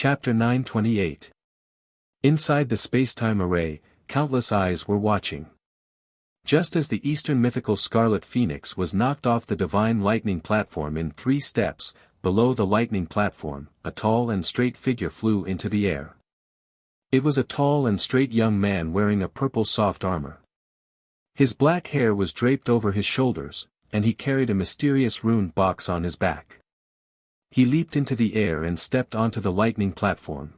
Chapter 928. Inside the spacetime array, countless eyes were watching. Just as the Eastern mythical Scarlet Phoenix was knocked off the divine lightning platform in 3 steps, below the lightning platform, a tall and straight figure flew into the air. It was a tall and straight young man wearing a purple soft armor. His black hair was draped over his shoulders, and he carried a mysterious runed box on his back. He leaped into the air and stepped onto the lightning platform.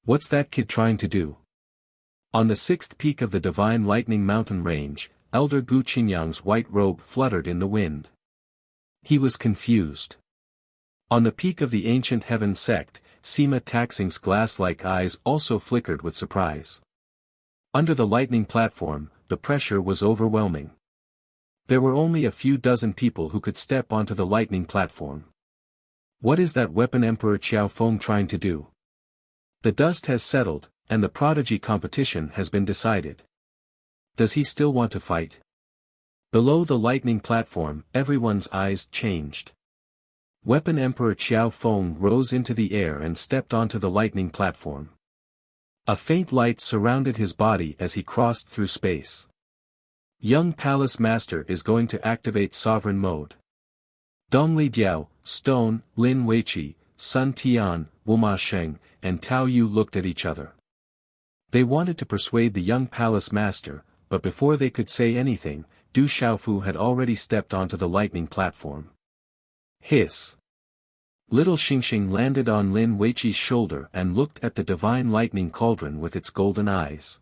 What's that kid trying to do? On the 6th peak of the divine lightning mountain range, Elder Gu Qinyang's white robe fluttered in the wind. He was confused. On the peak of the ancient heaven sect, Sima Taxing's glass-like eyes also flickered with surprise. Under the lightning platform, the pressure was overwhelming. There were only a few dozen people who could step onto the lightning platform. What is that weapon Emperor Qiao Feng trying to do? The dust has settled, and the prodigy competition has been decided. Does he still want to fight? Below the lightning platform, everyone's eyes changed. Weapon Emperor Qiao Feng rose into the air and stepped onto the lightning platform. A faint light surrounded his body as he crossed through space. Young Palace Master is going to activate Sovereign Mode. Dongli Diao, Stone, Lin Weiqi, Sun Tian, Wuma Sheng, and Tao Yu looked at each other. They wanted to persuade the young Palace Master, but before they could say anything, Du Xiaofu had already stepped onto the lightning platform. Hiss! Little Xingxing landed on Lin Weiqi's shoulder and looked at the divine lightning cauldron with its golden eyes.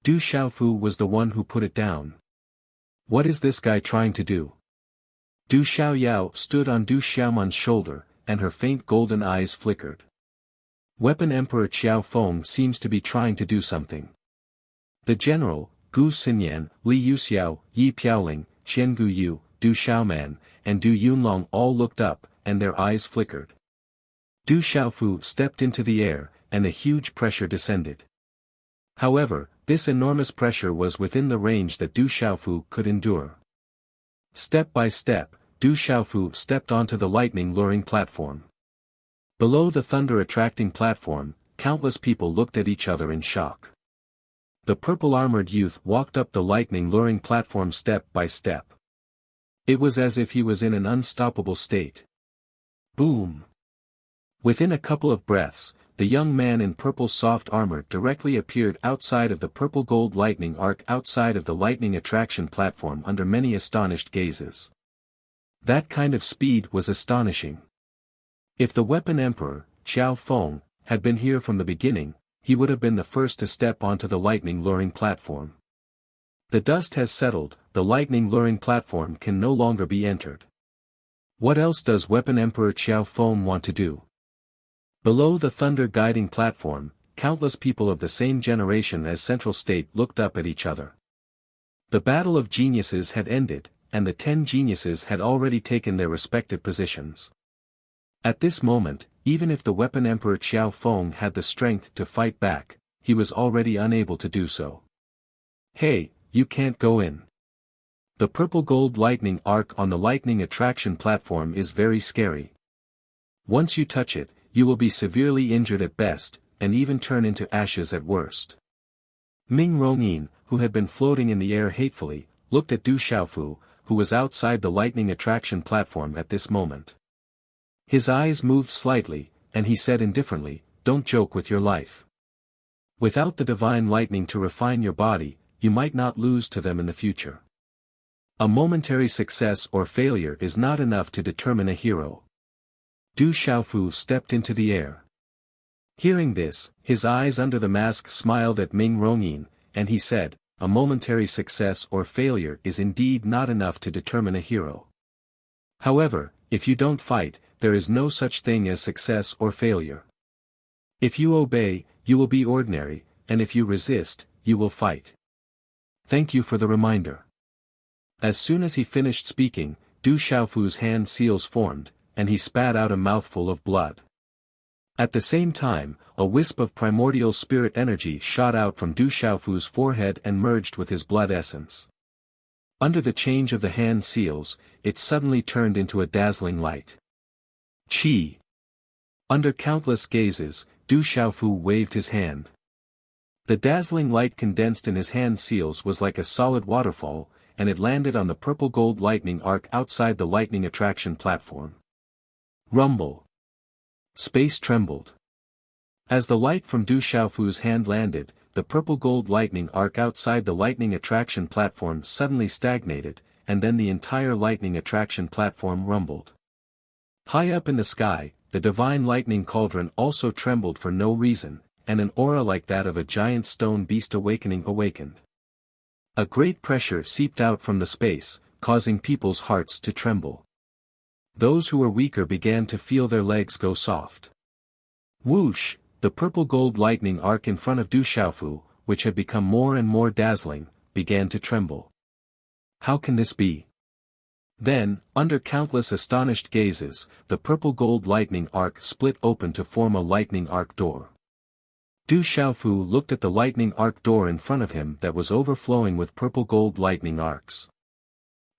Du Xiaofu was the one who put it down. What is this guy trying to do? Du Xiaoyao stood on Du Xiaoman's shoulder, and her faint golden eyes flickered. Weapon Emperor Qiao Feng seems to be trying to do something. The general, Gu Xinyan, Li Yuxiao, Yi Piaoling, Qian Guyu, Du Xiaoman, and Du Yunlong all looked up, and their eyes flickered. Du Xiaofu stepped into the air, and a huge pressure descended. However, this enormous pressure was within the range that Du Xiaofu could endure. Step by step, Du Xiaofu stepped onto the lightning-luring platform. Below the thunder-attracting platform, countless people looked at each other in shock. The purple-armored youth walked up the lightning-luring platform step by step. It was as if he was in an unstoppable state. Boom! Within a couple of breaths, the young man in purple soft armor directly appeared outside of the purple-gold lightning arc outside of the lightning attraction platform under many astonished gazes. That kind of speed was astonishing. If the weapon Emperor, Qiao Feng, had been here from the beginning, he would have been the first to step onto the lightning-luring platform. The dust has settled, the lightning-luring platform can no longer be entered. What else does weapon Emperor Qiao Feng want to do? Below the thunder-guiding platform, countless people of the same generation as Central State looked up at each other. The battle of geniuses had ended, and the 10 geniuses had already taken their respective positions. At this moment, even if the weapon Emperor Qiao Feng had the strength to fight back, he was already unable to do so. Hey, you can't go in. The purple-gold lightning arc on the lightning attraction platform is very scary. Once you touch it, you will be severely injured at best, and even turn into ashes at worst. Ming Rongyin, who had been floating in the air hatefully, looked at Du Xiaofu, who was outside the lightning attraction platform at this moment. His eyes moved slightly, and he said indifferently, "Don't joke with your life. Without the divine lightning to refine your body, you might not lose to them in the future. A momentary success or failure is not enough to determine a hero." Du Xiaofu stepped into the air. Hearing this, his eyes under the mask smiled at Ming Rongyin, and he said, "A momentary success or failure is indeed not enough to determine a hero. However, if you don't fight, there is no such thing as success or failure. If you obey, you will be ordinary, and if you resist, you will fight. Thank you for the reminder." As soon as he finished speaking, Du Xiaofu's hand seals formed, and he spat out a mouthful of blood. At the same time, a wisp of primordial spirit energy shot out from Du Xiaofu's forehead and merged with his blood essence. Under the change of the hand seals, it suddenly turned into a dazzling light. Qi! Under countless gazes, Du Xiaofu waved his hand. The dazzling light condensed in his hand seals was like a solid waterfall, and it landed on the purple-gold lightning arc outside the lightning attraction platform. Rumble. Space trembled. As the light from Du Xiaofu's hand landed, the purple-gold lightning arc outside the lightning attraction platform suddenly stagnated, and then the entire lightning attraction platform rumbled. High up in the sky, the divine lightning cauldron also trembled for no reason, and an aura like that of a giant stone beast awakened. A great pressure seeped out from the space, causing people's hearts to tremble. Those who were weaker began to feel their legs go soft. Whoosh! The purple-gold lightning arc in front of Du Xiaofu, which had become more and more dazzling, began to tremble. How can this be? Then, under countless astonished gazes, the purple-gold lightning arc split open to form a lightning arc door. Du Xiaofu looked at the lightning arc door in front of him that was overflowing with purple-gold lightning arcs.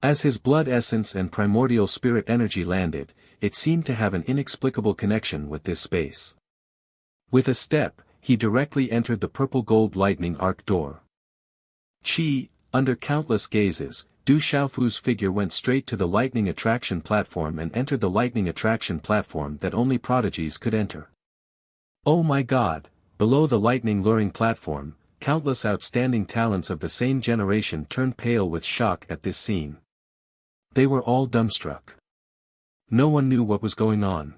As his blood essence and primordial spirit energy landed, it seemed to have an inexplicable connection with this space. With a step, he directly entered the purple-gold lightning arc door. Under countless gazes, Du Xiaofu's figure went straight to the lightning attraction platform and entered the lightning attraction platform that only prodigies could enter. Oh my God! Below the lightning luring platform, countless outstanding talents of the same generation turned pale with shock at this scene. They were all dumbstruck. No one knew what was going on.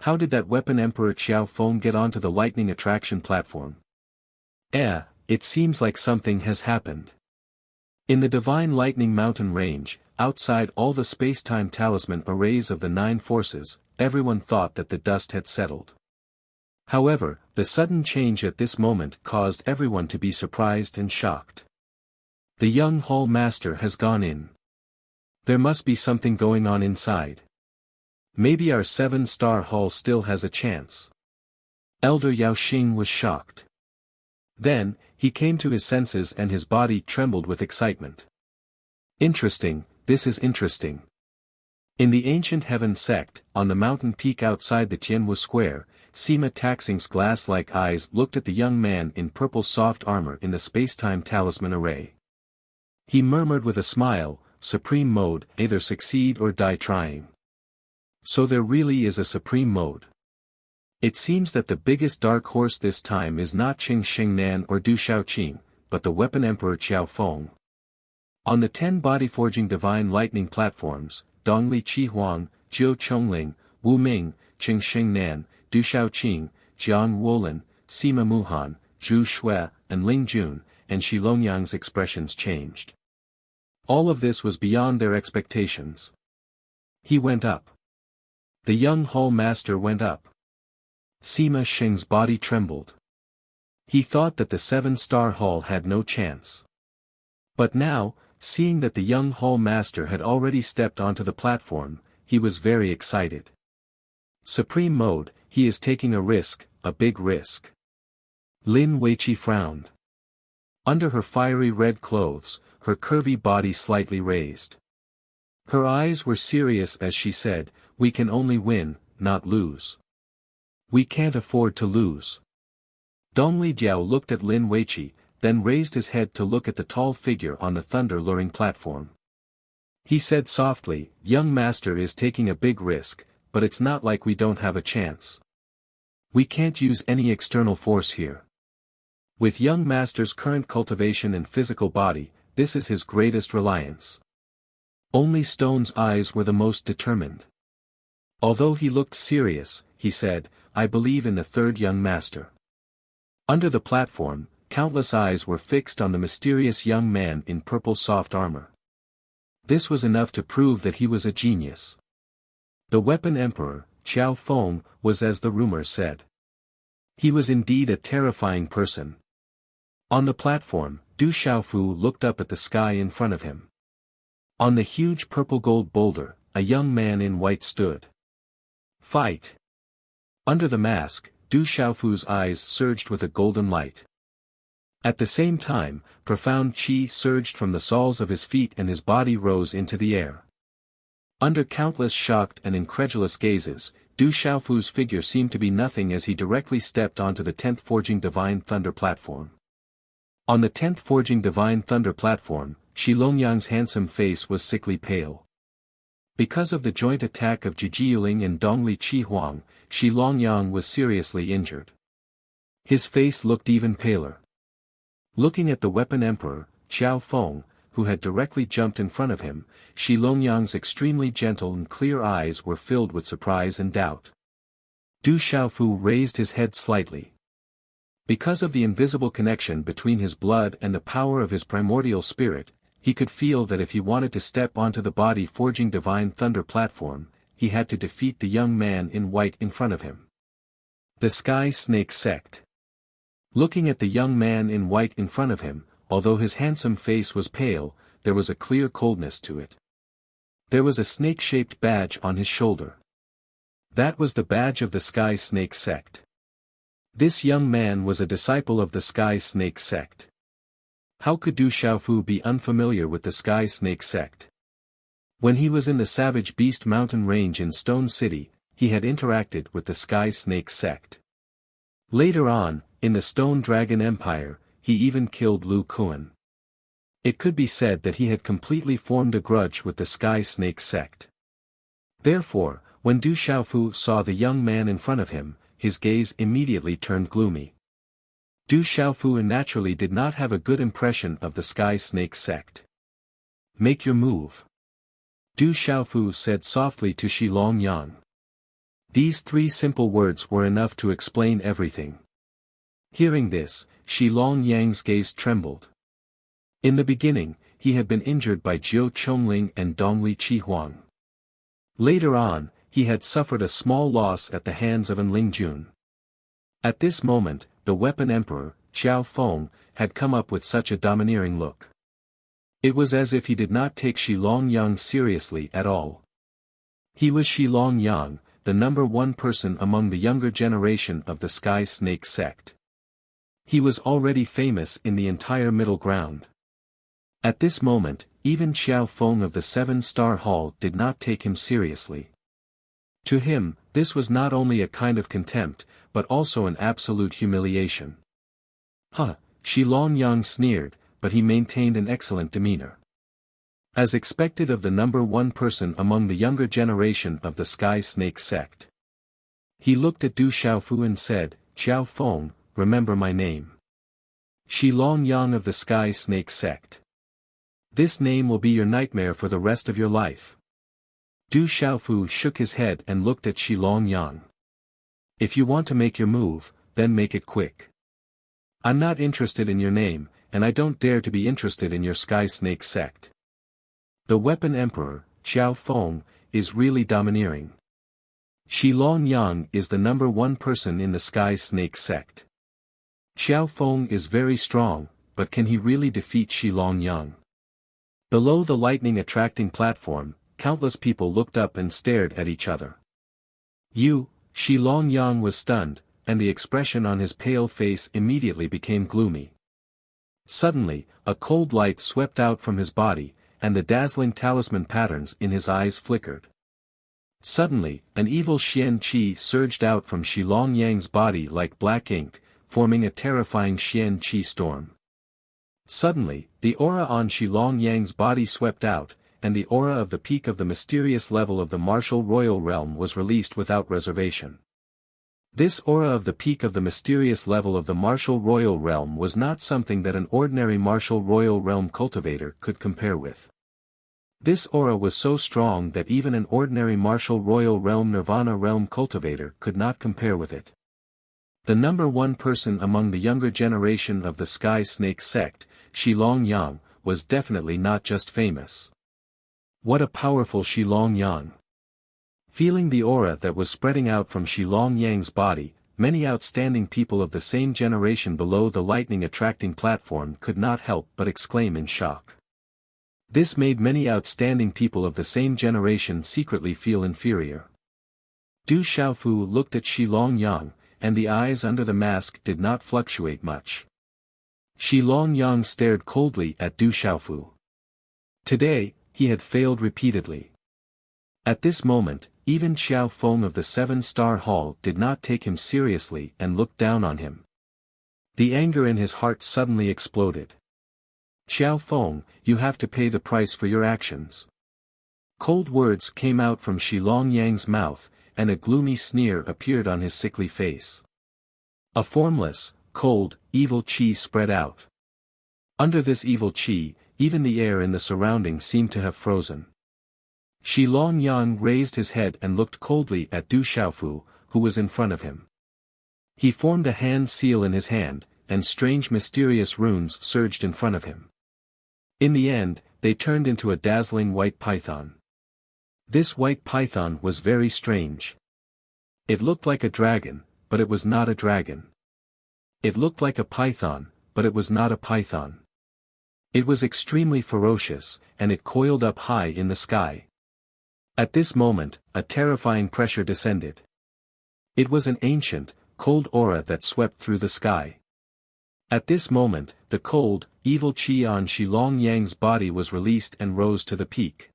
How did that weapon Emperor Qiao Feng get onto the lightning attraction platform? It seems like something has happened. In the divine lightning mountain range, outside all the space-time talisman arrays of the 9 forces, everyone thought that the dust had settled. However, the sudden change at this moment caused everyone to be surprised and shocked. The young hall master has gone in. There must be something going on inside. Maybe our 7-star hall still has a chance. Elder Yao Xing was shocked. Then, he came to his senses and his body trembled with excitement. Interesting, this is interesting. In the ancient heaven sect, on the mountain peak outside the Tianwu Square, Sima Taxing's glass-like eyes looked at the young man in purple soft armor in the space-time talisman array. He murmured with a smile, Supreme Mode, either succeed or die trying. So there really is a Supreme Mode. It seems that the biggest dark horse this time is not Qing Xingnan or Du Xiaoqing, but the weapon Emperor Qiao Feng. On the 10 body-forging divine lightning platforms, Dongli Qihuang, Jiu Chongling, Wu Ming, Qing Xingnan, Du Xiaoqing, Jiang Wolin, Sima Muhan, Zhu Shui, and Ling Jun, and Shi Longyang's expressions changed. All of this was beyond their expectations. He went up. The young hall master went up. Sima Xing's body trembled. He thought that the 7-star hall had no chance. But now, seeing that the young hall master had already stepped onto the platform, he was very excited. Supreme Mode, he is taking a risk, a big risk. Lin Weiqi frowned. Under her fiery red clothes, her curvy body slightly raised. Her eyes were serious as she said, "We can only win, not lose. We can't afford to lose." Dongli Jiao looked at Lin Weiqi, then raised his head to look at the tall figure on the thunder-luring platform. He said softly, "Young master is taking a big risk, but it's not like we don't have a chance. We can't use any external force here. With young master's current cultivation and physical body, this is his greatest reliance." Only Stone's eyes were the most determined. Although he looked serious, he said, "I believe in the third young master." Under the platform, countless eyes were fixed on the mysterious young man in purple soft armor. This was enough to prove that he was a genius. The weapon emperor, Qiao Feng, was as the rumors said. He was indeed a terrifying person. On the platform, Du Xiaofu looked up at the sky in front of him. On the huge purple-gold boulder, a young man in white stood. Fight! Under the mask, Du Xiaofu's eyes surged with a golden light. At the same time, profound qi surged from the soles of his feet and his body rose into the air. Under countless shocked and incredulous gazes, Du Xiaofu's figure seemed to be nothing as he directly stepped onto the 10th Forging Divine Thunder platform. On the 10th Forging Divine Thunder platform, Shi Longyang's handsome face was sickly pale. Because of the joint attack of Jijiuling and Dongli Chihuang, Shi Longyang was seriously injured. His face looked even paler. Looking at the Weapon Emperor, Qiao Feng, who had directly jumped in front of him, Shi Longyang's extremely gentle and clear eyes were filled with surprise and doubt. Du Xiaofu raised his head slightly. Because of the invisible connection between his blood and the power of his primordial spirit, he could feel that if he wanted to step onto the body forging divine thunder platform, he had to defeat the young man in white in front of him. The Sky Snake Sect. Looking at the young man in white in front of him, although his handsome face was pale, there was a clear coldness to it. There was a snake-shaped badge on his shoulder. That was the badge of the Sky Snake Sect. This young man was a disciple of the Sky Snake Sect. How could Du Xiaofu be unfamiliar with the Sky Snake Sect? When he was in the Savage Beast Mountain Range in Stone City, he had interacted with the Sky Snake Sect. Later on, in the Stone Dragon Empire, he even killed Lu Kuan. It could be said that he had completely formed a grudge with the Sky Snake Sect. Therefore, when Du Xiaofu saw the young man in front of him, his gaze immediately turned gloomy. Du Xiaofu naturally did not have a good impression of the Sky Snake Sect. Make your move. Du Xiaofu said softly to Shi Longyang. These 3 simple words were enough to explain everything. Hearing this, Shi Longyang's gaze trembled. In the beginning, he had been injured by Jiu Chongling and Dongli Chihuang. Later on, he had suffered a small loss at the hands of An Lingjun. At this moment, the Weapon Emperor, Qiao Feng, had come up with such a domineering look. It was as if he did not take Shi Longyang seriously at all. He was Shi Longyang, the #1 person among the younger generation of the Sky Snake Sect. He was already famous in the entire Middle Ground. At this moment, even Qiao Feng of the 7-Star Hall did not take him seriously. To him, this was not only a kind of contempt, but also an absolute humiliation. Shi Longyang sneered, but he maintained an excellent demeanor. As expected of the #1 person among the younger generation of the Sky Snake Sect. He looked at Du Xiaofu and said, Qiao Feng, remember my name. Shi Longyang of the Sky Snake Sect. This name will be your nightmare for the rest of your life. Du Xiaofu shook his head and looked at Shi Longyang. If you want to make your move, then make it quick. I'm not interested in your name, and I don't dare to be interested in your Sky Snake Sect. The Weapon Emperor, Qiao Feng, is really domineering. Shi Longyang is the #1 person in the Sky Snake Sect. Qiao Feng is very strong, but can he really defeat Shi Longyang? Below the lightning attracting platform, countless people looked up and stared at each other. Shi Longyang was stunned, and the expression on his pale face immediately became gloomy. Suddenly, a cold light swept out from his body, and the dazzling talisman patterns in his eyes flickered. Suddenly, an evil Xian Qi surged out from Shi Longyang's body like black ink, forming a terrifying Xian Qi storm. Suddenly, the aura on Shi Longyang's body swept out, and the aura of the peak of the mysterious level of the martial royal realm was released without reservation. This aura of the peak of the mysterious level of the martial royal realm was not something that an ordinary martial royal realm cultivator could compare with. This aura was so strong that even an ordinary martial royal realm nirvana realm cultivator could not compare with it. The #1 person among the younger generation of the Sky Snake Sect, Shi Longyang, was definitely not just famous. What a powerful Shi Longyang! Feeling the aura that was spreading out from Shi Longyang's body, many outstanding people of the same generation below the lightning attracting platform could not help but exclaim in shock. This made many outstanding people of the same generation secretly feel inferior. Du Xiaofu looked at Shi Longyang, and the eyes under the mask did not fluctuate much. Shi Longyang stared coldly at Du Xiaofu. Today, he had failed repeatedly. At this moment, even Xiao Feng of the Seven-Star Hall did not take him seriously and looked down on him. The anger in his heart suddenly exploded. Xiao Feng, you have to pay the price for your actions. Cold words came out from Shilong Yang's mouth, and a gloomy sneer appeared on his sickly face. A formless, cold, evil qi spread out. Under this evil qi, even the air in the surroundings seemed to have frozen. Shilong Yang raised his head and looked coldly at Du Xiaofu, who was in front of him. He formed a hand seal in his hand, and strange mysterious runes surged in front of him. In the end, they turned into a dazzling white python. This white python was very strange. It looked like a dragon, but it was not a dragon. It looked like a python, but it was not a python. It was extremely ferocious, and it coiled up high in the sky. At this moment, a terrifying pressure descended. It was an ancient, cold aura that swept through the sky. At this moment, the cold, evil qi on Shilong Yang's body was released and rose to the peak.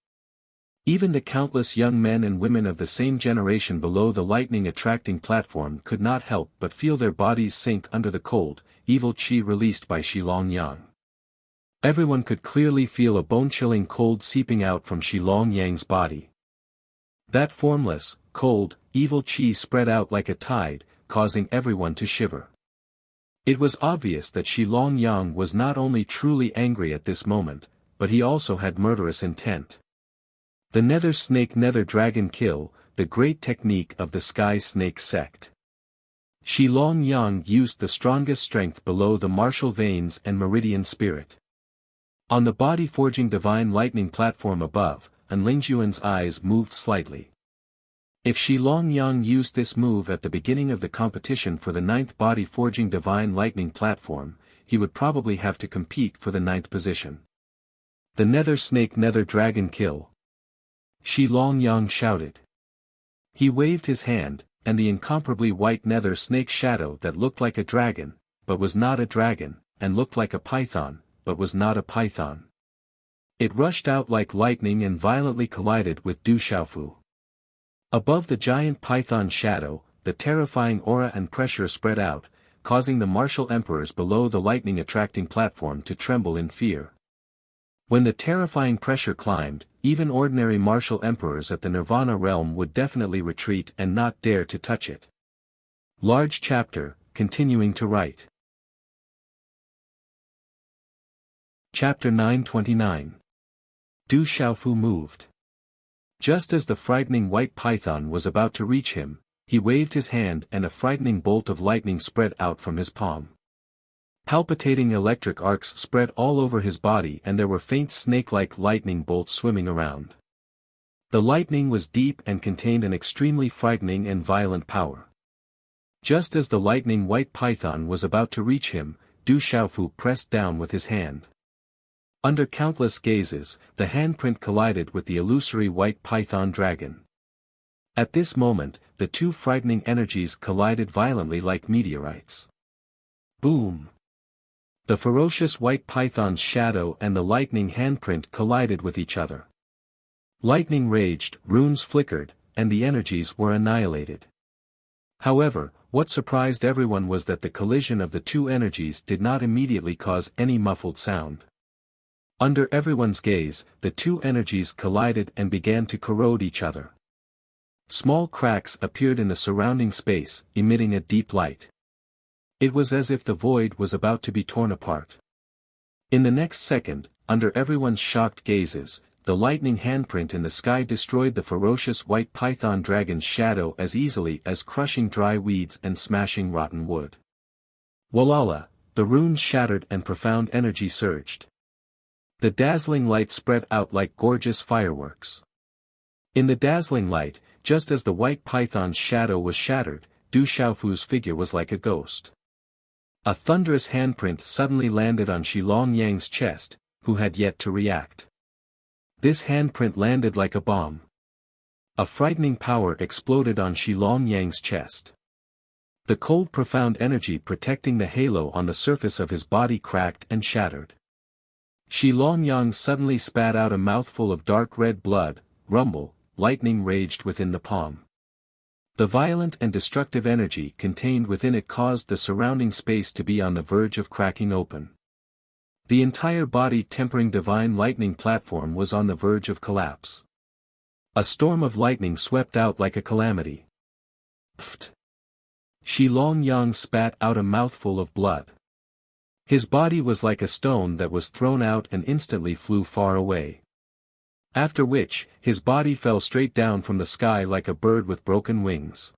Even the countless young men and women of the same generation below the lightning-attracting platform could not help but feel their bodies sink under the cold, evil qi released by Shilong Yang. Everyone could clearly feel a bone-chilling cold seeping out from Shilong Yang's body. That formless, cold, evil qi spread out like a tide, causing everyone to shiver. It was obvious that Shilong Yang was not only truly angry at this moment, but he also had murderous intent. The Nether Snake Nether Dragon Kill, the great technique of the Sky Snake sect. Shilong Yang used the strongest strength below the martial veins and meridian spirit. On the body-forging divine lightning platform above, Lingjuan's eyes moved slightly. If Shilong Yang used this move at the beginning of the competition for the 9th body-forging divine lightning platform, he would probably have to compete for the 9th position. The Nether Snake Nether Dragon Kill. Shilong Yang shouted. He waved his hand, and the incomparably white nether snake shadow that looked like a dragon, but was not a dragon, and looked like a python, but was not a python. It rushed out like lightning and violently collided with Du Xiaofu. Above the giant python shadow, the terrifying aura and pressure spread out, causing the martial emperors below the lightning-attracting platform to tremble in fear. When the terrifying pressure climbed, even ordinary martial emperors at the Nirvana realm would definitely retreat and not dare to touch it. Large chapter, continuing to write. Chapter 929. Du Xiaofu moved. Just as the frightening white python was about to reach him, he waved his hand and a frightening bolt of lightning spread out from his palm. Palpitating electric arcs spread all over his body and there were faint snake-like lightning bolts swimming around. The lightning was deep and contained an extremely frightening and violent power. Just as the lightning white python was about to reach him, Du Xiaofu pressed down with his hand. Under countless gazes, the handprint collided with the illusory white python dragon. At this moment, the two frightening energies collided violently like meteorites. Boom! The ferocious white python's shadow and the lightning handprint collided with each other. Lightning raged, runes flickered, and the energies were annihilated. However, what surprised everyone was that the collision of the two energies did not immediately cause any muffled sound. Under everyone's gaze, the two energies collided and began to corrode each other. Small cracks appeared in the surrounding space, emitting a deep light. It was as if the void was about to be torn apart. In the next second, under everyone's shocked gazes, the lightning handprint in the sky destroyed the ferocious white python dragon's shadow as easily as crushing dry weeds and smashing rotten wood. Walala, the runes shattered and profound energy surged. The dazzling light spread out like gorgeous fireworks. In the dazzling light, just as the white python's shadow was shattered, Du Xiaofu's figure was like a ghost. A thunderous handprint suddenly landed on Shilong Yang's chest, who had yet to react. This handprint landed like a bomb. A frightening power exploded on Shilong Yang's chest. The cold profound energy protecting the halo on the surface of his body cracked and shattered. Shilong Yang suddenly spat out a mouthful of dark red blood. Rumble, lightning raged within the palm. The violent and destructive energy contained within it caused the surrounding space to be on the verge of cracking open. The entire body-tempering divine lightning platform was on the verge of collapse. A storm of lightning swept out like a calamity. Pfft! Shi Longyang spat out a mouthful of blood. His body was like a stone that was thrown out and instantly flew far away. After which, his body fell straight down from the sky like a bird with broken wings.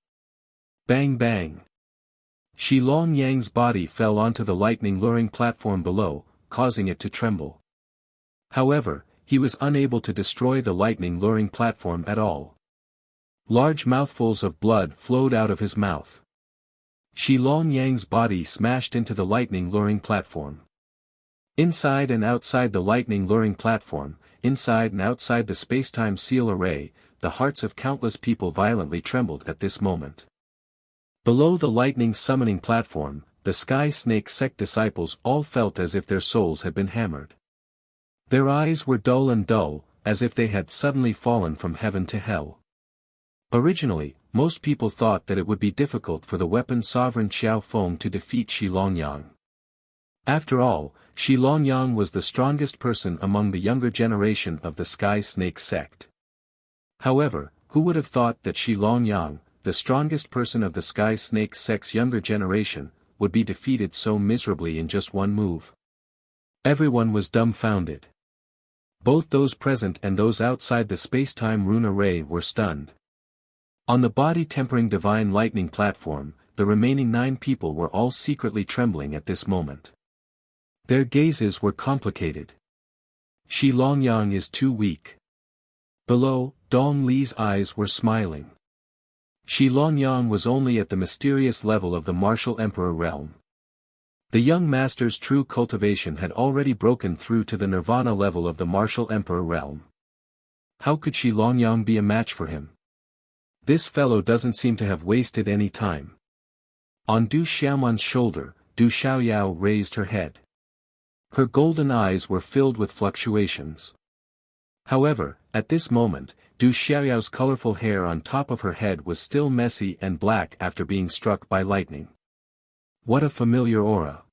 Bang bang! Shi Longyang's body fell onto the lightning-luring platform below, causing it to tremble. However, he was unable to destroy the lightning-luring platform at all. Large mouthfuls of blood flowed out of his mouth. Shi Longyang's body smashed into the lightning-luring platform. Inside and outside the lightning-luring platform, inside and outside the space-time seal array, the hearts of countless people violently trembled at this moment. Below the lightning-summoning platform, the Sky Snake sect disciples all felt as if their souls had been hammered. Their eyes were dull and dull, as if they had suddenly fallen from heaven to hell. Originally, most people thought that it would be difficult for the weapon sovereign Xiao Feng to defeat Shi Longyang. After all, Shi Longyang was the strongest person among the younger generation of the Sky Snake sect. However, who would have thought that Shi Longyang, the strongest person of the Sky Snake sect's younger generation, would be defeated so miserably in just one move? Everyone was dumbfounded. Both those present and those outside the space-time rune array were stunned. On the body-tempering divine lightning platform, the remaining 9 people were all secretly trembling at this moment. Their gazes were complicated. Shi Longyang is too weak. Below, Dong Li's eyes were smiling. Shi Longyang was only at the mysterious level of the martial emperor realm. The young master's true cultivation had already broken through to the nirvana level of the martial emperor realm. How could Shi Longyang be a match for him? This fellow doesn't seem to have wasted any time. On Du Xiaoman's shoulder, Du Xiaoyao raised her head. Her golden eyes were filled with fluctuations. However, at this moment, Du Xiaoyao's colorful hair on top of her head was still messy and black after being struck by lightning. What a familiar aura.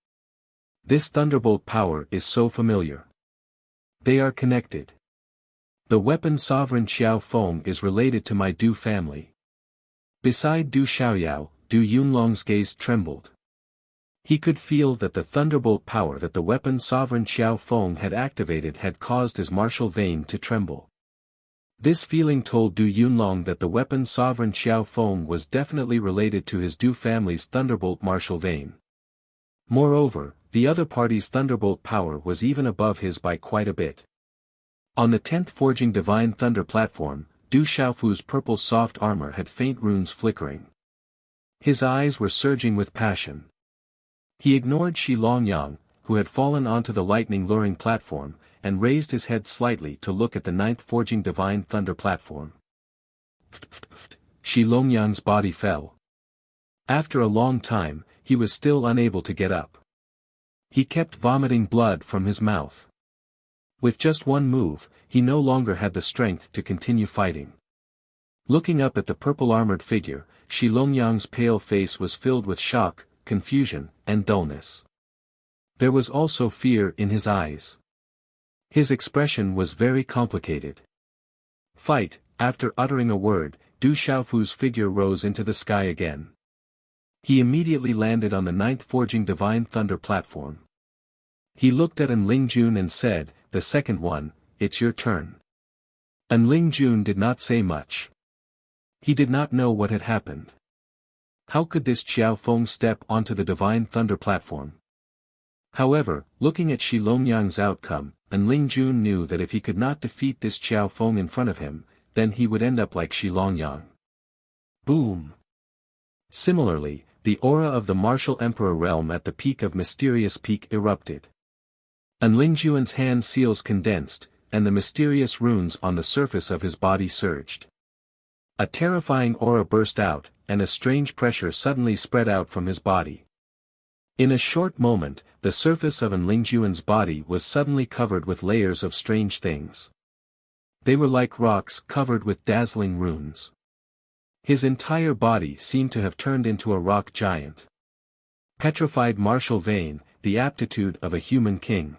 This thunderbolt power is so familiar. They are connected. The weapon sovereign Xiao Feng is related to my Du family. Beside Du Xiaoyao, Du Yunlong's gaze trembled. He could feel that the thunderbolt power that the weapon sovereign Xiao Feng had activated had caused his martial vein to tremble. This feeling told Du Yunlong that the weapon sovereign Xiao Feng was definitely related to his Du family's thunderbolt martial vein. Moreover, the other party's thunderbolt power was even above his by quite a bit. On the 10th Forging Divine Thunder platform, Du Xiaofu's purple soft armor had faint runes flickering. His eyes were surging with passion. He ignored Shi Longyang, who had fallen onto the lightning-luring platform, and raised his head slightly to look at the 9th Forging Divine Thunder platform. Shi Longyang's body fell. After a long time, he was still unable to get up. He kept vomiting blood from his mouth. With just one move, he no longer had the strength to continue fighting. Looking up at the purple-armored figure, Shi Longyang's pale face was filled with shock, confusion, and dullness. There was also fear in his eyes. His expression was very complicated. Fight, after uttering a word, Du Xiaofu's figure rose into the sky again. He immediately landed on the 9th Forging Divine Thunder platform. He looked at An Lingjun and said, "The second one, it's your turn." An Lingjun did not say much. He did not know what had happened. How could this Xiao Feng step onto the Divine Thunder platform? However, looking at Shi Longyang's outcome, An Lingjun knew that if he could not defeat this Xiao Feng in front of him, then he would end up like Shi Longyang. Boom! Similarly, the aura of the martial emperor realm at the peak of Mysterious Peak erupted. An Lingjun's hand seals condensed, and the mysterious runes on the surface of his body surged. A terrifying aura burst out, and a strange pressure suddenly spread out from his body. In a short moment, the surface of An Lingjun's body was suddenly covered with layers of strange things. They were like rocks covered with dazzling runes. His entire body seemed to have turned into a rock giant. Petrified martial vein, the aptitude of a human king.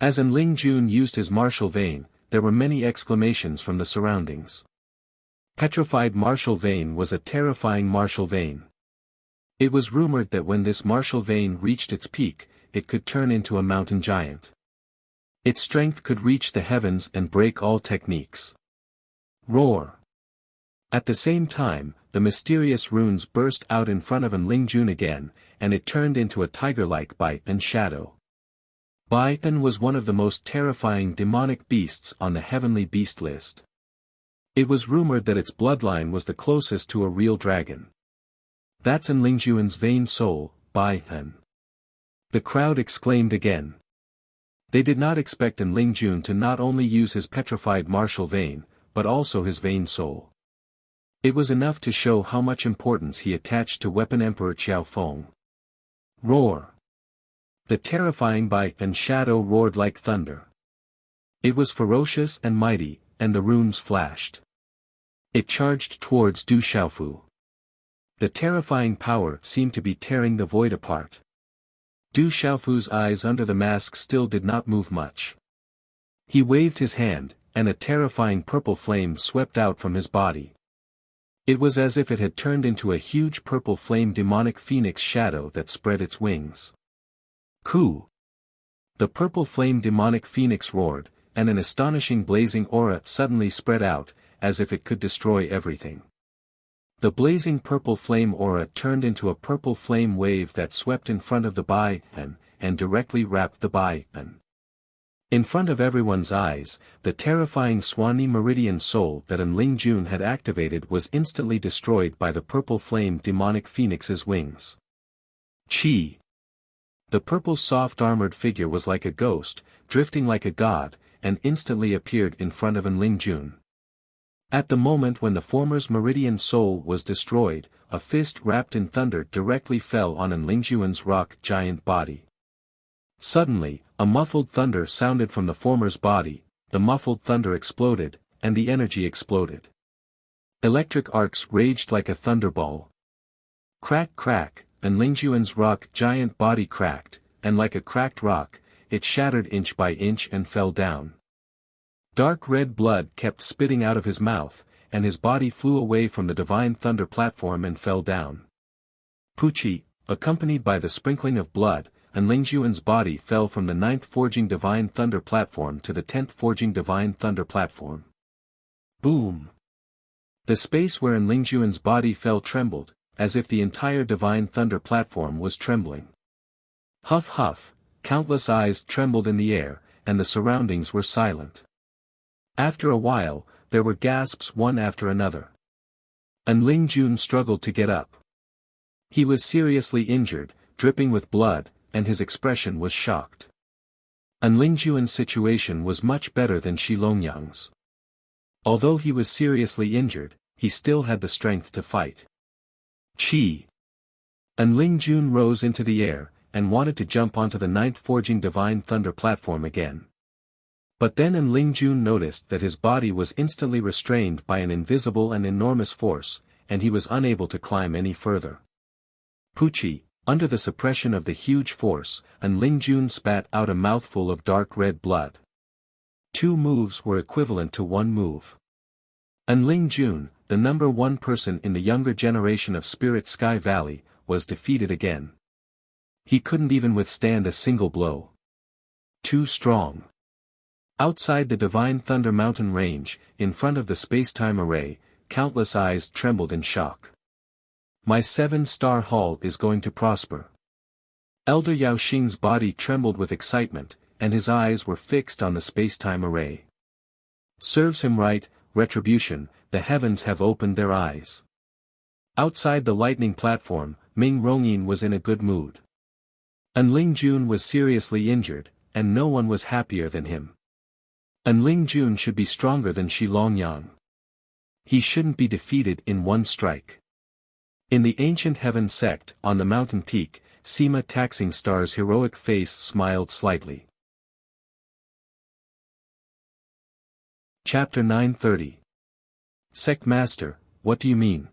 As Ling Jun used his martial vein, there were many exclamations from the surroundings. Petrified martial vein was a terrifying martial vein. It was rumored that when this martial vein reached its peak, it could turn into a mountain giant. Its strength could reach the heavens and break all techniques. Roar. At the same time, the mysterious runes burst out in front of Ling Jun again, and it turned into a tiger-like Baitan shadow. Baitan was one of the most terrifying demonic beasts on the heavenly beast list. It was rumored that its bloodline was the closest to a real dragon. That's Ling Jun's vain soul, Baitan. The crowd exclaimed again. They did not expect Ling Jun to not only use his petrified martial vein, but also his vain soul. It was enough to show how much importance he attached to Weapon Emperor Qiao Feng. Roar. The terrifying Baitan shadow roared like thunder. It was ferocious and mighty, and the runes flashed. It charged towards Du Xiaofu. The terrifying power seemed to be tearing the void apart. Du Xiaofu's eyes under the mask still did not move much. He waved his hand, and a terrifying purple flame swept out from his body. It was as if it had turned into a huge purple flame demonic phoenix shadow that spread its wings. Ku! The purple flame demonic phoenix roared, and an astonishing blazing aura suddenly spread out, as if it could destroy everything. The blazing purple flame aura turned into a purple flame wave that swept in front of the Baitan, and directly wrapped the Baitan. In front of everyone's eyes, the terrifying Swanee Meridian soul that Ling Jun had activated was instantly destroyed by the purple flame demonic phoenix's wings. Chi! The purple soft armored figure was like a ghost, drifting like a god, and instantly appeared in front of Ling Jun. At the moment when the former's Meridian soul was destroyed, a fist wrapped in thunder directly fell on Ling Jun's rock giant body. Suddenly, a muffled thunder sounded from the former's body, the muffled thunder exploded, and the energy exploded. Electric arcs raged like a thunderball. Crack crack, and Ling Jun's rock giant body cracked, and like a cracked rock, it shattered inch by inch and fell down. Dark red blood kept spitting out of his mouth, and his body flew away from the divine thunder platform and fell down. Pucci, accompanied by the sprinkling of blood, and Ling Jun's body fell from the 9th Forging Divine Thunder platform to the 10th Forging Divine Thunder platform. Boom! The space where Ling Jun's body fell trembled, as if the entire Divine Thunder platform was trembling. Huff huff, countless eyes trembled in the air, and the surroundings were silent. After a while, there were gasps one after another. Ling Jun struggled to get up. He was seriously injured, dripping with blood, and his expression was shocked. Ling Jun's situation was much better than Shi Longyang's. Although he was seriously injured, he still had the strength to fight. Chi! Ling Jun rose into the air, and wanted to jump onto the 9th Forging Divine Thunder platform again. But then Ling Jun noticed that his body was instantly restrained by an invisible and enormous force, and he was unable to climb any further. Pucci! Under the suppression of the huge force, Ling Jun spat out a mouthful of dark red blood. 2 moves were equivalent to 1 move. Ling Jun, the number 1 person in the younger generation of Spirit Sky Valley, was defeated again. He couldn't even withstand a single blow. Too strong. Outside the Divine Thunder Mountain Range, in front of the space-time array, countless eyes trembled in shock. My 7-star hall is going to prosper. Elder Yao Xing's body trembled with excitement, and his eyes were fixed on the space-time array. Serves him right, retribution, the heavens have opened their eyes. Outside the lightning platform, Ming Rongyin was in a good mood. Ling Jun was seriously injured, and no one was happier than him. Ling Jun should be stronger than Shi Longyang. He shouldn't be defeated in 1 strike. In the ancient heaven sect, on the mountain peak, Sima Taxing Star's heroic face smiled slightly. Chapter 930. Sect Master, what do you mean?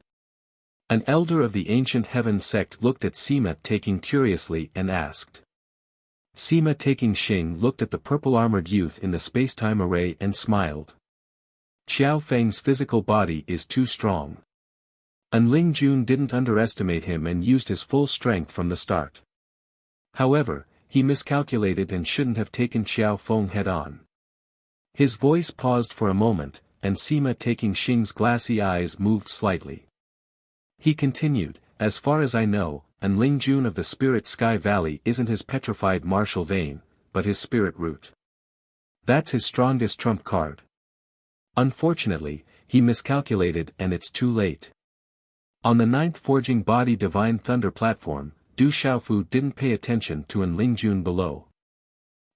An elder of the ancient heaven sect looked at Sima Taking curiously and asked. Sima Taking Xing looked at the purple-armored youth in the spacetime array and smiled. Xiao Feng's physical body is too strong. And Ling Jun didn't underestimate him and used his full strength from the start. However, he miscalculated and shouldn't have taken Xiao Feng head-on. His voice paused for a moment, and Sima Taking Xing's glassy eyes moved slightly. He continued, as far as I know, and Ling Jun of the Spirit Sky Valley isn't his petrified martial vein, but his spirit root. That's his strongest trump card. Unfortunately, he miscalculated and it's too late. On the 9th Forging Body Divine Thunder platform, Du Xiaofu didn't pay attention to an Ling Jun below.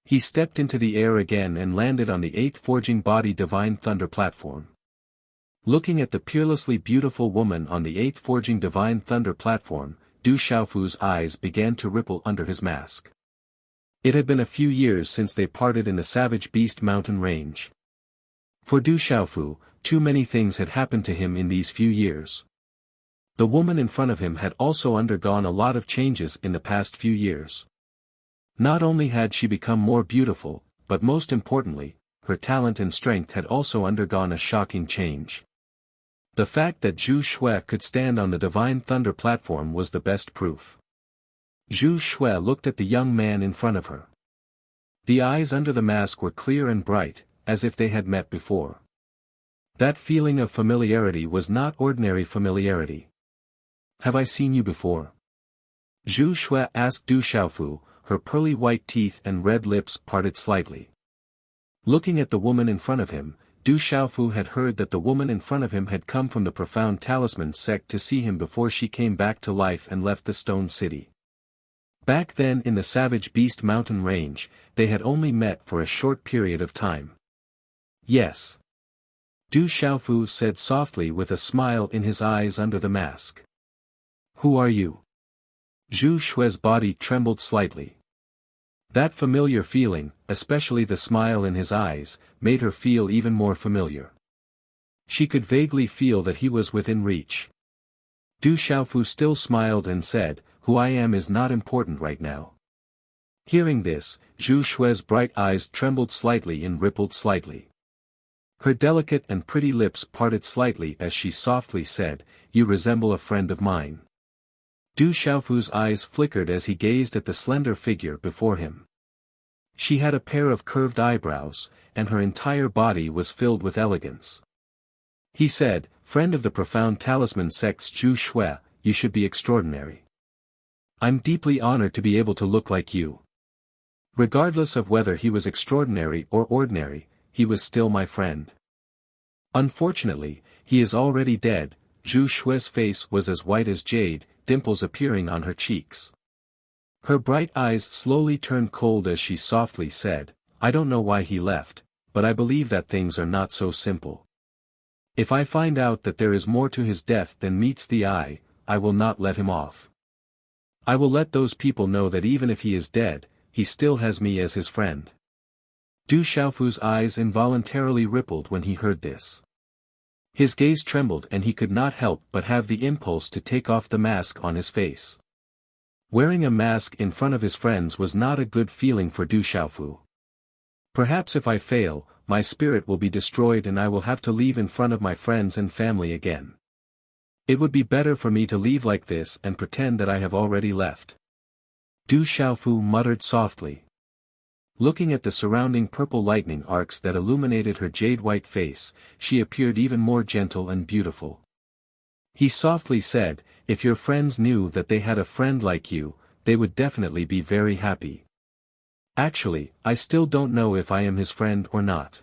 He stepped into the air again and landed on the 8th Forging Body Divine Thunder platform. Looking at the peerlessly beautiful woman on the 8th Forging Divine Thunder platform, Du Xiaofu's eyes began to ripple under his mask. It had been a few years since they parted in the Savage Beast mountain range. For Du Xiaofu, too many things had happened to him in these few years. The woman in front of him had also undergone a lot of changes in the past few years. Not only had she become more beautiful, but most importantly, her talent and strength had also undergone a shocking change. The fact that Zhu Shui could stand on the Divine Thunder platform was the best proof. Zhu Shui looked at the young man in front of her. The eyes under the mask were clear and bright, as if they had met before. That feeling of familiarity was not ordinary familiarity. Have I seen you before? Zhu Shui asked Du Xiaofu, her pearly white teeth and red lips parted slightly. Looking at the woman in front of him, Du Xiaofu had heard that the woman in front of him had come from the Profound Talisman sect to see him before she came back to life and left the Stone City. Back then in the Savage Beast mountain range, they had only met for a short period of time. Yes. Du Xiaofu said softly with a smile in his eyes under the mask. Who are you? Zhu Shui's body trembled slightly. That familiar feeling, especially the smile in his eyes, made her feel even more familiar. She could vaguely feel that he was within reach. Du Xiaofu still smiled and said, "Who I am is not important right now." Hearing this, Zhu Shui's bright eyes trembled slightly and rippled slightly. Her delicate and pretty lips parted slightly as she softly said, "You resemble a friend of mine." Du Xiaofu's eyes flickered as he gazed at the slender figure before him. She had a pair of curved eyebrows, and her entire body was filled with elegance. He said, "Friend of the Profound Talisman sect's Zhu Shui, you should be extraordinary. I'm deeply honored to be able to look like you." Regardless of whether he was extraordinary or ordinary, he was still my friend. Unfortunately, he is already dead. Zhu Shui's face was as white as jade, dimples appearing on her cheeks. Her bright eyes slowly turned cold as she softly said, "I don't know why he left, but I believe that things are not so simple. If I find out that there is more to his death than meets the eye, I will not let him off. I will let those people know that even if he is dead, he still has me as his friend." Du Xiaofu's eyes involuntarily rippled when he heard this. His gaze trembled and he could not help but have the impulse to take off the mask on his face. Wearing a mask in front of his friends was not a good feeling for Du Xiaofu. Perhaps if I fail, my spirit will be destroyed and I will have to leave in front of my friends and family again. It would be better for me to leave like this and pretend that I have already left. Du Xiaofu muttered softly. Looking at the surrounding purple lightning arcs that illuminated her jade-white face, she appeared even more gentle and beautiful. He softly said, "If your friends knew that they had a friend like you, they would definitely be very happy. Actually, I still don't know if I am his friend or not.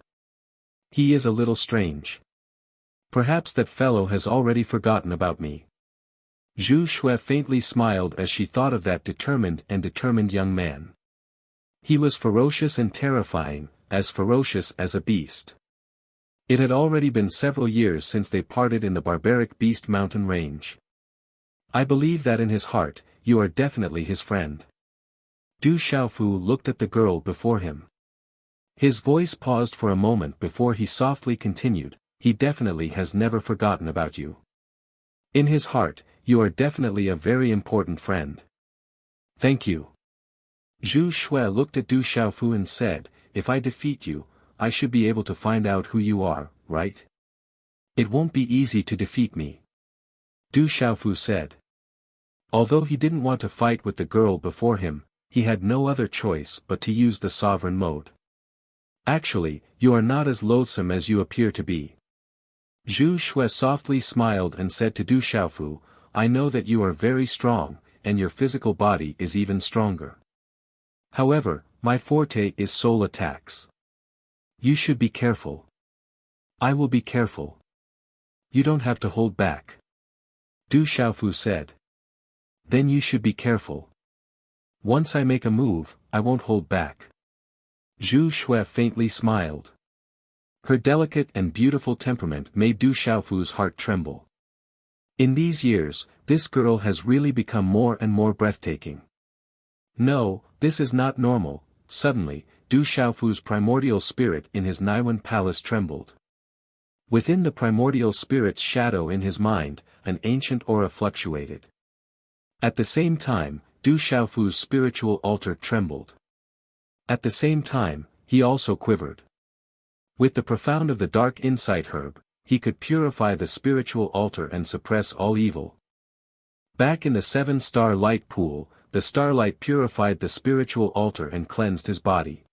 He is a little strange. Perhaps that fellow has already forgotten about me." Zhu Shui faintly smiled as she thought of that determined young man. He was ferocious and terrifying, as ferocious as a beast. It had already been several years since they parted in the barbaric beast mountain range. "I believe that in his heart, you are definitely his friend." Du Xiaofu looked at the girl before him. His voice paused for a moment before he softly continued, he definitely has never forgotten about you. In his heart, you are definitely a very important friend. Thank you. Zhu Shui looked at Du Xiaofu and said, if I defeat you, I should be able to find out who you are, right? It won't be easy to defeat me. Du Xiaofu said. Although he didn't want to fight with the girl before him, he had no other choice but to use the sovereign mode. Actually, you are not as loathsome as you appear to be. Zhu Shui softly smiled and said to Du Xiaofu, I know that you are very strong, and your physical body is even stronger. However, my forte is soul attacks. You should be careful. I will be careful. You don't have to hold back. Du Xiaofu said. Then you should be careful. Once I make a move, I won't hold back. Zhu Shui faintly smiled. Her delicate and beautiful temperament made Du Xiaofu's heart tremble. In these years, this girl has really become more and more breathtaking. No, this is not normal. Suddenly, Du Xiaofu's primordial spirit in his Naiwan palace trembled. Within the primordial spirit's shadow in his mind, an ancient aura fluctuated. At the same time, Du Xiaofu's spiritual altar trembled. At the same time, he also quivered. With the profound of the dark insight herb, he could purify the spiritual altar and suppress all evil. Back in the 7-star light pool, the starlight purified the spiritual altar and cleansed his body.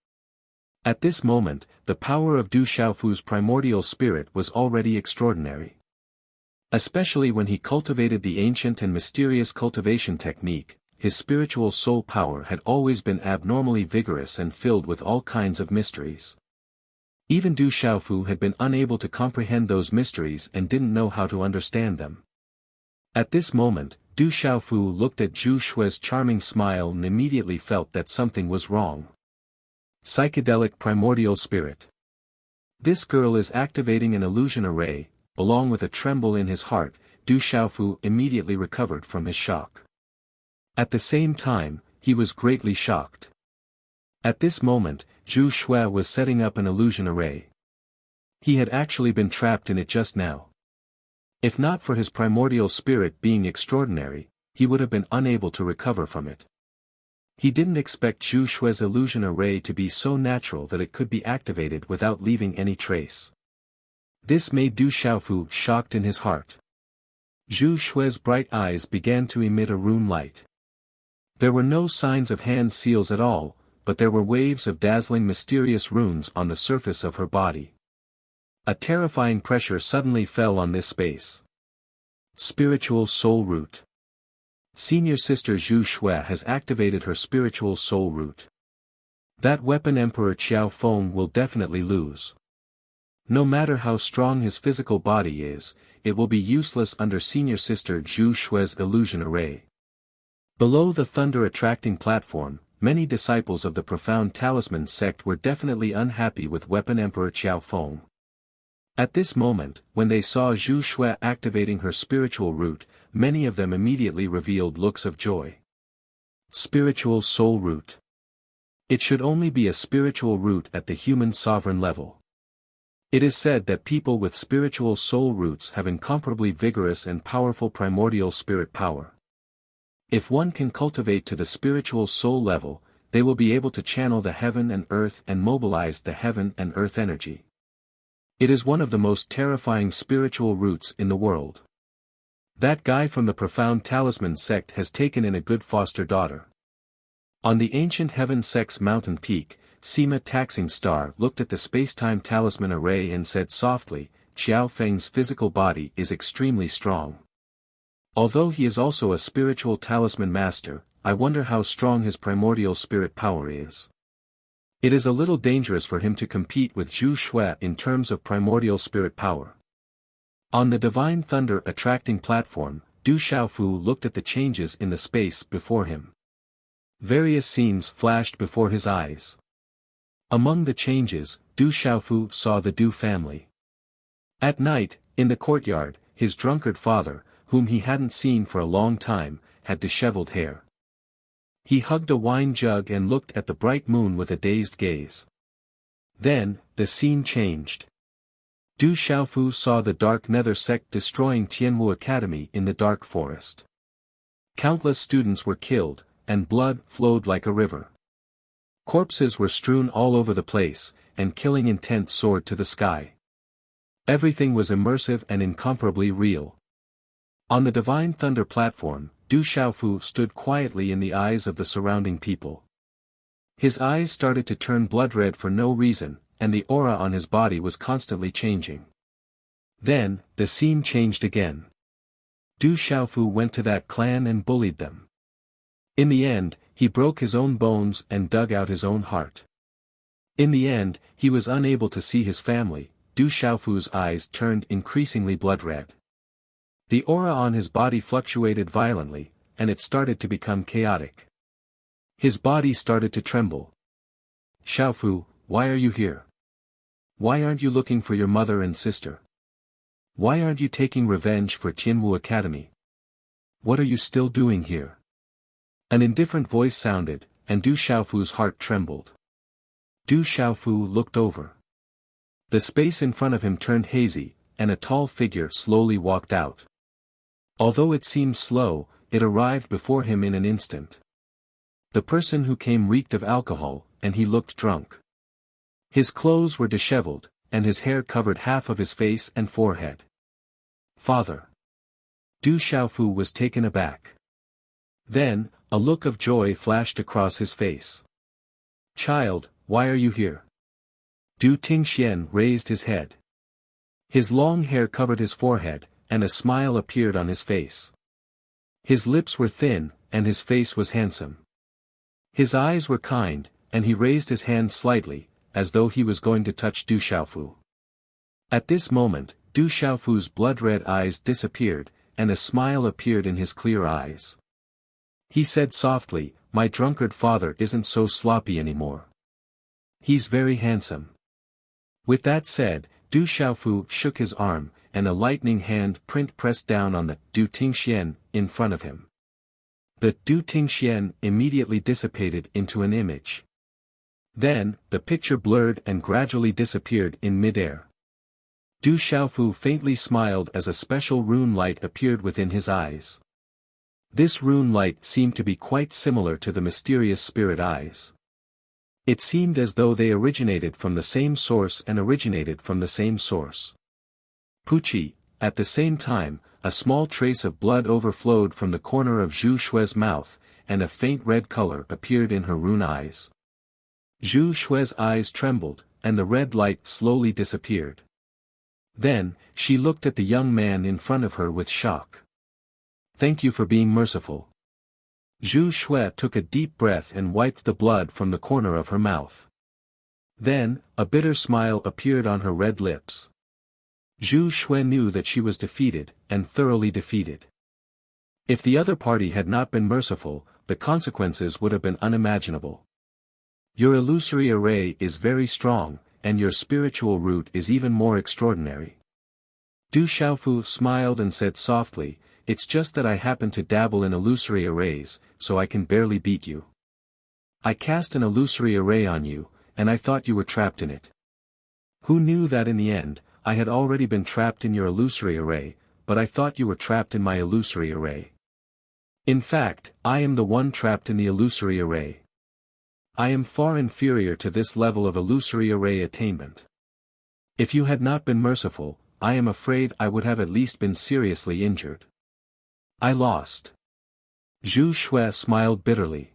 At this moment, the power of Du Xiaofu's primordial spirit was already extraordinary. Especially when he cultivated the ancient and mysterious cultivation technique, his spiritual soul power had always been abnormally vigorous and filled with all kinds of mysteries. Even Du Xiaofu had been unable to comprehend those mysteries and didn't know how to understand them. At this moment, Du Xiaofu looked at Zhu Shui's charming smile and immediately felt that something was wrong. Psychedelic primordial spirit. This girl is activating an illusion array. Along with a tremble in his heart, Du Xiaofu immediately recovered from his shock. At the same time, he was greatly shocked. At this moment, Zhu Shui was setting up an illusion array. He had actually been trapped in it just now. If not for his primordial spirit being extraordinary, he would have been unable to recover from it. He didn't expect Zhu Shui's illusion array to be so natural that it could be activated without leaving any trace. This made Du Xiaofu shocked in his heart. Zhu Shui's bright eyes began to emit a rune light. There were no signs of hand seals at all, but there were waves of dazzling mysterious runes on the surface of her body. A terrifying pressure suddenly fell on this space. Spiritual Soul Root. Senior Sister Zhu Shui has activated her spiritual soul root. That weapon Emperor Qiao Feng will definitely lose. No matter how strong his physical body is, it will be useless under Senior Sister Zhu Shui's illusion array. Below the thunder-attracting platform, many disciples of the profound talisman sect were definitely unhappy with weapon Emperor Qiao Feng. At this moment, when they saw Zhu Shui activating her spiritual root, many of them immediately revealed looks of joy. Spiritual soul root. It should only be a spiritual root at the human sovereign level. It is said that people with spiritual soul roots have incomparably vigorous and powerful primordial spirit power. If one can cultivate to the spiritual soul level, they will be able to channel the heaven and earth and mobilize the heaven and earth energy. It is one of the most terrifying spiritual roots in the world. That guy from the profound talisman sect has taken in a good foster daughter. On the ancient heaven sect's mountain peak, Sima Taxing Star looked at the space-time talisman array and said softly, Qiao Feng's physical body is extremely strong. Although he is also a spiritual talisman master, I wonder how strong his primordial spirit power is. It is a little dangerous for him to compete with Zhu Shui in terms of primordial spirit power. On the divine thunder attracting platform, Du Xiaofu looked at the changes in the space before him. Various scenes flashed before his eyes. Among the changes, Du Xiaofu saw the Du family. At night, in the courtyard, his drunkard father, whom he hadn't seen for a long time, had disheveled hair. He hugged a wine jug and looked at the bright moon with a dazed gaze. Then, the scene changed. Du Xiaofu saw the Dark Nether sect destroying Tianwu Academy in the Dark Forest. Countless students were killed, and blood flowed like a river. Corpses were strewn all over the place, and killing intent soared to the sky. Everything was immersive and incomparably real. On the Divine Thunder platform, Du Xiaofu stood quietly in the eyes of the surrounding people. His eyes started to turn blood red for no reason, and the aura on his body was constantly changing. Then, the scene changed again. Du Xiaofu went to that clan and bullied them. In the end, he broke his own bones and dug out his own heart. In the end, he was unable to see his family. Du Xiaofu's eyes turned increasingly blood red. The aura on his body fluctuated violently, and it started to become chaotic. His body started to tremble. Xiaofu, why are you here? Why aren't you looking for your mother and sister? Why aren't you taking revenge for Tianwu Academy? What are you still doing here? An indifferent voice sounded, and Du Xiaofu's heart trembled. Du Xiaofu looked over. The space in front of him turned hazy, and a tall figure slowly walked out. Although it seemed slow, it arrived before him in an instant. The person who came reeked of alcohol, and he looked drunk. His clothes were disheveled, and his hair covered half of his face and forehead. Father. Du Xiaofu was taken aback. Then, a look of joy flashed across his face. Child, why are you here? Du Tingxian raised his head. His long hair covered his forehead, and a smile appeared on his face. His lips were thin, and his face was handsome. His eyes were kind, and he raised his hand slightly, as though he was going to touch Du Xiaofu. At this moment, Du Xiaofu's blood-red eyes disappeared, and a smile appeared in his clear eyes. He said softly, my drunkard father isn't so sloppy anymore. He's very handsome. With that said, Du Xiaofu shook his arm, and a lightning hand print pressed down on the Du Tingxian in front of him. The Du Tingxian immediately dissipated into an image. Then, the picture blurred and gradually disappeared in mid-air. Du Xiaofu faintly smiled as a special rune light appeared within his eyes. This rune light seemed to be quite similar to the mysterious spirit eyes. It seemed as though they originated from the same source and originated from the same source. Pucci, at the same time, a small trace of blood overflowed from the corner of Zhu Shue's mouth, and a faint red color appeared in her rune eyes. Zhu Shue's eyes trembled, and the red light slowly disappeared. Then, she looked at the young man in front of her with shock. Thank you for being merciful. Zhu Shue took a deep breath and wiped the blood from the corner of her mouth. Then, a bitter smile appeared on her red lips. Zhu Shue knew that she was defeated, and thoroughly defeated. If the other party had not been merciful, the consequences would have been unimaginable. Your illusory array is very strong, and your spiritual root is even more extraordinary. Du Xiaofu smiled and said softly, it's just that I happen to dabble in illusory arrays, so I can barely beat you. I cast an illusory array on you, and I thought you were trapped in it. Who knew that in the end, I had already been trapped in your illusory array, but I thought you were trapped in my illusory array. In fact, I am the one trapped in the illusory array. I am far inferior to this level of illusory array attainment. If you had not been merciful, I am afraid I would have at least been seriously injured. I lost. Zhu Shue smiled bitterly.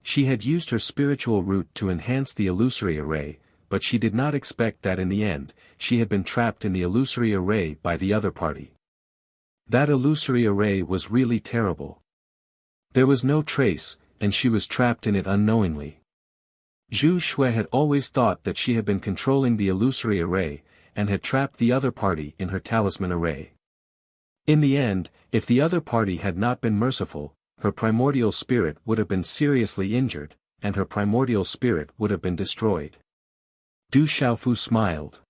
She had used her spiritual root to enhance the illusory array, but she did not expect that in the end, she had been trapped in the illusory array by the other party. That illusory array was really terrible. There was no trace, and she was trapped in it unknowingly. Zhu Shue had always thought that she had been controlling the illusory array, and had trapped the other party in her talisman array. In the end, if the other party had not been merciful, her primordial spirit would have been seriously injured, and her primordial spirit would have been destroyed. Du Xiaofu smiled.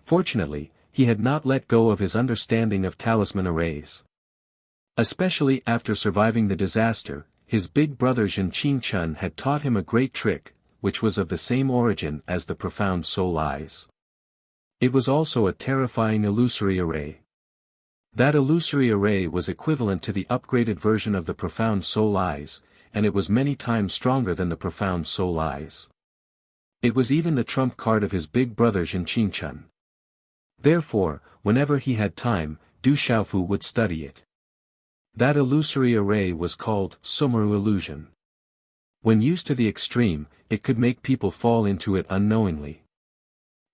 Fortunately, he had not let go of his understanding of talisman arrays. Especially after surviving the disaster, his big brother Zhen Qingchun had taught him a great trick, which was of the same origin as the profound soul eyes. It was also a terrifying illusory array. That illusory array was equivalent to the upgraded version of the profound soul eyes, and it was many times stronger than the profound soul eyes. It was even the trump card of his big brother Jinqingchun. Therefore, whenever he had time, Du Xiaofu would study it. That illusory array was called Sumeru illusion. When used to the extreme, it could make people fall into it unknowingly.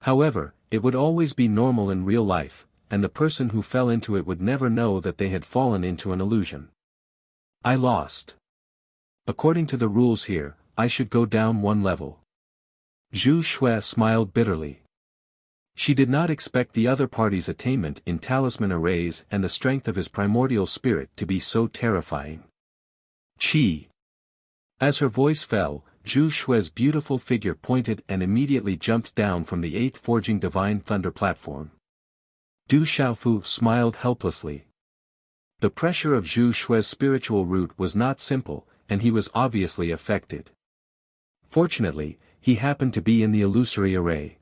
However, it would always be normal in real life, and the person who fell into it would never know that they had fallen into an illusion. I lost. According to the rules here, I should go down one level. Zhu Shui smiled bitterly. She did not expect the other party's attainment in talisman arrays and the strength of his primordial spirit to be so terrifying. Chi. As her voice fell, Zhu Shui's beautiful figure pointed and immediately jumped down from the 8th Forging Divine Thunder platform. Du Xiaofu smiled helplessly. The pressure of Zhu Shui's spiritual root was not simple, and he was obviously affected. Fortunately, he happened to be in the illusory array.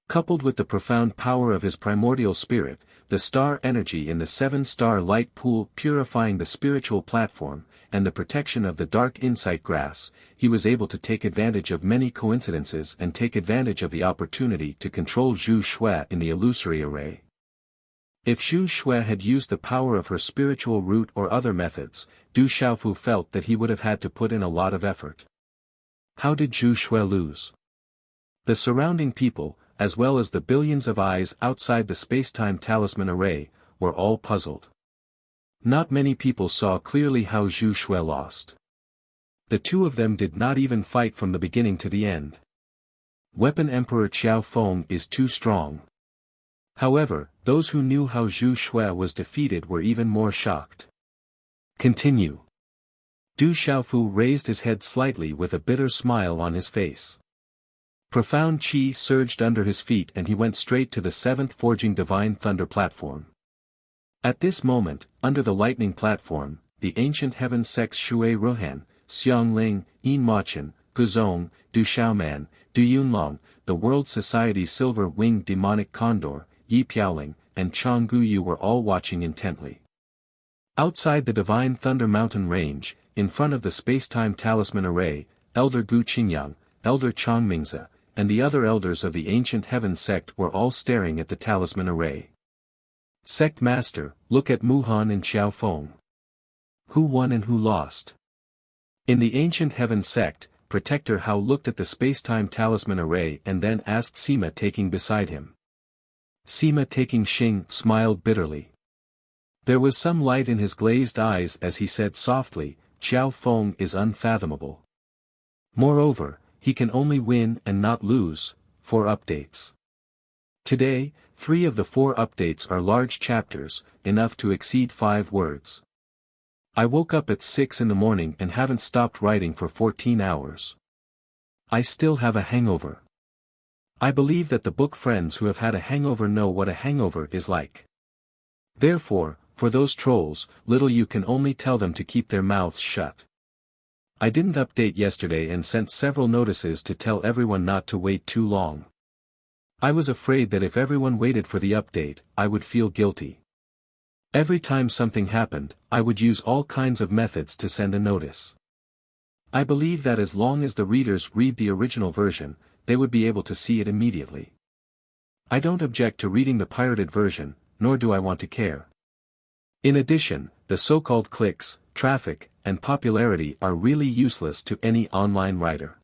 Coupled with the profound power of his primordial spirit, the star energy in the 7-star light pool purifying the spiritual platform, and the protection of the dark insight grass, he was able to take advantage of many coincidences and take advantage of the opportunity to control Zhu Shui in the illusory array. If Zhu Shui had used the power of her spiritual root or other methods, Du Xiaofu felt that he would have had to put in a lot of effort. How did Zhu Shui lose? The surrounding people, as well as the billions of eyes outside the space-time talisman array, were all puzzled. Not many people saw clearly how Zhu Shui lost. The two of them did not even fight from the beginning to the end. Weapon Emperor Qiao Feng is too strong. However, those who knew how Zhu Shui was defeated were even more shocked. Continue. Du Xiaofu raised his head slightly with a bitter smile on his face. Profound qi surged under his feet and he went straight to the 7th Forging Divine Thunder platform. At this moment, under the lightning platform, the ancient heaven sects Shui Ruhan, Xiang Ling, Yin Machen, Guzong, Du Xiaoman, Du Yunlong, the World Society's silver-winged demonic condor, Yi Piaoling, and Chang Guyu were all watching intently. Outside the Divine Thunder Mountain Range, in front of the space-time talisman array, Elder Gu Qingyang, Elder Chang Mingze, and the other elders of the ancient heaven sect were all staring at the talisman array. Sect Master, look at Muhan and Xiao Feng. Who won and who lost? In the ancient heaven sect, Protector Hao looked at the space-time talisman array and then asked Sima taking beside him. Sima taking Xing smiled bitterly. There was some light in his glazed eyes as he said softly, Xiao Feng is unfathomable. Moreover, he can only win and not lose. 4 updates. Today, 3 of the 4 updates are large chapters, enough to exceed 5 words. I woke up at 6 in the morning and haven't stopped writing for 14 hours. I still have a hangover. I believe that the book friends who have had a hangover know what a hangover is like. Therefore, for those trolls, little you can only tell them to keep their mouths shut. I didn't update yesterday and sent several notices to tell everyone not to wait too long. I was afraid that if everyone waited for the update, I would feel guilty. Every time something happened, I would use all kinds of methods to send a notice. I believe that as long as the readers read the original version, they would be able to see it immediately. I don't object to reading the pirated version, nor do I want to care. In addition, the so-called clicks, traffic, and popularity are really useless to any online writer.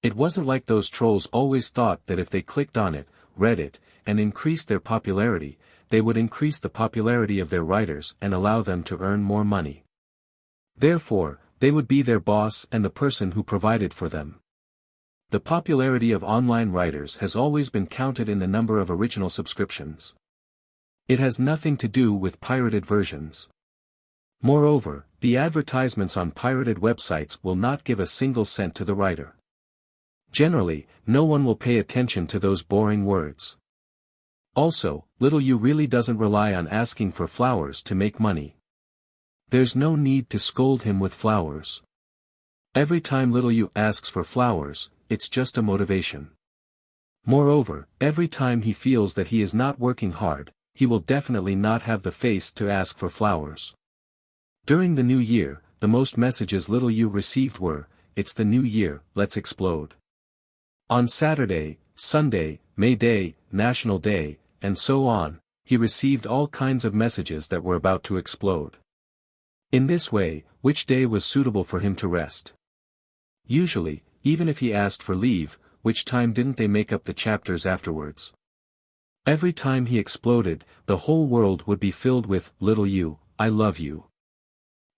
It wasn't like those trolls always thought that if they clicked on it, read it, and increased their popularity, they would increase the popularity of their writers and allow them to earn more money. Therefore, they would be their boss and the person who provided for them. The popularity of online writers has always been counted in the number of original subscriptions. It has nothing to do with pirated versions. Moreover, the advertisements on pirated websites will not give a single cent to the writer. Generally, no one will pay attention to those boring words. Also, Little You really doesn't rely on asking for flowers to make money. There's no need to scold him with flowers. Every time little Yu asks for flowers, it's just a motivation. Moreover, every time he feels that he is not working hard, he will definitely not have the face to ask for flowers. During the new year, the most messages little Yu received were, "It's the new year, let's explode." On Saturday, Sunday, May Day, National Day, and so on, he received all kinds of messages that were about to explode. In this way, which day was suitable for him to rest? Usually, even if he asked for leave, which time didn't they make up the chapters afterwards? Every time he exploded, the whole world would be filled with, "Little Yu, I love you."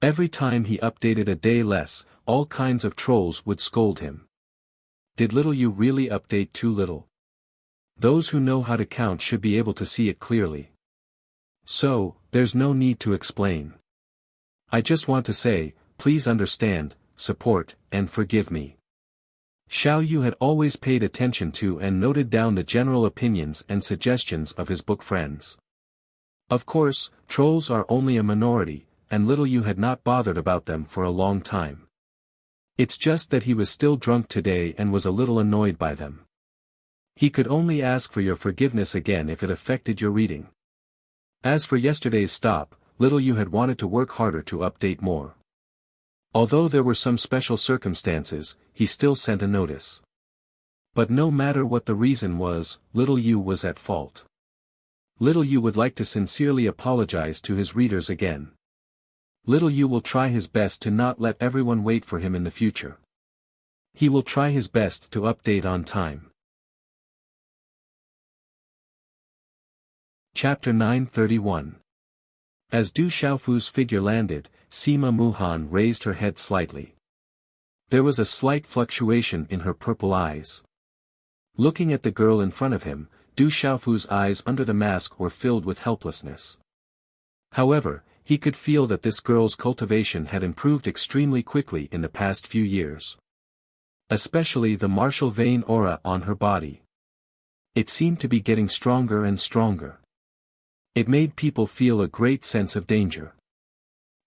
Every time he updated a day less, all kinds of trolls would scold him. Did little Yu really update too little? Those who know how to count should be able to see it clearly. So, there's no need to explain. I just want to say, please understand, support, and forgive me. Xiao Yu had always paid attention to and noted down the general opinions and suggestions of his book friends. Of course, trolls are only a minority, and little Yu had not bothered about them for a long time. It's just that he was still drunk today and was a little annoyed by them. He could only ask for your forgiveness again if it affected your reading. As for yesterday's stop, little Yu had wanted to work harder to update more. Although there were some special circumstances, he still sent a notice. But no matter what the reason was, little Yu was at fault. Little Yu would like to sincerely apologize to his readers again. Little Yu will try his best to not let everyone wait for him in the future. He will try his best to update on time. Chapter 931. As Du Xiaofu's figure landed, Sima Muhan raised her head slightly. There was a slight fluctuation in her purple eyes. Looking at the girl in front of him, Du Xiaofu's eyes under the mask were filled with helplessness. However, he could feel that this girl's cultivation had improved extremely quickly in the past few years. Especially the martial vein aura on her body. It seemed to be getting stronger and stronger. It made people feel a great sense of danger.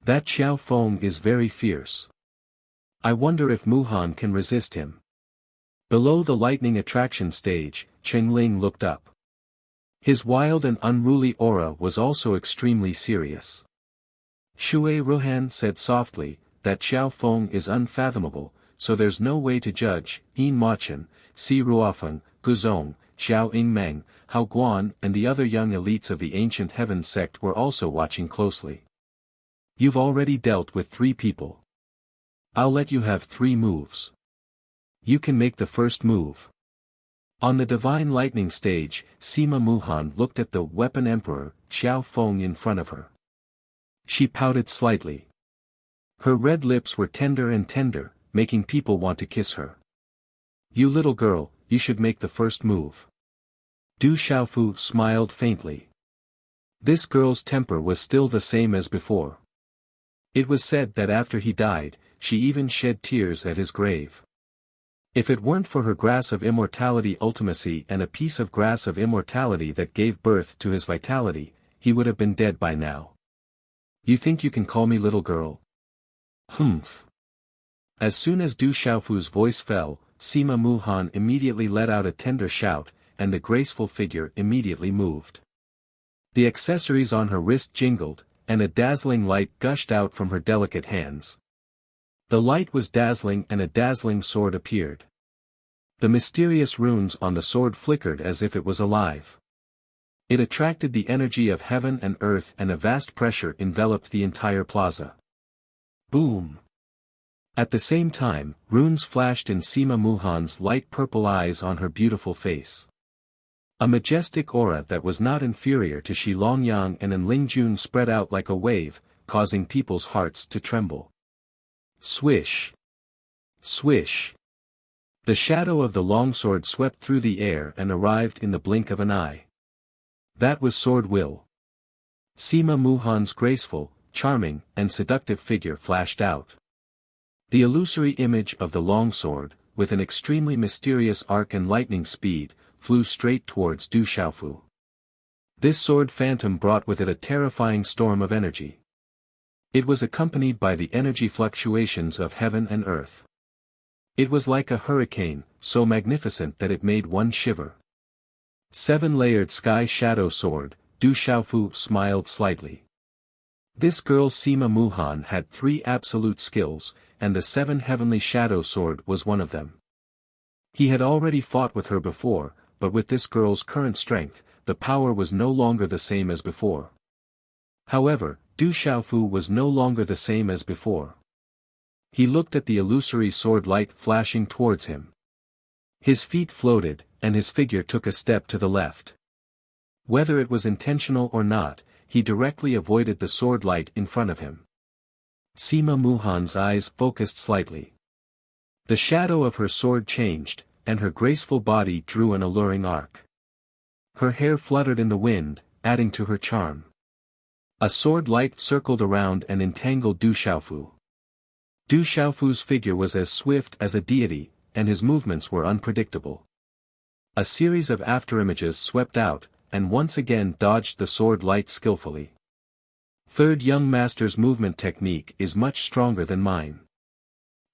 That Xiao Feng is very fierce. I wonder if Muhan can resist him. Below the lightning attraction stage, Cheng Ling looked up. His wild and unruly aura was also extremely serious. Shui Ruhan said softly, that Xiao Feng is unfathomable, so there's no way to judge. Yin Machen, Si Ruofeng, Guzong, Xiao Yingmeng, Hao Guan and the other young elites of the Ancient Heavens sect were also watching closely. You've already dealt with 3 people. I'll let you have 3 moves. You can make the first move. On the Divine Lightning stage, Sima Muhan looked at the Weapon Emperor, Xiao Feng in front of her. She pouted slightly. Her red lips were tender and tender, making people want to kiss her. You little girl, you should make the first move. Du Xiaofu smiled faintly. This girl's temper was still the same as before. It was said that after he died, she even shed tears at his grave. If it weren't for her grass of immortality ultimacy and a piece of grass of immortality that gave birth to his vitality, he would have been dead by now. You think you can call me little girl? Humph. As soon as Du Xiaofu's voice fell, Sima Muhan immediately let out a tender shout, and the graceful figure immediately moved. The accessories on her wrist jingled, and a dazzling light gushed out from her delicate hands. The light was dazzling and a dazzling sword appeared. The mysterious runes on the sword flickered as if it was alive. It attracted the energy of heaven and earth and a vast pressure enveloped the entire plaza. Boom! At the same time, runes flashed in Sima Muhan's light purple eyes on her beautiful face. A majestic aura that was not inferior to Shi Longyang and Lingjun spread out like a wave, causing people's hearts to tremble. Swish! Swish! The shadow of the longsword swept through the air and arrived in the blink of an eye. That was Sword Will. Sima Muhan's graceful, charming, and seductive figure flashed out. The illusory image of the longsword, with an extremely mysterious arc and lightning speed, flew straight towards Du Xiaofu. This sword phantom brought with it a terrifying storm of energy. It was accompanied by the energy fluctuations of heaven and earth. It was like a hurricane, so magnificent that it made one shiver. 7-layered sky shadow sword, Du Xiaofu smiled slightly. This girl Sima Muhan had 3 absolute skills, and the 7 heavenly shadow sword was one of them. He had already fought with her before, but with this girl's current strength, the power was no longer the same as before. However, Du Xiaofu was no longer the same as before. He looked at the illusory sword light flashing towards him. His feet floated, and his figure took a step to the left. Whether it was intentional or not, he directly avoided the sword light in front of him. Sima Muhan's eyes focused slightly. The shadow of her sword changed, and her graceful body drew an alluring arc. Her hair fluttered in the wind, adding to her charm. A sword light circled around and entangled Du Xiaofu. Du Xiaofu's figure was as swift as a deity, and his movements were unpredictable. A series of afterimages swept out, and once again dodged the sword light skillfully. Third young master's movement technique is much stronger than mine.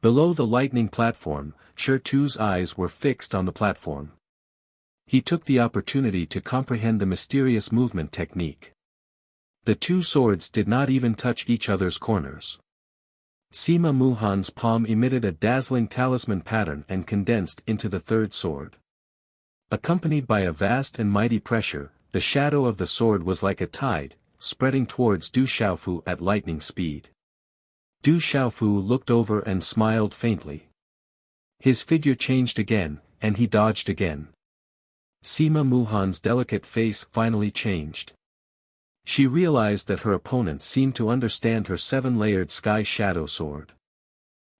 Below the lightning platform, Shi Tu's eyes were fixed on the platform. He took the opportunity to comprehend the mysterious movement technique. The 2 swords did not even touch each other's corners. Sima Muhan's palm emitted a dazzling talisman pattern and condensed into the 3rd sword. Accompanied by a vast and mighty pressure, the shadow of the sword was like a tide, spreading towards Du Xiaofu at lightning speed. Du Xiaofu looked over and smiled faintly. His figure changed again, and he dodged again. Sima Muhan's delicate face finally changed. She realized that her opponent seemed to understand her 7-layered sky shadow sword.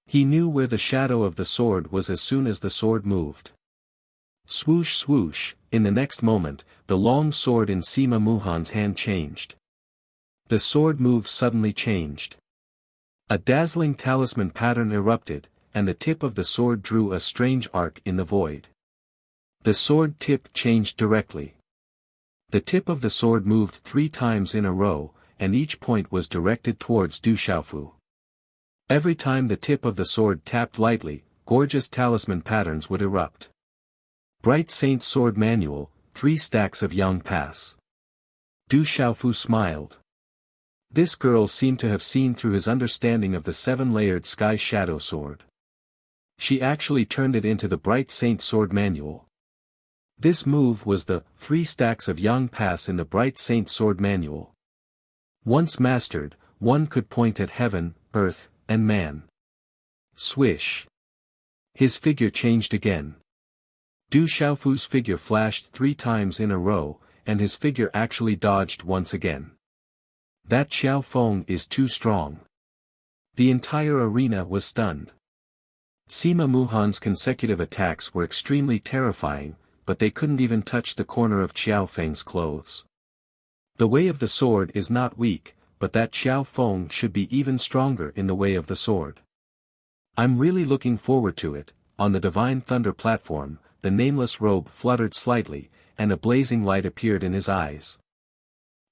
He knew where the shadow of the sword was as soon as the sword moved. Swoosh swoosh, in the next moment, the long sword in Sima Muhan's hand changed. The sword move suddenly changed. A dazzling talisman pattern erupted, and the tip of the sword drew a strange arc in the void. The sword tip changed directly. The tip of the sword moved 3 times in a row, and each point was directed towards Du Xiaofu. Every time the tip of the sword tapped lightly, gorgeous talisman patterns would erupt. Bright Saint Sword Manual, 3 stacks of Yang Pass. Du Xiaofu smiled. This girl seemed to have seen through his understanding of the 7-layered sky shadow sword. She actually turned it into the Bright Saint Sword Manual. This move was the 3 stacks of Yang Pass in the Bright Saint Sword Manual. Once mastered, one could point at heaven, earth, and man. Swish. His figure changed again. Du Xiaofu's figure flashed 3 times in a row, and his figure actually dodged once again. That Xiao Feng is too strong. The entire arena was stunned. Sima Muhan's consecutive attacks were extremely terrifying, but they couldn't even touch the corner of Xiao Feng's clothes. The way of the sword is not weak, but that Xiao Feng should be even stronger in the way of the sword. I'm really looking forward to it. On the Divine Thunder platform, the nameless robe fluttered slightly, and a blazing light appeared in his eyes.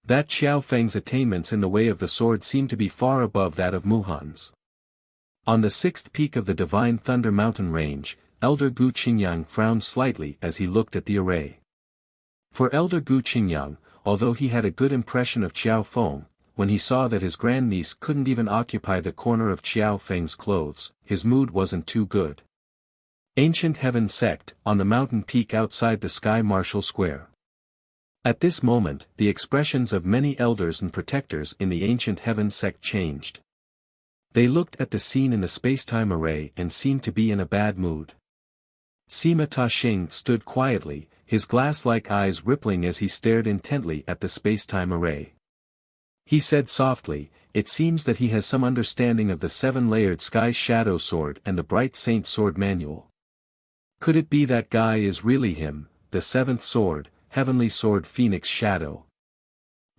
That Xiao Feng's attainments in the way of the sword seemed to be far above that of Muhan's. On the 6th peak of the Divine Thunder mountain range, Elder Gu Qingyang frowned slightly as he looked at the array. For Elder Gu Qingyang, although he had a good impression of Xiao Feng, when he saw that his grandniece couldn't even occupy the corner of Xiao Feng's clothes, his mood wasn't too good. Ancient Heaven Sect, on the mountain peak outside the Sky Marshal Square. At this moment, the expressions of many elders and protectors in the Ancient Heaven Sect changed. They looked at the scene in the spacetime array and seemed to be in a bad mood. Sima Taxing stood quietly, his glass-like eyes rippling as he stared intently at the spacetime array. He said softly, "It seems that he has some understanding of the 7-layered Sky Shadow Sword and the Bright Saint Sword Manual. Could it be that guy is really him, the 7th sword, Heavenly Sword Phoenix Shadow?"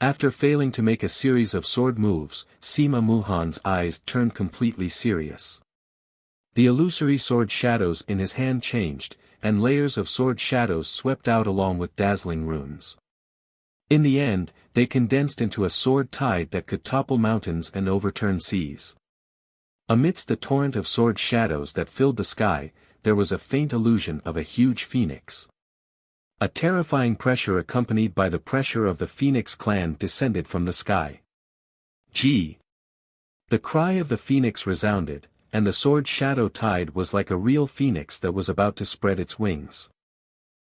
After failing to make a series of sword moves, Sima Muhan's eyes turned completely serious. The illusory sword shadows in his hand changed, and layers of sword shadows swept out along with dazzling runes. In the end, they condensed into a sword tide that could topple mountains and overturn seas. Amidst the torrent of sword shadows that filled the sky, there was a faint illusion of a huge phoenix. A terrifying pressure accompanied by the pressure of the Phoenix clan descended from the sky. Gee! The cry of the phoenix resounded, and the sword shadow tide was like a real phoenix that was about to spread its wings.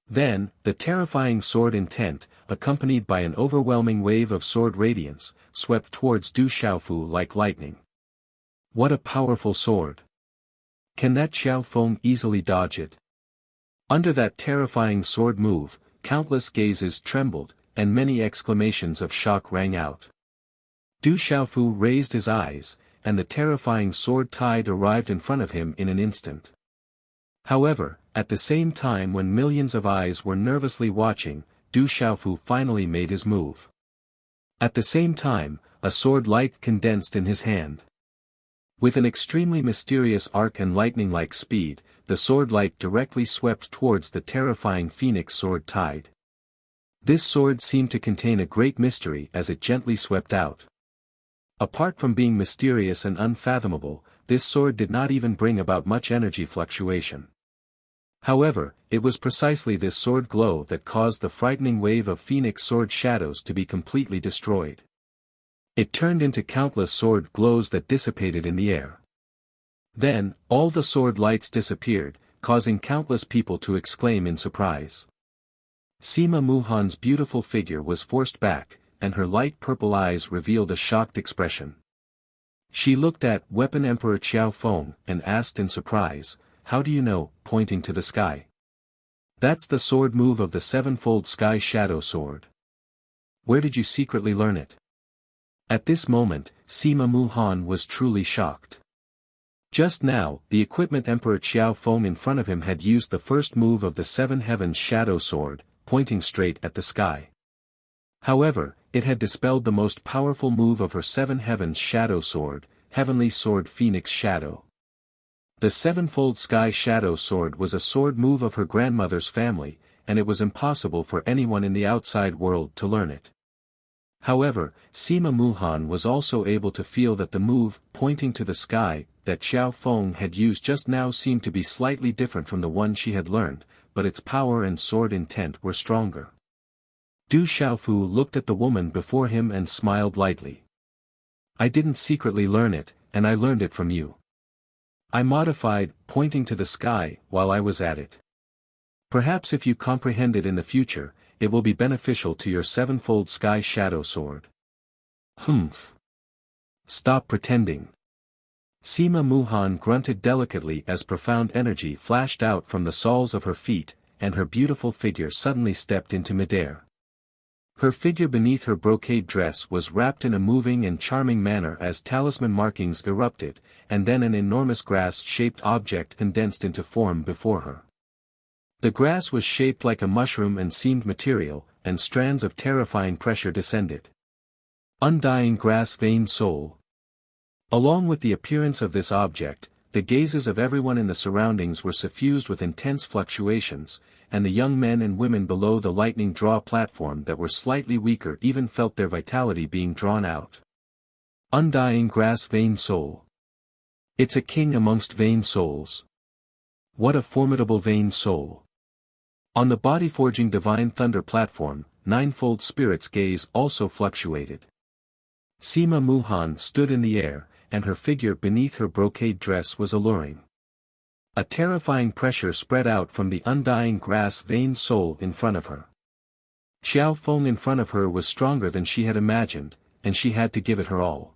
Then, the terrifying sword intent, accompanied by an overwhelming wave of sword radiance, swept towards Du Xiaofu like lightning. What a powerful sword! Can that Xiaofeng easily dodge it? Under that terrifying sword move, countless gazes trembled, and many exclamations of shock rang out. Du Xiaofu raised his eyes, and the terrifying sword tide arrived in front of him in an instant. However, at the same time when millions of eyes were nervously watching, Du Xiaofu finally made his move. At the same time, a sword light condensed in his hand. With an extremely mysterious arc and lightning-like speed, the sword light directly swept towards the terrifying phoenix sword tide. This sword seemed to contain a great mystery as it gently swept out. Apart from being mysterious and unfathomable, this sword did not even bring about much energy fluctuation. However, it was precisely this sword glow that caused the frightening wave of phoenix sword shadows to be completely destroyed. It turned into countless sword glows that dissipated in the air. Then, all the sword lights disappeared, causing countless people to exclaim in surprise. Sima Muhan's beautiful figure was forced back, and her light purple eyes revealed a shocked expression. She looked at Weapon Emperor Xiaofeng and asked in surprise, "How do you know?" pointing to the sky. "That's the sword move of the sevenfold sky shadow sword." "Where did you secretly learn it?" At this moment, Sima Muhan was truly shocked. Just now, the equipment Emperor Xiaofeng in front of him had used the first move of the Seven Heavens shadow sword, pointing straight at the sky. However, it had dispelled the most powerful move of her Seven Heavens shadow sword, Heavenly Sword Phoenix Shadow. The sevenfold sky shadow sword was a sword move of her grandmother's family, and it was impossible for anyone in the outside world to learn it. However, Sima Muhan was also able to feel that the move, pointing to the sky, that Xiaofeng had used just now seemed to be slightly different from the one she had learned, but its power and sword intent were stronger. Du Xiaofu looked at the woman before him and smiled lightly. "I didn't secretly learn it, and I learned it from you. I modified, pointing to the sky, while I was at it. Perhaps if you comprehend it in the future, it will be beneficial to your sevenfold sky shadow sword." "Humph. Stop pretending." Sima Muhan grunted delicately as profound energy flashed out from the soles of her feet, and her beautiful figure suddenly stepped into midair. Her figure beneath her brocade dress was wrapped in a moving and charming manner as talisman markings erupted, and then an enormous grass-shaped object condensed into form before her. The grass was shaped like a mushroom and seemed material, and strands of terrifying pressure descended. Undying grass-veined soul. Along with the appearance of this object, the gazes of everyone in the surroundings were suffused with intense fluctuations, and the young men and women below the lightning draw platform that were slightly weaker even felt their vitality being drawn out. Undying grass-veined soul. It's a king amongst veined souls. What a formidable veined soul. On the body-forging divine thunder platform, ninefold spirit's gaze also fluctuated. Sima Muhan stood in the air, and her figure beneath her brocade dress was alluring. A terrifying pressure spread out from the undying grass-veined soul in front of her. Xiaofeng in front of her was stronger than she had imagined, and she had to give it her all.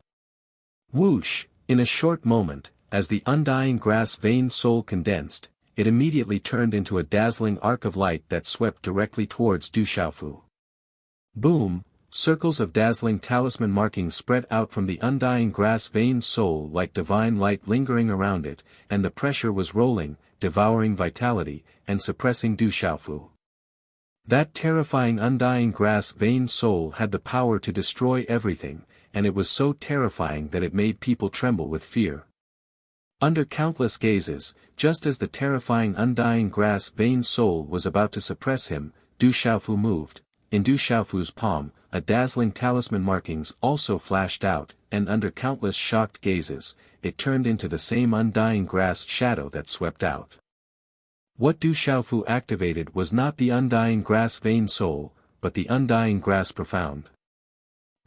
Whoosh! In a short moment, as the undying grass-veined soul condensed, it immediately turned into a dazzling arc of light that swept directly towards Du Xiaofu. Boom! Circles of dazzling talisman markings spread out from the undying grass-veined soul like divine light lingering around it, and the pressure was rolling, devouring vitality, and suppressing Du Xiaofu. That terrifying undying grass-veined soul had the power to destroy everything, and it was so terrifying that it made people tremble with fear. Under countless gazes, just as the terrifying undying grass-veined soul was about to suppress him, Du Xiaofu moved. In Du Xiaofu's palm, a dazzling talisman markings also flashed out, and under countless shocked gazes, it turned into the same undying grass shadow that swept out. What Du Xiaofu activated was not the undying grass vein soul, but the undying grass profound.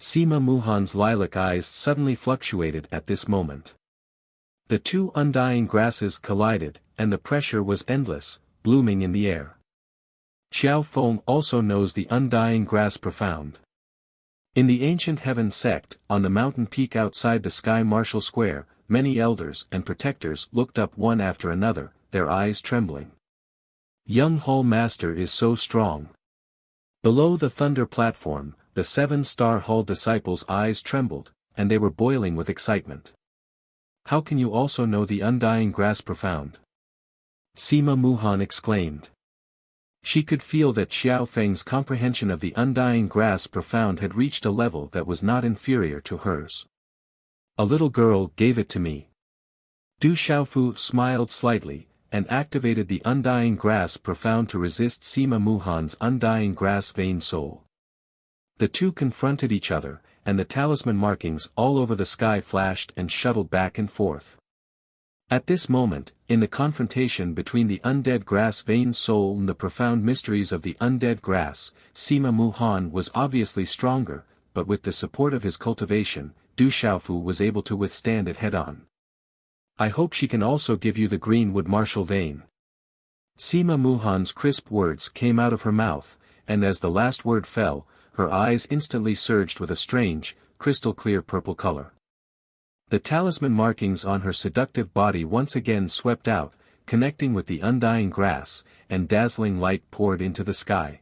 Sima Muhan's lilac eyes suddenly fluctuated at this moment. The two undying grasses collided, and the pressure was endless, blooming in the air. Xiao Feng also knows the undying grass profound. In the ancient heaven sect, on the mountain peak outside the Sky Marshal Square, many elders and protectors looked up one after another, their eyes trembling. Young Hall Master is so strong. Below the thunder platform, the 7-star Hall disciples' eyes trembled, and they were boiling with excitement. How can you also know the undying grass profound? Sima Muhan exclaimed. She could feel that Xiao Feng's comprehension of the undying grass profound had reached a level that was not inferior to hers. A little girl gave it to me. Du Xiaofu smiled slightly, and activated the undying grass profound to resist Sima Muhan's undying grass vein soul. The two confronted each other, and the talisman markings all over the sky flashed and shuttled back and forth. At this moment, in the confrontation between the undead grass vein soul and the profound mysteries of the undead grass, Sima Muhan was obviously stronger, but with the support of his cultivation, Du Xiaofu was able to withstand it head-on. I hope she can also give you the greenwood martial vein. Sima Muhan's crisp words came out of her mouth, and as the last word fell, her eyes instantly surged with a strange, crystal-clear purple color. The talisman markings on her seductive body once again swept out, connecting with the undying grass, and dazzling light poured into the sky.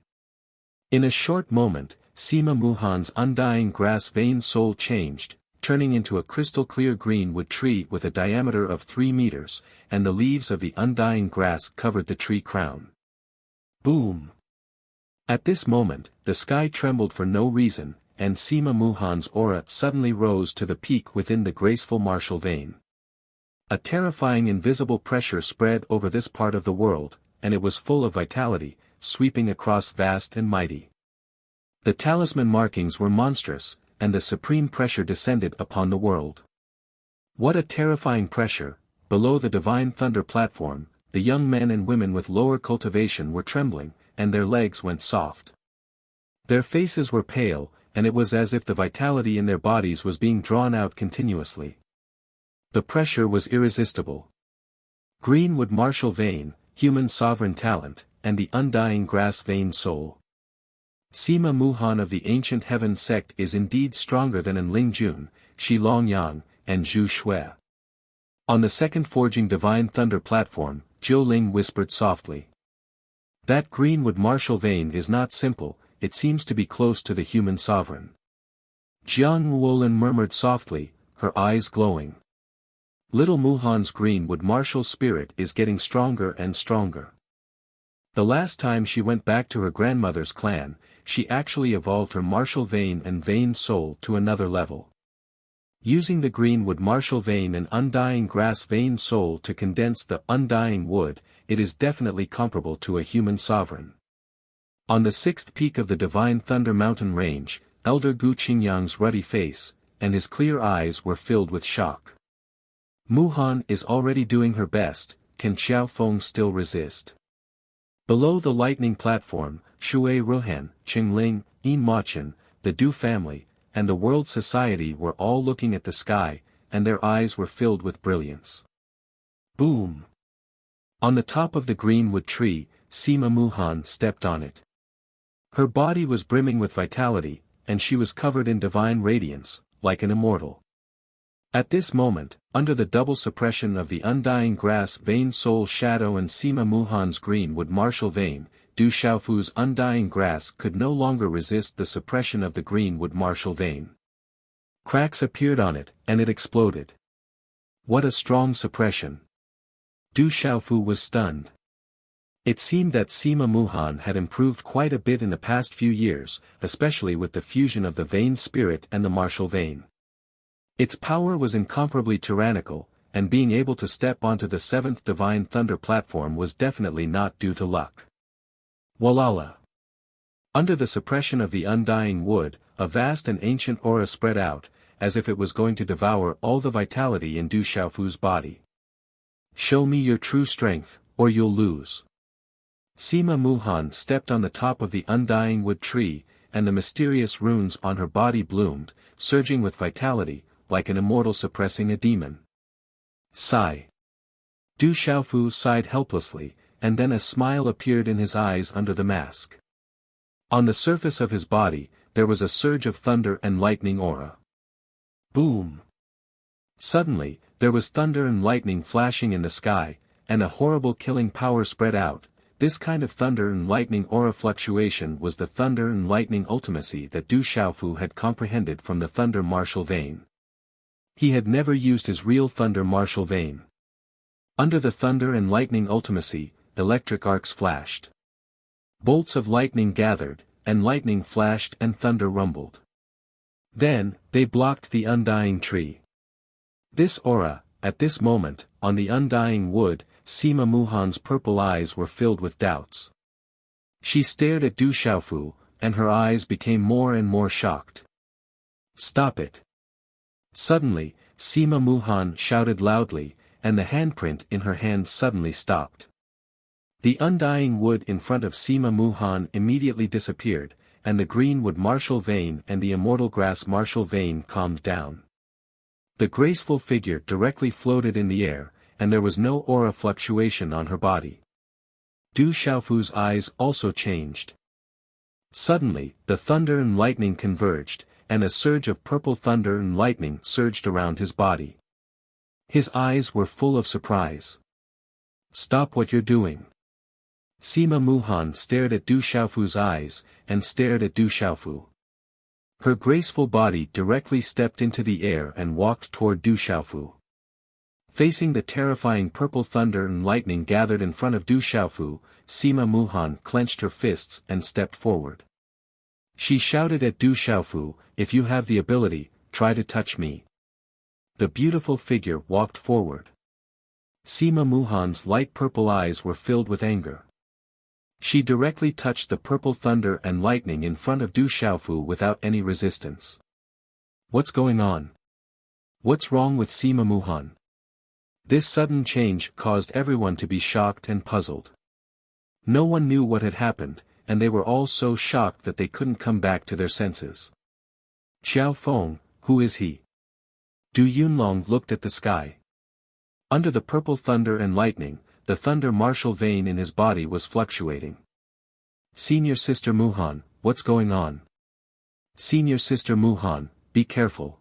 In a short moment, Sima Muhan's undying grass vein soul changed, turning into a crystal-clear greenwood tree with a diameter of 3 meters, and the leaves of the undying grass covered the tree crown. Boom! At this moment, the sky trembled for no reason, and Sima Muhan's aura suddenly rose to the peak within the graceful martial vein. A terrifying invisible pressure spread over this part of the world, and it was full of vitality, sweeping across vast and mighty. The talisman markings were monstrous, and the supreme pressure descended upon the world. What a terrifying pressure! Below the divine thunder platform, the young men and women with lower cultivation were trembling, and their legs went soft. Their faces were pale, and it was as if the vitality in their bodies was being drawn out continuously. The pressure was irresistible. Greenwood martial vein, human sovereign talent, and the undying grass vein soul. Sima Muhan of the ancient heaven sect is indeed stronger than in Lingjun, Shilongyang, and Zhu Shui. On the second forging divine thunder platform, Zhou Ling whispered softly. That greenwood martial vein is not simple, it seems to be close to the human sovereign. Jiang Wolin murmured softly, her eyes glowing. Little Muhan's greenwood martial spirit is getting stronger and stronger. The last time she went back to her grandmother's clan, she actually evolved her martial vein and vein soul to another level. Using the greenwood martial vein and undying grass vein soul to condense the undying wood, it is definitely comparable to a human sovereign. On the 6th peak of the Divine Thunder Mountain Range, Elder Gu Qingyang's ruddy face, and his clear eyes were filled with shock. Muhan is already doing her best, can Xiao Feng still resist? Below the lightning platform, Shui Ruhan, Qingling, Yin Machen, the Du family, and the World Society were all looking at the sky, and their eyes were filled with brilliance. Boom! On the top of the greenwood tree, Sima Muhan stepped on it. Her body was brimming with vitality, and she was covered in divine radiance, like an immortal. At this moment, under the double suppression of the undying grass vein soul shadow and Sima Muhan's greenwood martial vein, Du Xiaofu's undying grass could no longer resist the suppression of the greenwood martial vein. Cracks appeared on it, and it exploded. What a strong suppression! Du Xiaofu was stunned. It seemed that Sima Muhan had improved quite a bit in the past few years, especially with the fusion of the vein spirit and the martial vein. Its power was incomparably tyrannical, and being able to step onto the 7th Divine Thunder platform was definitely not due to luck. Walala! Under the suppression of the undying wood, a vast and ancient aura spread out, as if it was going to devour all the vitality in Du Xiaofu's body. Show me your true strength, or you'll lose. Sima Muhan stepped on the top of the undying wood tree, and the mysterious runes on her body bloomed, surging with vitality, like an immortal suppressing a demon. Sigh. Du Xiaofu sighed helplessly, and then a smile appeared in his eyes under the mask. On the surface of his body, there was a surge of thunder and lightning aura. Boom! Suddenly, there was thunder and lightning flashing in the sky, and a horrible killing power spread out. This kind of thunder and lightning aura fluctuation was the thunder and lightning ultimacy that Du Xiaofu had comprehended from the thunder martial vein. He had never used his real thunder martial vein. Under the thunder and lightning ultimacy, electric arcs flashed. Bolts of lightning gathered, and lightning flashed and thunder rumbled. Then, they blocked the undying tree. This aura, at this moment, on the undying wood, Sima Muhan's purple eyes were filled with doubts. She stared at Du Xiaofu, and her eyes became more and more shocked. Stop it! Suddenly, Sima Muhan shouted loudly, and the handprint in her hand suddenly stopped. The undying wood in front of Sima Muhan immediately disappeared, and the greenwood martial vein and the immortal grass martial vein calmed down. The graceful figure directly floated in the air, and there was no aura fluctuation on her body. Du Xiaofu's eyes also changed. Suddenly, the thunder and lightning converged, and a surge of purple thunder and lightning surged around his body. His eyes were full of surprise. Stop what you're doing. Sima Muhan stared at Du Xiaofu's eyes, and stared at Du Xiaofu. Her graceful body directly stepped into the air and walked toward Du Xiaofu. Facing the terrifying purple thunder and lightning gathered in front of Du Xiaofu, Sima Muhan clenched her fists and stepped forward. She shouted at Du Xiaofu, "If you have the ability, try to touch me." The beautiful figure walked forward. Sima Muhan's light purple eyes were filled with anger. She directly touched the purple thunder and lightning in front of Du Xiaofu without any resistance. What's going on? What's wrong with Sima Muhan? This sudden change caused everyone to be shocked and puzzled. No one knew what had happened, and they were all so shocked that they couldn't come back to their senses. Xiao Feng, who is he? Du Yunlong looked at the sky. Under the purple thunder and lightning, the thunder martial vein in his body was fluctuating. Senior Sister Muhan, what's going on? Senior Sister Muhan, be careful.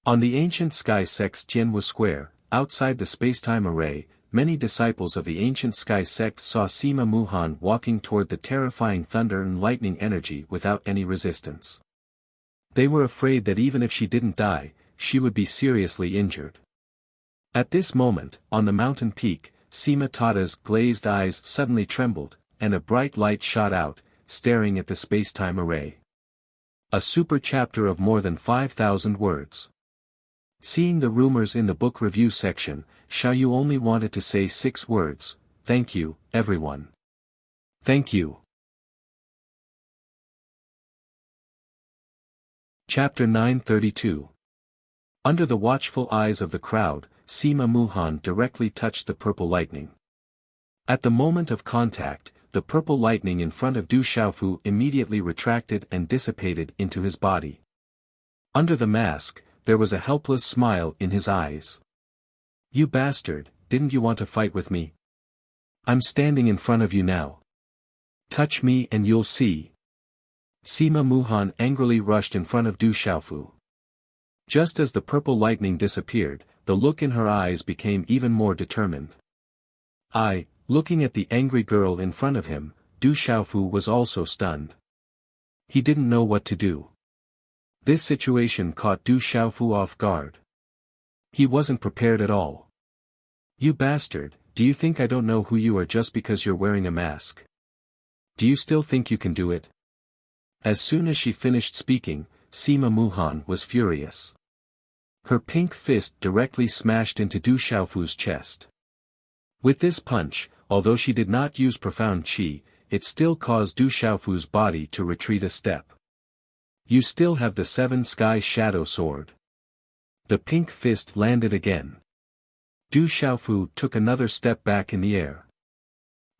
On the ancient sky sect Tian was square, outside the spacetime array, many disciples of the ancient sky sect saw Sima Muhan walking toward the terrifying thunder and lightning energy without any resistance. They were afraid that even if she didn't die, she would be seriously injured. At this moment, on the mountain peak, Sima Tada's glazed eyes suddenly trembled, and a bright light shot out, staring at the spacetime array. A super chapter of more than 5,000 words. Seeing the rumors in the book review section, Xiaoyu only wanted to say 6 words: thank you, everyone. Thank you. Chapter 932. Under the watchful eyes of the crowd, Sima Muhan directly touched the purple lightning. At the moment of contact, the purple lightning in front of Du Xiaofu immediately retracted and dissipated into his body. Under the mask, there was a helpless smile in his eyes. You bastard, didn't you want to fight with me? I'm standing in front of you now. Touch me and you'll see. Sima Muhan angrily rushed in front of Du Xiaofu. Just as the purple lightning disappeared, the look in her eyes became even more determined. Looking at the angry girl in front of him, Du Xiaofu was also stunned. He didn't know what to do. This situation caught Du Xiaofu off guard. He wasn't prepared at all. You bastard, do you think I don't know who you are just because you're wearing a mask? Do you still think you can do it? As soon as she finished speaking, Sima Muhan was furious. Her pink fist directly smashed into Du Xiaofu's chest. With this punch, although she did not use profound qi, it still caused Du Xiaofu's body to retreat a step. You still have the 7 Sky Shadow Sword. The pink fist landed again. Du Xiaofu took another step back in the air.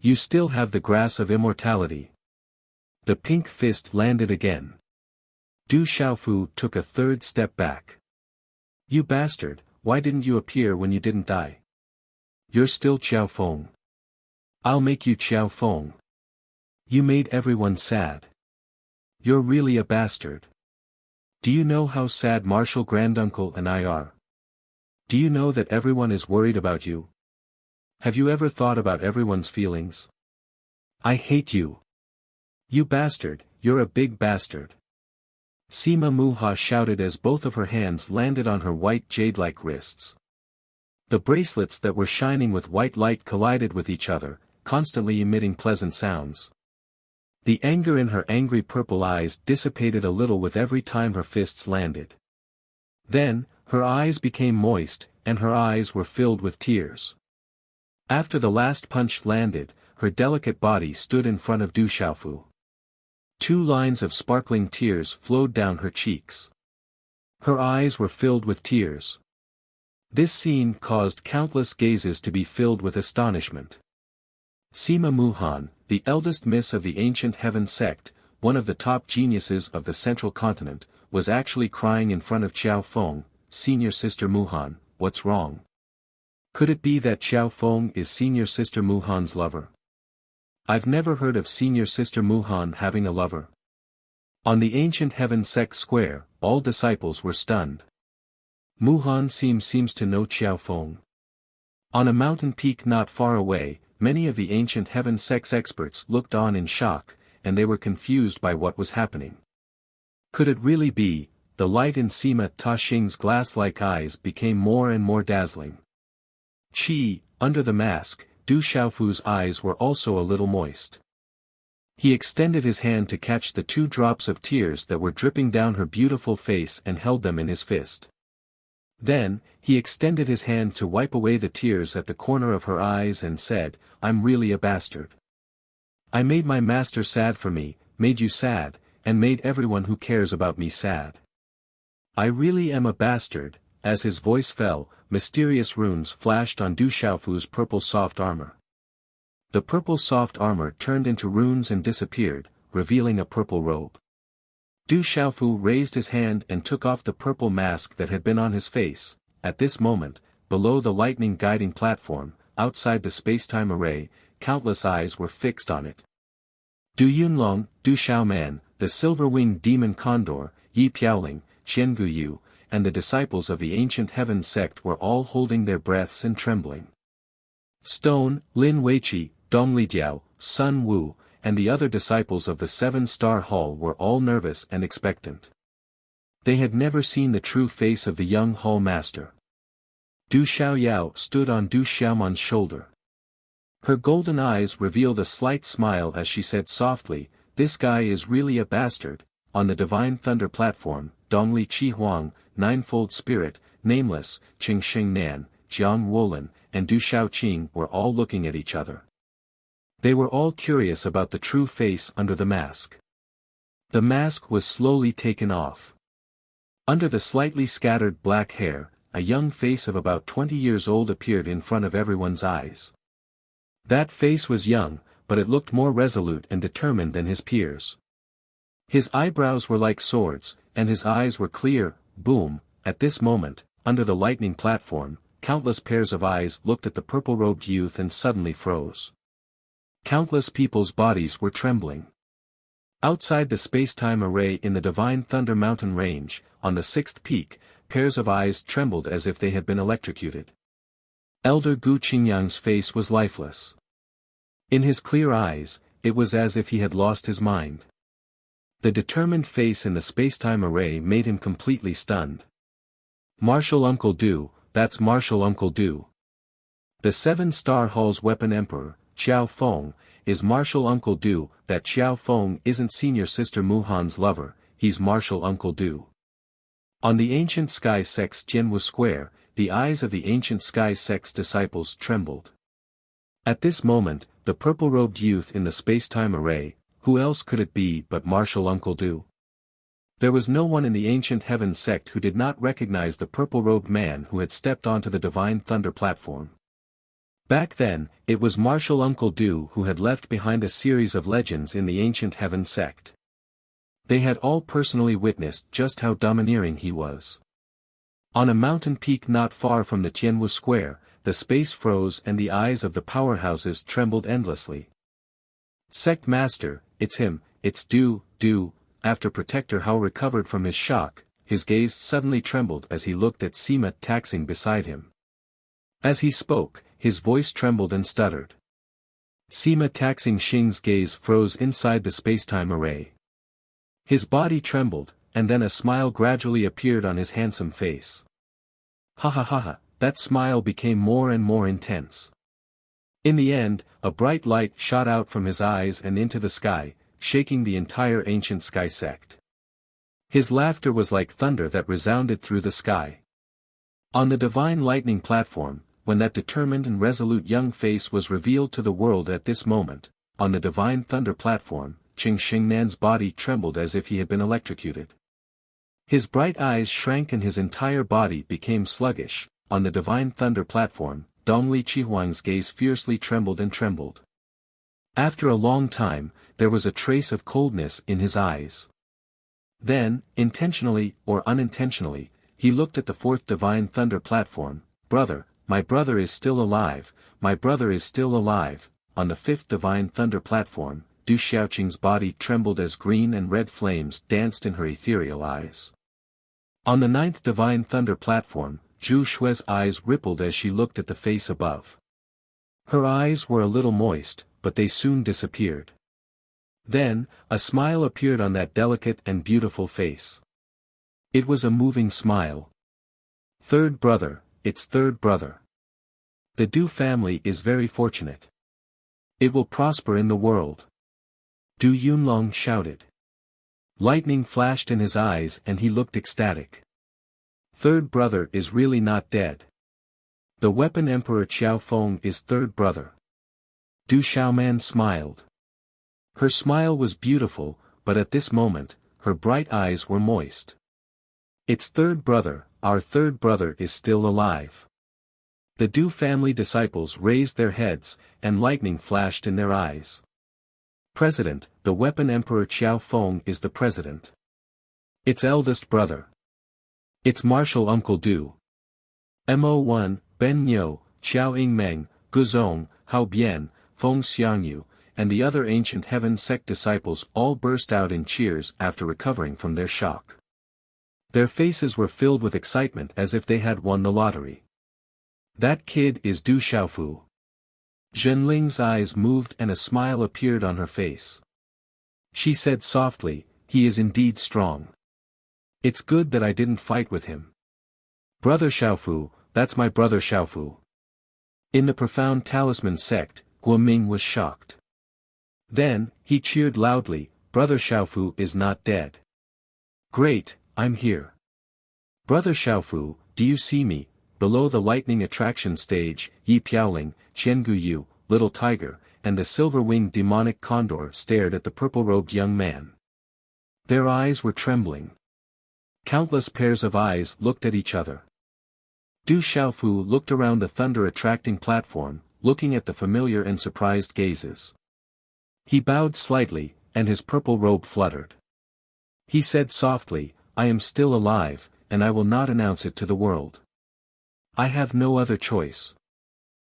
You still have the Grass of Immortality. The pink fist landed again. Du Xiaofu took a third step back. You bastard, why didn't you appear when you didn't die? You're still Qiao Feng. I'll make you Qiao Feng. You made everyone sad. You're really a bastard. Do you know how sad Marshal Granduncle and I are? Do you know that everyone is worried about you? Have you ever thought about everyone's feelings? I hate you. You bastard, you're a big bastard. Sima Muha shouted as both of her hands landed on her white jade-like wrists. The bracelets that were shining with white light collided with each other, constantly emitting pleasant sounds. The anger in her angry purple eyes dissipated a little with every time her fists landed. Then, her eyes became moist, and her eyes were filled with tears. After the last punch landed, her delicate body stood in front of Du Xiaofu. 2 lines of sparkling tears flowed down her cheeks. Her eyes were filled with tears. This scene caused countless gazes to be filled with astonishment. Sima Muhan, the eldest miss of the ancient heaven sect, one of the top geniuses of the central continent, was actually crying in front of Qiao Feng. Senior Sister Muhan, what's wrong? Could it be that Qiao Feng is Senior Sister Muhan's lover? I've never heard of Senior Sister Muhan having a lover. On the ancient heaven sect square, all disciples were stunned. Muhan seems to know Qiao Feng. On a mountain peak not far away, many of the ancient heaven sect's experts looked on in shock, and they were confused by what was happening. Could it really be? The light in Sima Taxing's glass-like eyes became more and more dazzling. Under the mask, Du Xiaofu's eyes were also a little moist. He extended his hand to catch the 2 drops of tears that were dripping down her beautiful face and held them in his fist. Then, he extended his hand to wipe away the tears at the corner of her eyes and said, I'm really a bastard. I made my master sad for me, made you sad, and made everyone who cares about me sad. I really am a bastard. As his voice fell, mysterious runes flashed on Du Xiaofu's purple soft armor. The purple soft armor turned into runes and disappeared, revealing a purple robe. Du Xiaofu raised his hand and took off the purple mask that had been on his face. At this moment, below the lightning guiding platform, outside the space-time array, countless eyes were fixed on it. Du Yunlong, Du Xiaoman, the silver-winged demon condor, Yi Piaoling, Qian Guyu, and the disciples of the ancient heaven sect were all holding their breaths and trembling. Stone, Lin Weiqi, Dong Lijiao, Sun Wu, and the other disciples of the 7-star hall were all nervous and expectant. They had never seen the true face of the young hall master. Du Xiaoyao stood on Du Xiaoman's shoulder. Her golden eyes revealed a slight smile as she said softly, this guy is really a bastard. On the divine thunder platform, Dongli Qi Huang, Ninefold Spirit, Nameless, Qing Sheng Nan, Jiang Wolin, and Du Xiaoqing were all looking at each other. They were all curious about the true face under the mask. The mask was slowly taken off. Under the slightly scattered black hair, a young face of about 20 years old appeared in front of everyone's eyes. That face was young, but it looked more resolute and determined than his peers. His eyebrows were like swords, and his eyes were clear. Boom! At this moment, under the lightning platform, countless pairs of eyes looked at the purple-robed youth and suddenly froze. Countless people's bodies were trembling. Outside the space-time array in the Divine Thunder Mountain Range, on the 6th peak, pairs of eyes trembled as if they had been electrocuted. Elder Gu Qingyang's face was lifeless. In his clear eyes, it was as if he had lost his mind. The determined face in the space-time array made him completely stunned. Martial Uncle Du, that's Martial Uncle Du. The 7-star hall's weapon emperor, Qiao Feng, is Martial Uncle Du. That Qiao Feng isn't Senior Sister Muhan's lover, he's Martial Uncle Du. On the ancient sky sect's Jianwu square, the eyes of the ancient sky sect's disciples trembled. At this moment, the purple-robed youth in the space-time array, who else could it be but Martial Uncle Du? There was no one in the ancient heaven sect who did not recognize the purple-robed man who had stepped onto the Divine Thunder platform. Back then, it was Martial Uncle Du who had left behind a series of legends in the ancient heaven sect. They had all personally witnessed just how domineering he was. On a mountain peak not far from the Tianwu Square, the space froze and the eyes of the powerhouses trembled endlessly. Sect Master, it's him, it's Du. After Protector Hao recovered from his shock, his gaze suddenly trembled as he looked at Sima taxing beside him. As he spoke, his voice trembled and stuttered. Sima taxing Xing's gaze froze inside the spacetime array. His body trembled, and then a smile gradually appeared on his handsome face. Ha ha ha ha, that smile became more and more intense. In the end, a bright light shot out from his eyes and into the sky, shaking the entire ancient sky sect. His laughter was like thunder that resounded through the sky. On the divine lightning platform, when that determined and resolute young face was revealed to the world at this moment, on the divine thunder platform, Qing Xingnan's body trembled as if he had been electrocuted. His bright eyes shrank and his entire body became sluggish. On the divine thunder platform, Dongli Qihuang's gaze fiercely trembled and trembled. After a long time, there was a trace of coldness in his eyes. Then, intentionally or unintentionally, he looked at the fourth divine thunder platform. Brother, my brother is still alive, my brother is still alive. On the fifth divine thunder platform, Du Xiaoqing's body trembled as green and red flames danced in her ethereal eyes. On the ninth divine thunder platform, Zhu Shue's eyes rippled as she looked at the face above. Her eyes were a little moist, but they soon disappeared. Then, a smile appeared on that delicate and beautiful face. It was a moving smile. Third brother, it's third brother. The Du family is very fortunate. It will prosper in the world. Du Yunlong shouted. Lightning flashed in his eyes and he looked ecstatic. Third brother is really not dead. The weapon Emperor Qiao Feng is third brother. Du Xiaoman smiled. Her smile was beautiful, but at this moment, her bright eyes were moist. It's third brother, our third brother is still alive. The Du family disciples raised their heads, and lightning flashed in their eyes. President, the weapon Emperor Qiao Feng is the president. Its eldest brother. It's Martial Uncle Du. Mo1, Ben Niu, Qiao Yingmeng, Guzong, Hao Bian, Feng Xiangyu, and the other ancient heaven sect disciples all burst out in cheers after recovering from their shock. Their faces were filled with excitement as if they had won the lottery. That kid is Du Xiaofu. Zhenling's eyes moved and a smile appeared on her face. She said softly, he is indeed strong. It's good that I didn't fight with him. Brother Xiaofu, that's my brother Xiaofu. In the profound talisman sect, Guoming was shocked. Then, he cheered loudly, Brother Xiaofu is not dead. Great, I'm here. Brother Xiaofu, do you see me? Below the lightning attraction stage, Yi Piaoling, Qiangu Yu, Little Tiger, and the silver-winged demonic condor stared at the purple-robed young man. Their eyes were trembling. Countless pairs of eyes looked at each other. Du Xiaofu looked around the thunder-attracting platform, looking at the familiar and surprised gazes. He bowed slightly, and his purple robe fluttered. He said softly, I am still alive, and I will not announce it to the world. I have no other choice.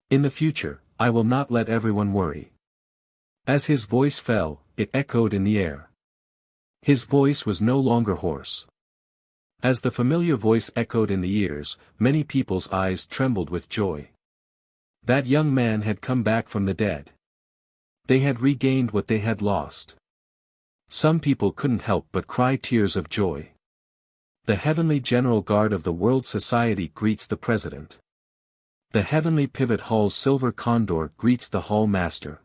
In the future, I will not let everyone worry. As his voice fell, it echoed in the air. His voice was no longer hoarse. As the familiar voice echoed in the ears, many people's eyes trembled with joy. That young man had come back from the dead. They had regained what they had lost. Some people couldn't help but cry tears of joy. The Heavenly General Guard of the World Society greets the President. The Heavenly Pivot Hall's Silver Condor greets the Hall Master.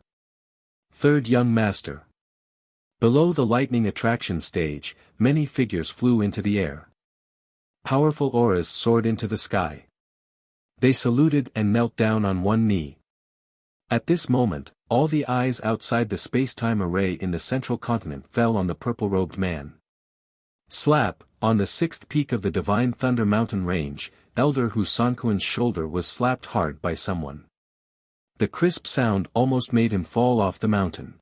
Third Young Master. Below the lightning attraction stage, many figures flew into the air. Powerful auras soared into the sky. They saluted and knelt down on one knee. At this moment, all the eyes outside the space-time array in the central continent fell on the purple-robed man. Slap, on the sixth peak of the Divine Thunder Mountain Range, Elder Hu Sanquan's shoulder was slapped hard by someone. The crisp sound almost made him fall off the mountain.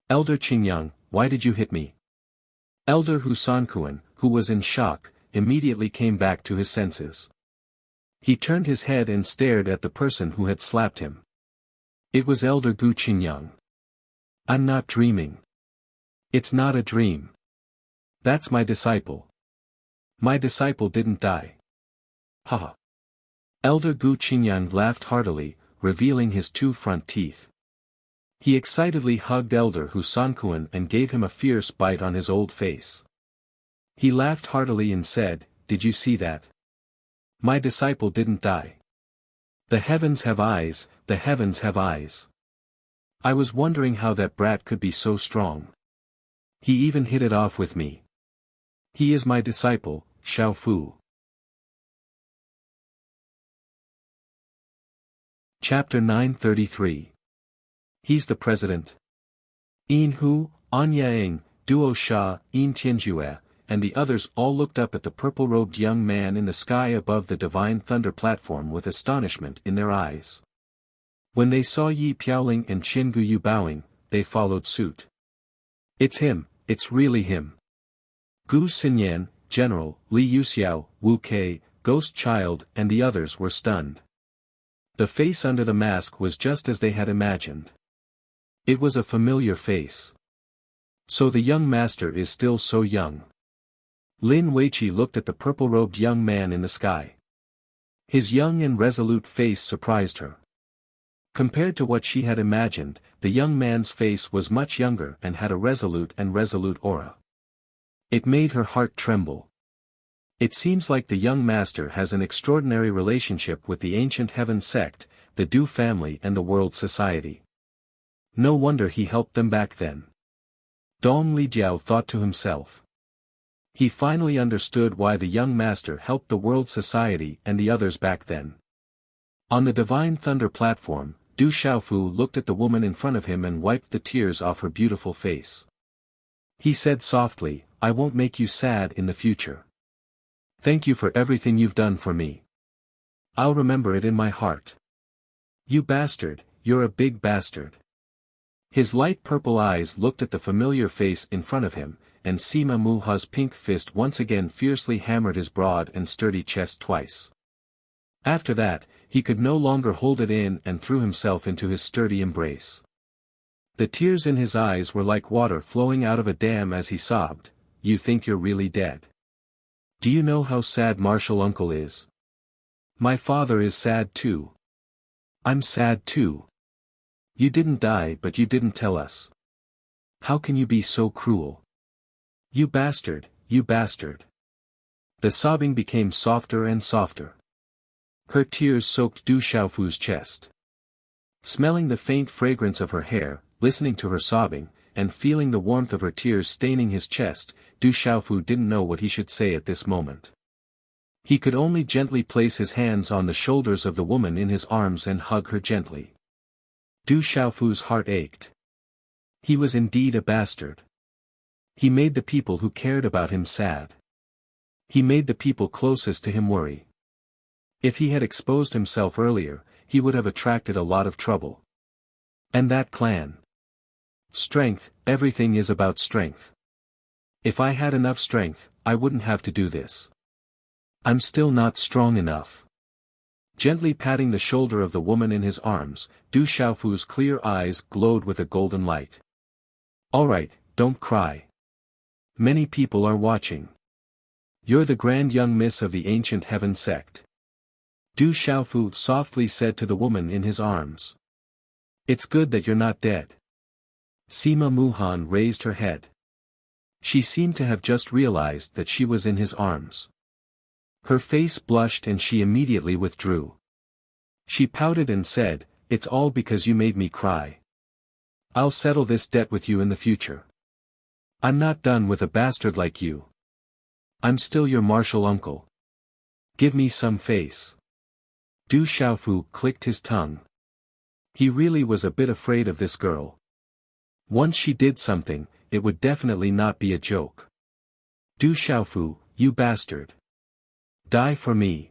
Elder Qingyang, why did you hit me? Elder Hu Sanquan, who was in shock, immediately came back to his senses. He turned his head and stared at the person who had slapped him. It was Elder Gu Qingyang. I'm not dreaming. It's not a dream. That's my disciple. My disciple didn't die. Haha. Elder Gu Qingyang laughed heartily, revealing his two front teeth. He excitedly hugged Elder Hu Sanquan and gave him a fierce bite on his old face. He laughed heartily and said, "Did you see that? My disciple didn't die. The heavens have eyes, the heavens have eyes. I was wondering how that brat could be so strong. He even hit it off with me. He is my disciple, Xiao Fu." Chapter 933. He's the president. Yin Hu, An Yang, Duo Sha, Yin Tianjue, and the others all looked up at the purple-robed young man in the sky above the Divine Thunder platform with astonishment in their eyes. When they saw Yi Piaoling and Qin Guyu bowing, they followed suit. It's him, it's really him. Gu Xinyan, General, Li Yuxiao, Wu Kei, Ghost Child and the others were stunned. The face under the mask was just as they had imagined. It was a familiar face. So the young master is still so young. Lin Weiqi looked at the purple-robed young man in the sky. His young and resolute face surprised her. Compared to what she had imagined, the young man's face was much younger and had a resolute aura. It made her heart tremble. It seems like the young master has an extraordinary relationship with the ancient heaven sect, the Du family and the world society. No wonder he helped them back then. Dong Lijiao thought to himself. He finally understood why the young master helped the world society and the others back then. On the Divine Thunder platform, Du Xiaofu looked at the woman in front of him and wiped the tears off her beautiful face. He said softly, "I won't make you sad in the future. Thank you for everything you've done for me. I'll remember it in my heart. You bastard, you're a big bastard." His light purple eyes looked at the familiar face in front of him, and Sima Muha's pink fist once again fiercely hammered his broad and sturdy chest twice. After that, he could no longer hold it in and threw himself into his sturdy embrace. The tears in his eyes were like water flowing out of a dam as he sobbed, "You think you're really dead? Do you know how sad Martial Uncle is? My father is sad too. I'm sad too. You didn't die but you didn't tell us. How can you be so cruel? You bastard, you bastard." The sobbing became softer and softer. Her tears soaked Du Xiaofu's chest. Smelling the faint fragrance of her hair, listening to her sobbing, and feeling the warmth of her tears staining his chest, Du Xiaofu didn't know what he should say at this moment. He could only gently place his hands on the shoulders of the woman in his arms and hug her gently. Du Xiaofu's heart ached. He was indeed a bastard. He made the people who cared about him sad. He made the people closest to him worry. If he had exposed himself earlier, he would have attracted a lot of trouble. And that clan. Strength, everything is about strength. If I had enough strength, I wouldn't have to do this. I'm still not strong enough. Gently patting the shoulder of the woman in his arms, Du Xiaofu's clear eyes glowed with a golden light. All right, don't cry. Many people are watching. You're the grand young miss of the ancient heaven sect. Du Xiaofu softly said to the woman in his arms. It's good that you're not dead. Sima Muhan raised her head. She seemed to have just realized that she was in his arms. Her face blushed and she immediately withdrew. She pouted and said, "It's all because you made me cry. I'll settle this debt with you in the future. I'm not done with a bastard like you. I'm still your martial uncle. Give me some face." Du Xiaofu clicked his tongue. He really was a bit afraid of this girl. Once she did something, it would definitely not be a joke. Du Xiaofu, you bastard. Die for me.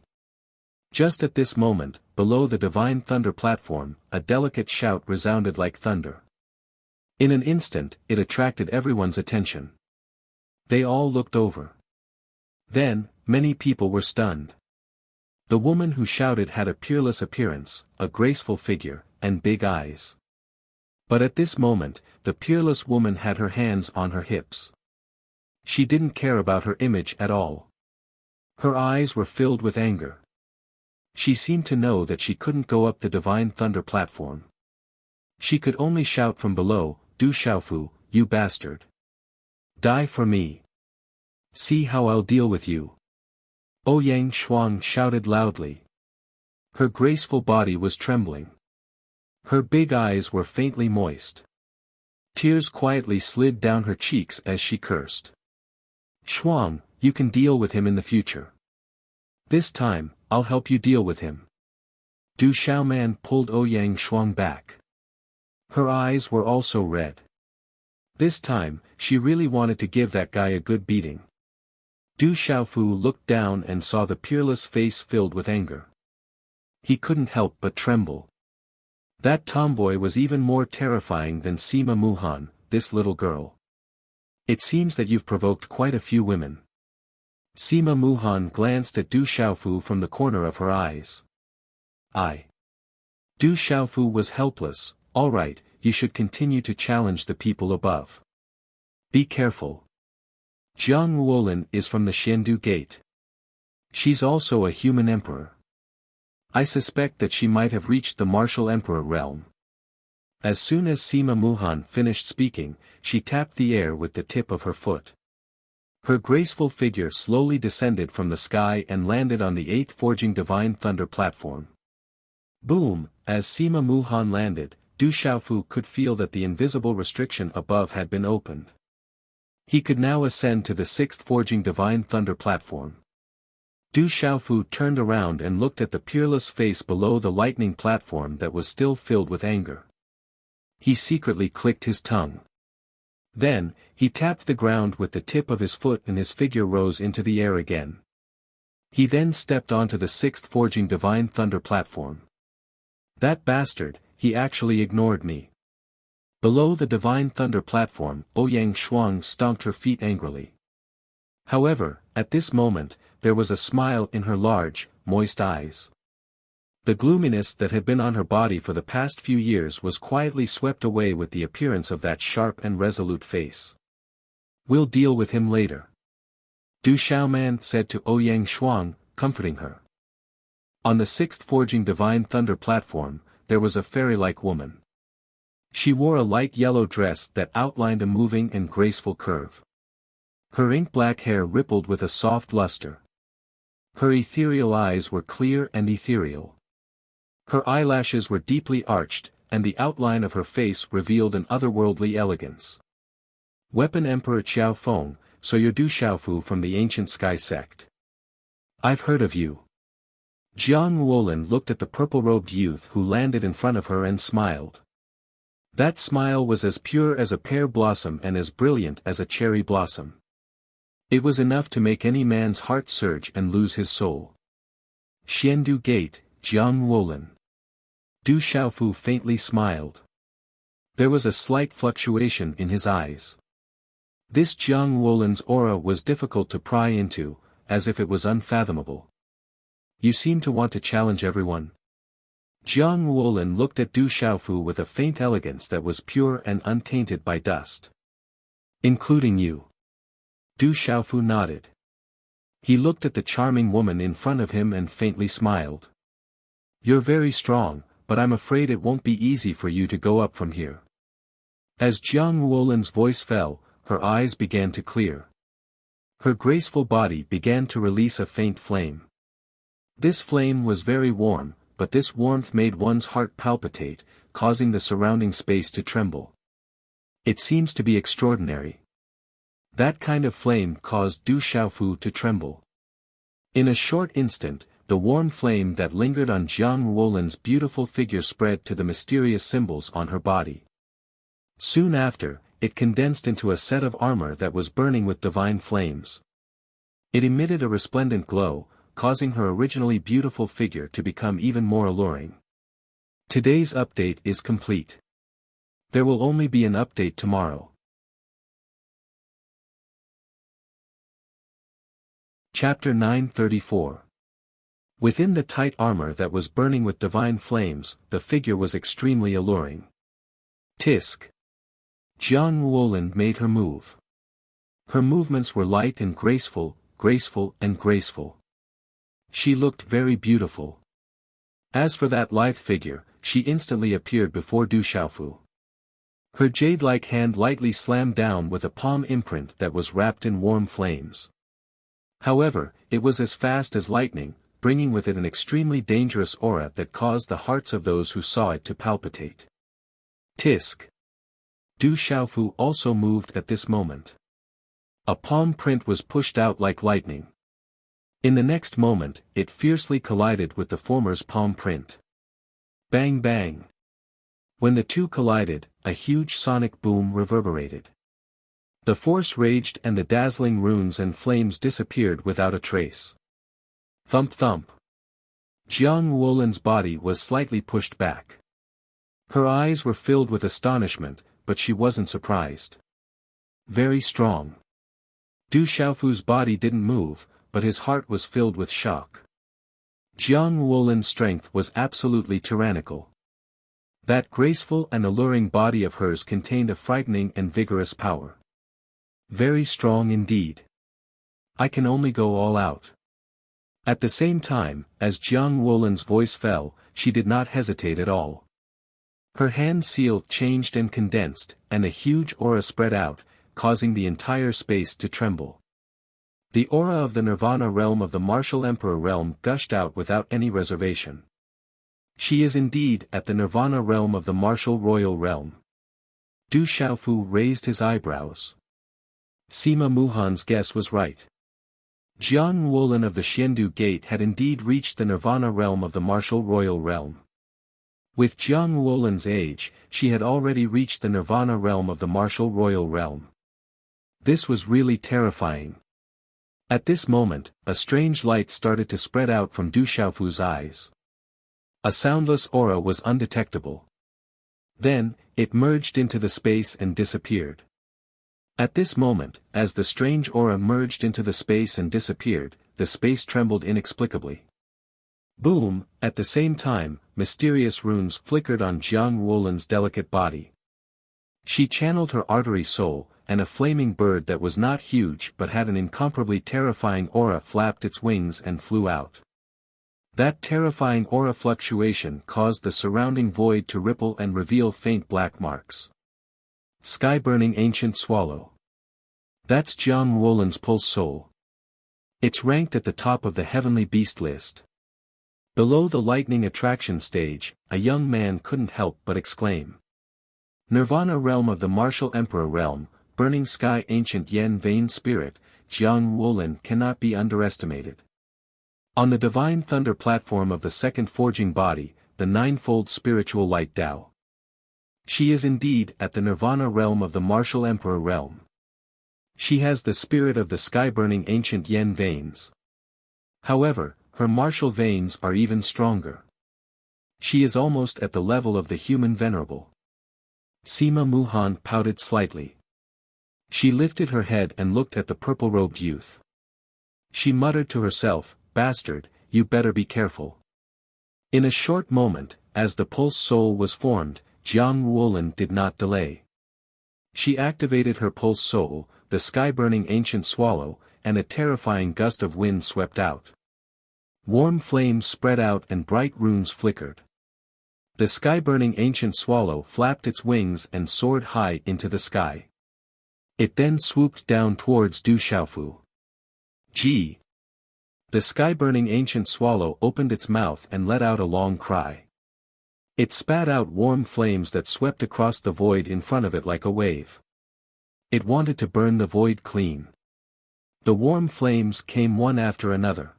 Just at this moment, below the Divine Thunder platform, a delicate shout resounded like thunder. In an instant, it attracted everyone's attention. They all looked over. Then, many people were stunned. The woman who shouted had a peerless appearance, a graceful figure, and big eyes. But at this moment, the peerless woman had her hands on her hips. She didn't care about her image at all. Her eyes were filled with anger. She seemed to know that she couldn't go up the Divine Thunder platform. She could only shout from below, Du Xiaofu, you bastard. Die for me. See how I'll deal with you. Ouyang Shuang shouted loudly. Her graceful body was trembling. Her big eyes were faintly moist. Tears quietly slid down her cheeks as she cursed. Shuang, you can deal with him in the future. This time, I'll help you deal with him. Du Xiaoman pulled Ouyang Shuang back. Her eyes were also red. This time, she really wanted to give that guy a good beating. Du Xiaofu looked down and saw the peerless face filled with anger. He couldn't help but tremble. That tomboy was even more terrifying than Sima Muhan, this little girl. It seems that you've provoked quite a few women. Sima Muhan glanced at Du Xiaofu from the corner of her eyes. Du Xiaofu was helpless. All right, you should continue to challenge the people above. Be careful. Jiang Wuolin is from the Xiandu Gate. She's also a human emperor. I suspect that she might have reached the martial emperor realm. As soon as Sima Muhan finished speaking, she tapped the air with the tip of her foot. Her graceful figure slowly descended from the sky and landed on the 8th Forging Divine Thunder platform. Boom! As Sima Muhan landed, Du Xiaofu could feel that the invisible restriction above had been opened. He could now ascend to the 6th Forging Divine Thunder platform. Du Xiaofu turned around and looked at the peerless face below the lightning platform that was still filled with anger. He secretly clicked his tongue. Then, he tapped the ground with the tip of his foot and his figure rose into the air again. He then stepped onto the 6th Forging Divine Thunder platform. That bastard, he actually ignored me. Below the Divine Thunder platform, Ouyang Shuang stomped her feet angrily. However, at this moment, there was a smile in her large, moist eyes. The gloominess that had been on her body for the past few years was quietly swept away with the appearance of that sharp and resolute face. We'll deal with him later. Du Xiaoman said to Ouyang Shuang, comforting her. On the 6th Forging Divine Thunder platform, there was a fairy-like woman. She wore a light yellow dress that outlined a moving and graceful curve. Her ink-black hair rippled with a soft luster. Her ethereal eyes were clear and ethereal. Her eyelashes were deeply arched, and the outline of her face revealed an otherworldly elegance. Weapon Emperor Qiao Feng, so you're Du Xiaofu from the ancient sky sect. I've heard of you. Jiang Wuolin looked at the purple-robed youth who landed in front of her and smiled. That smile was as pure as a pear blossom and as brilliant as a cherry blossom. It was enough to make any man's heart surge and lose his soul. Xiandu Gate, Jiang Wuolin. Du Xiaofu faintly smiled. There was a slight fluctuation in his eyes. This Jiang Wuolin's aura was difficult to pry into, as if it was unfathomable. You seem to want to challenge everyone. Jiang Wuolin looked at Du Xiaofu with a faint elegance that was pure and untainted by dust. Including you. Du Xiaofu nodded. He looked at the charming woman in front of him and faintly smiled. You're very strong, but I'm afraid it won't be easy for you to go up from here. As Jiang Wuolin's voice fell, her eyes began to clear. Her graceful body began to release a faint flame. This flame was very warm, but this warmth made one's heart palpitate, causing the surrounding space to tremble. It seems to be extraordinary. That kind of flame caused Du Xiaofu to tremble. In a short instant, the warm flame that lingered on Jiang Ruolin's beautiful figure spread to the mysterious symbols on her body. Soon after, it condensed into a set of armor that was burning with divine flames. It emitted a resplendent glow, causing her originally beautiful figure to become even more alluring. Today's update is complete. There will only be an update tomorrow. Chapter 934. Within the tight armor that was burning with divine flames, the figure was extremely alluring. Tisk. Jiang Ruolin made her move. Her movements were light and graceful, graceful and graceful. She looked very beautiful. As for that lithe figure, she instantly appeared before Du Xiaofu. Her jade-like hand lightly slammed down with a palm imprint that was wrapped in warm flames. However, it was as fast as lightning, bringing with it an extremely dangerous aura that caused the hearts of those who saw it to palpitate. Tisk. Du Xiaofu also moved at this moment. A palm print was pushed out like lightning. In the next moment, it fiercely collided with the former's palm print. Bang bang. When the two collided, a huge sonic boom reverberated. The force raged and the dazzling runes and flames disappeared without a trace. Thump thump. Jiang Ruolin's body was slightly pushed back. Her eyes were filled with astonishment, but she wasn't surprised. Very strong. Du Xiaofu's body didn't move, but his heart was filled with shock. Jiang Ruolin's strength was absolutely tyrannical. That graceful and alluring body of hers contained a frightening and vigorous power. Very strong indeed. I can only go all out. At the same time, as Jiang Ruolin's voice fell, she did not hesitate at all. Her hand seal changed and condensed, and a huge aura spread out, causing the entire space to tremble. The aura of the Nirvana realm of the Martial Emperor realm gushed out without any reservation. She is indeed at the Nirvana realm of the Martial Royal realm. Du Xiaofu raised his eyebrows. Sima Muhan's guess was right. Jiang Ruolin of the Xiandu Gate had indeed reached the Nirvana realm of the Martial Royal realm. With Jiang Ruolin's age, she had already reached the Nirvana realm of the Martial Royal realm. This was really terrifying. At this moment, a strange light started to spread out from Du Xiaofu's eyes. A soundless aura was undetectable. Then, it merged into the space and disappeared. At this moment, as the strange aura merged into the space and disappeared, the space trembled inexplicably. Boom! At the same time, mysterious runes flickered on Jiang Ruolin's delicate body. She channeled her artery soul, and a flaming bird that was not huge but had an incomparably terrifying aura flapped its wings and flew out. That terrifying aura fluctuation caused the surrounding void to ripple and reveal faint black marks. Sky-burning ancient swallow. That's Jiang Ruolin's pulse soul. It's ranked at the top of the heavenly beast list. Below the lightning attraction stage, a young man couldn't help but exclaim. Nirvana realm of the Martial Emperor realm, burning sky ancient yen vein spirit, Jiang Ruolin cannot be underestimated. On the divine thunder platform of the second forging body, the ninefold spiritual light Tao. She is indeed at the Nirvana realm of the Martial Emperor realm. She has the spirit of the sky-burning ancient yen veins. However, her martial veins are even stronger. She is almost at the level of the human venerable. Sima Muhan pouted slightly. She lifted her head and looked at the purple-robed youth. She muttered to herself, "Bastard, you better be careful." In a short moment, as the pulse soul was formed, Jiang Ruolin did not delay. She activated her pulse soul, the sky-burning ancient swallow, and a terrifying gust of wind swept out. Warm flames spread out and bright runes flickered. The sky-burning ancient swallow flapped its wings and soared high into the sky. It then swooped down towards Du Xiaofu. Gee! The sky-burning ancient swallow opened its mouth and let out a long cry. It spat out warm flames that swept across the void in front of it like a wave. It wanted to burn the void clean. The warm flames came one after another.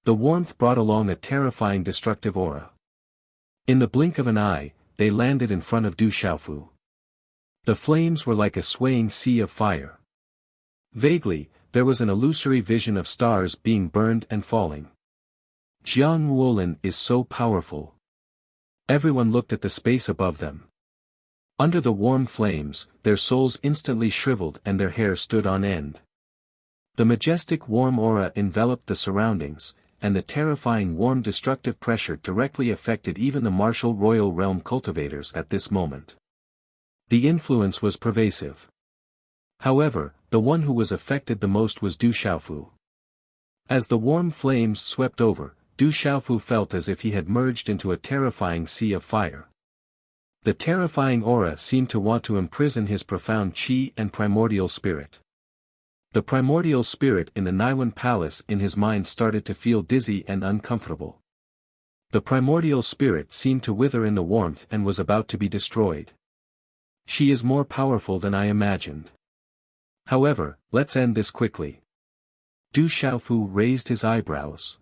The warmth brought along a terrifying destructive aura. In the blink of an eye, they landed in front of Du Xiaofu. The flames were like a swaying sea of fire. Vaguely, there was an illusory vision of stars being burned and falling. Jiang Wuolin is so powerful. Everyone looked at the space above them. Under the warm flames, their souls instantly shriveled and their hair stood on end. The majestic warm aura enveloped the surroundings, and the terrifying warm destructive pressure directly affected even the martial royal realm cultivators at this moment. The influence was pervasive. However, the one who was affected the most was Du Xiaofu. As the warm flames swept over, Du Xiaofu felt as if he had merged into a terrifying sea of fire. The terrifying aura seemed to want to imprison his profound qi and primordial spirit. The primordial spirit in the Naiwan palace in his mind started to feel dizzy and uncomfortable. The primordial spirit seemed to wither in the warmth and was about to be destroyed. She is more powerful than I imagined. However, let's end this quickly. Du Xiaofu raised his eyebrows.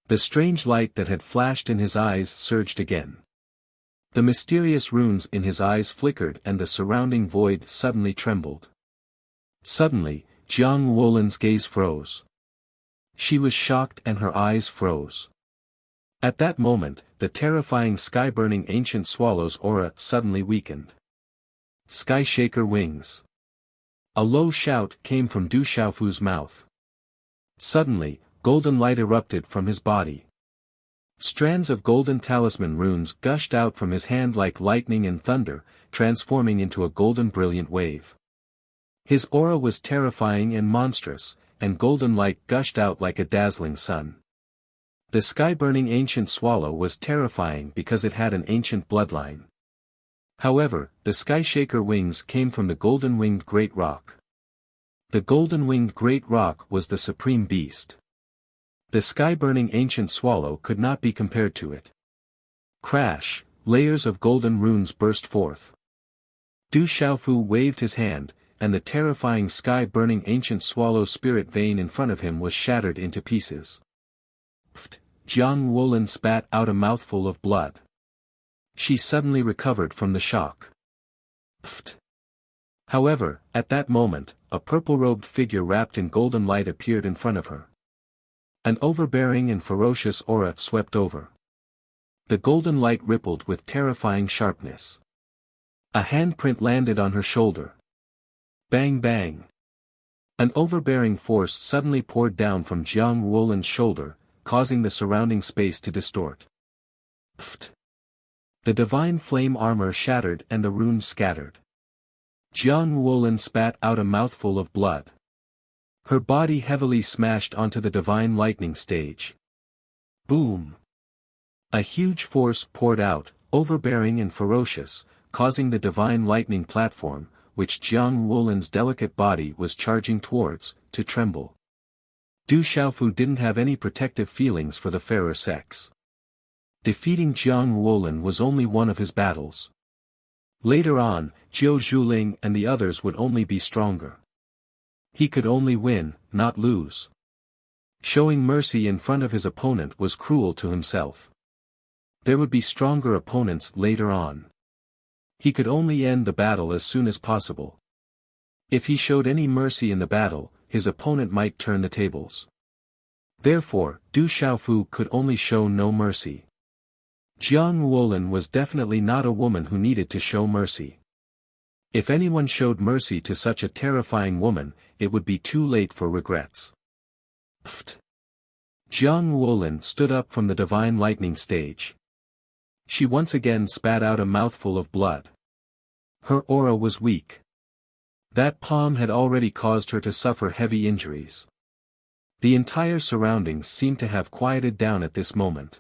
The strange light that had flashed in his eyes surged again. The mysterious runes in his eyes flickered and the surrounding void suddenly trembled. Suddenly, Jiang Wuolin's gaze froze. She was shocked and her eyes froze. At that moment, the terrifying sky-burning ancient swallow's aura suddenly weakened. Sky Shaker wings. A low shout came from Du Xiaofu's mouth. Suddenly, golden light erupted from his body. Strands of golden talisman runes gushed out from his hand like lightning and thunder, transforming into a golden brilliant wave. His aura was terrifying and monstrous, and golden light gushed out like a dazzling sun. The sky-burning ancient swallow was terrifying because it had an ancient bloodline. However, the Sky Shaker wings came from the golden-winged Great Rock. The golden-winged Great Rock was the supreme beast. The sky-burning ancient swallow could not be compared to it. Crash, layers of golden runes burst forth. Du Xiaofu waved his hand, and the terrifying sky-burning ancient swallow spirit vein in front of him was shattered into pieces. Jiang Wuolin spat out a mouthful of blood. She suddenly recovered from the shock. However, at that moment, a purple-robed figure wrapped in golden light appeared in front of her. An overbearing and ferocious aura swept over. The golden light rippled with terrifying sharpness. A handprint landed on her shoulder. Bang bang. An overbearing force suddenly poured down from Jiang Wuolin's shoulder, causing the surrounding space to distort. The divine flame armor shattered and the runes scattered. Jiang Wuolin spat out a mouthful of blood. Her body heavily smashed onto the divine lightning stage. Boom! A huge force poured out, overbearing and ferocious, causing the divine lightning platform, which Jiang Wuolin's delicate body was charging towards, to tremble. Du Xiaofu didn't have any protective feelings for the fairer sex. Defeating Jiang Wuolin was only one of his battles. Later on, Jiu Zhuling and the others would only be stronger. He could only win, not lose. Showing mercy in front of his opponent was cruel to himself. There would be stronger opponents later on. He could only end the battle as soon as possible. If he showed any mercy in the battle, his opponent might turn the tables. Therefore, Du Xiaofu could only show no mercy. Jiang Wuolin was definitely not a woman who needed to show mercy. If anyone showed mercy to such a terrifying woman, it would be too late for regrets. Jiang Wuolin stood up from the divine lightning stage. She once again spat out a mouthful of blood. Her aura was weak. That palm had already caused her to suffer heavy injuries. The entire surroundings seemed to have quieted down at this moment.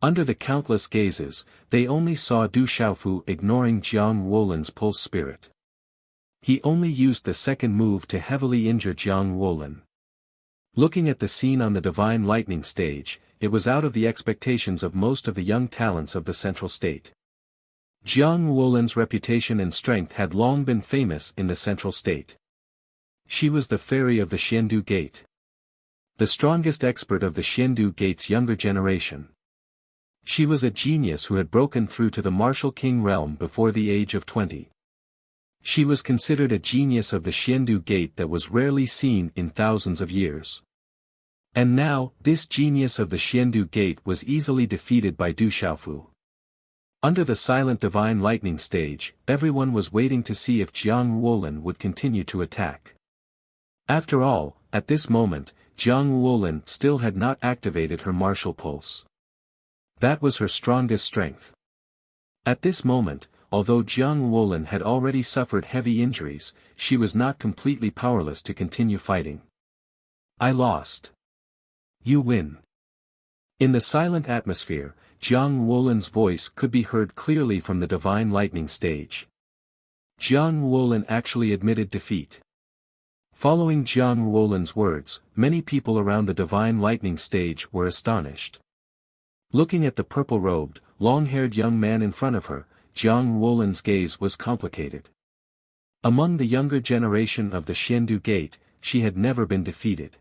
Under the countless gazes, they only saw Du Xiaofu ignoring Jiang Wuolin's pulse spirit. He only used the second move to heavily injure Jiang Wuolin. Looking at the scene on the divine lightning stage, it was out of the expectations of most of the young talents of the central state. Jiang Wuolin's reputation and strength had long been famous in the central state. She was the fairy of the Xiandu Gate. The strongest expert of the Xiandu Gate's younger generation. She was a genius who had broken through to the martial king realm before the age of 20. She was considered a genius of the Xiandu Gate that was rarely seen in thousands of years. And now, this genius of the Xiandu Gate was easily defeated by Du Xiaofu. Under the silent divine lightning stage, everyone was waiting to see if Jiang Wuolin would continue to attack. After all, at this moment, Jiang Wuolin still had not activated her martial pulse. That was her strongest strength. At this moment, although Jiang Wuolin had already suffered heavy injuries, she was not completely powerless to continue fighting. I lost. You win. In the silent atmosphere, Jiang Wuolin's voice could be heard clearly from the divine lightning stage. Jiang Wuolin actually admitted defeat. Following Jiang Wuolin's words, many people around the divine lightning stage were astonished. Looking at the purple-robed, long-haired young man in front of her, Jiang Wuolin's gaze was complicated. Among the younger generation of the Xiandu Gate, she had never been defeated.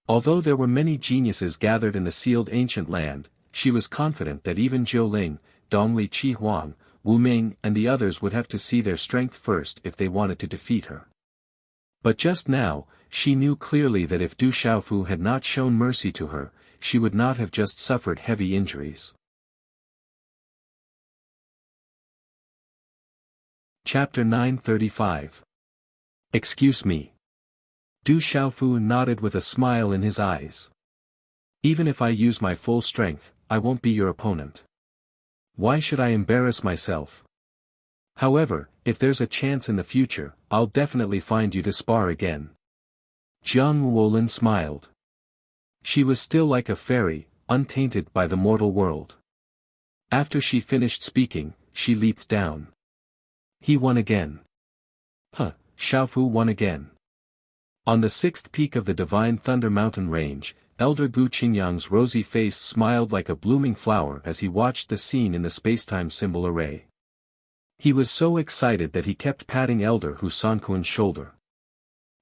Although there were many geniuses gathered in the sealed ancient land, she was confident that even Zhou Ling, Dongli Qihuang, Wu Ming and the others would have to see their strength first if they wanted to defeat her. But just now, she knew clearly that if Du Xiaofu had not shown mercy to her, she would not have just suffered heavy injuries. Chapter 935. Excuse me. Du Xiaofu nodded with a smile in his eyes. Even if I use my full strength, I won't be your opponent. Why should I embarrass myself? However, if there's a chance in the future, I'll definitely find you to spar again. Jiang Wuolin smiled. She was still like a fairy, untainted by the mortal world. After she finished speaking, she leaped down. He won again. Xiaofu won again. On the sixth peak of the Divine Thunder Mountain Range, Elder Gu Qingyang's rosy face smiled like a blooming flower as he watched the scene in the spacetime symbol array. He was so excited that he kept patting Elder Hu Sanquan's shoulder.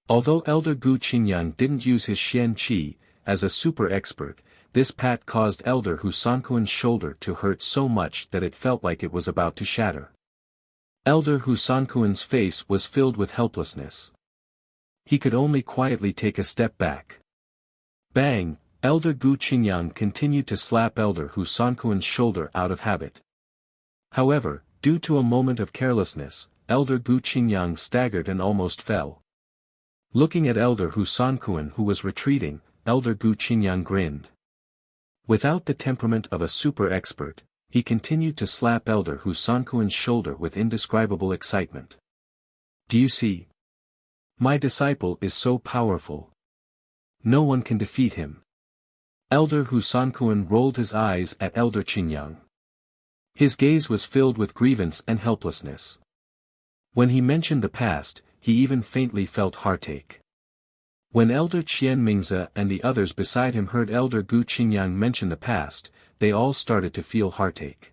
Although Elder Gu Qingyang didn't use his Xian Qi, as a super expert, this pat caused Elder Hu Sanquan's shoulder to hurt so much that it felt like it was about to shatter. Elder Hu Sanquan's face was filled with helplessness. He could only quietly take a step back. Bang! Elder Gu Qingyang continued to slap Elder Hu Sanquan's shoulder out of habit. However, due to a moment of carelessness, Elder Gu Qingyang staggered and almost fell. Looking at Elder Hu Sanquan who was retreating, Elder Gu Qingyang grinned. Without the temperament of a super expert, he continued to slap Elder Hu Sanquan's shoulder with indescribable excitement. Do you see? My disciple is so powerful. No one can defeat him. Elder Hu Sanquan rolled his eyes at Elder Qingyang. His gaze was filled with grievance and helplessness. When he mentioned the past, he even faintly felt heartache. When Elder Qian Mingze and the others beside him heard Elder Gu Qingyang mention the past, they all started to feel heartache.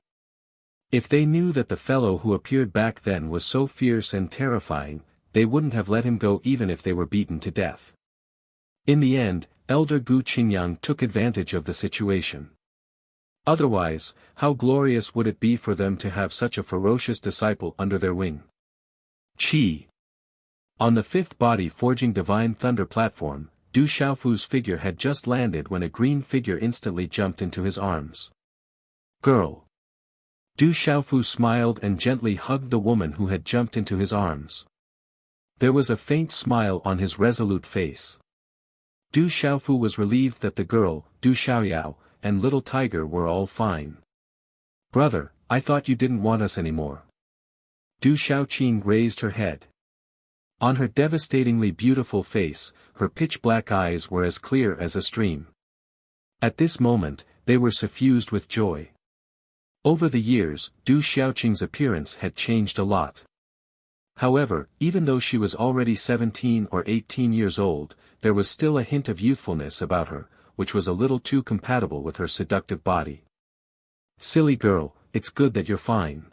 If they knew that the fellow who appeared back then was so fierce and terrifying, they wouldn't have let him go even if they were beaten to death. In the end, Elder Gu Qingyang took advantage of the situation. Otherwise, how glorious would it be for them to have such a ferocious disciple under their wing? Qi. On the fifth body forging Divine Thunder platform, Du Xiaofu's figure had just landed when a green figure instantly jumped into his arms. Girl. Du Xiaofu smiled and gently hugged the woman who had jumped into his arms. There was a faint smile on his resolute face. Du Xiaofu was relieved that the girl, Du Xiaoyao, and little Tiger were all fine. Brother, I thought you didn't want us anymore. Du Xiaoqing raised her head. On her devastatingly beautiful face, her pitch-black eyes were as clear as a stream. At this moment, they were suffused with joy. Over the years, Du Xiaoqing's appearance had changed a lot. However, even though she was already 17 or 18 years old, there was still a hint of youthfulness about her, which was a little too compatible with her seductive body. Silly girl, it's good that you're fine.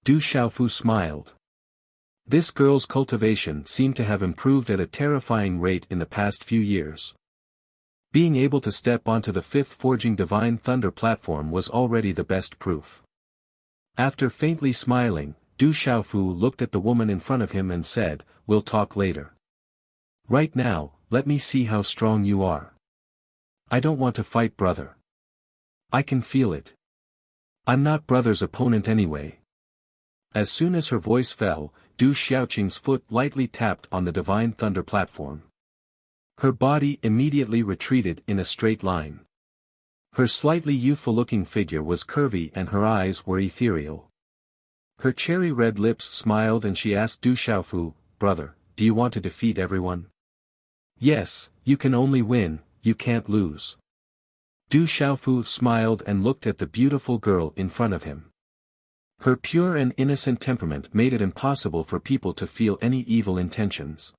Du Xiaofu smiled. This girl's cultivation seemed to have improved at a terrifying rate in the past few years. Being able to step onto the fifth forging divine thunder platform was already the best proof. After faintly smiling, Du Xiaofu looked at the woman in front of him and said, "We'll talk later. Right now, let me see how strong you are. I don't want to fight, brother. I can feel it. I'm not brother's opponent anyway." As soon as her voice fell, Du Xiaoqing's foot lightly tapped on the divine thunder platform. Her body immediately retreated in a straight line. Her slightly youthful-looking figure was curvy and her eyes were ethereal. Her cherry-red lips smiled and she asked Du Xiaofu, "Brother, do you want to defeat everyone?" "Yes, you can only win, you can't lose." Du Xiaofu smiled and looked at the beautiful girl in front of him. Her pure and innocent temperament made it impossible for people to feel any evil intentions.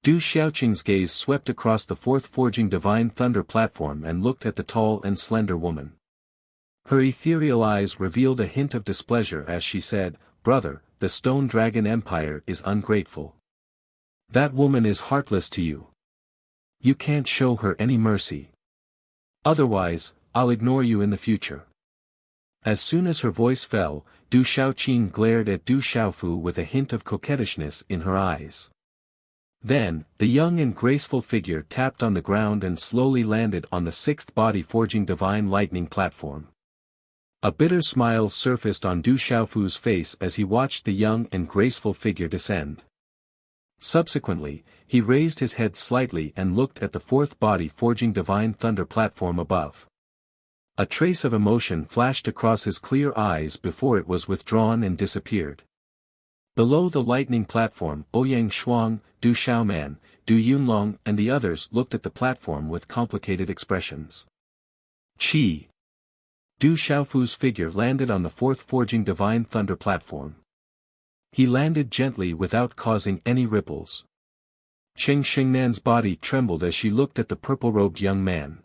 Du Xiaoqing's gaze swept across the fourth forging divine thunder platform and looked at the tall and slender woman. Her ethereal eyes revealed a hint of displeasure as she said, "Brother, the Stone Dragon Empire is ungrateful. That woman is heartless to you. You can't show her any mercy. Otherwise, I'll ignore you in the future." As soon as her voice fell, Du Xiaoqing glared at Du Xiaofu with a hint of coquettishness in her eyes. Then, the young and graceful figure tapped on the ground and slowly landed on the sixth body forging divine lightning platform. A bitter smile surfaced on Du Xiaofu's face as he watched the young and graceful figure descend. Subsequently, he raised his head slightly and looked at the fourth body forging divine thunder platform above. A trace of emotion flashed across his clear eyes before it was withdrawn and disappeared. Below the lightning platform, Ouyang Shuang, Du Xiaoman, Du Yunlong and the others looked at the platform with complicated expressions. Qi. Du Xiaofu's figure landed on the fourth forging divine thunder platform. He landed gently without causing any ripples. Cheng Xingnan's body trembled as she looked at the purple-robed young man.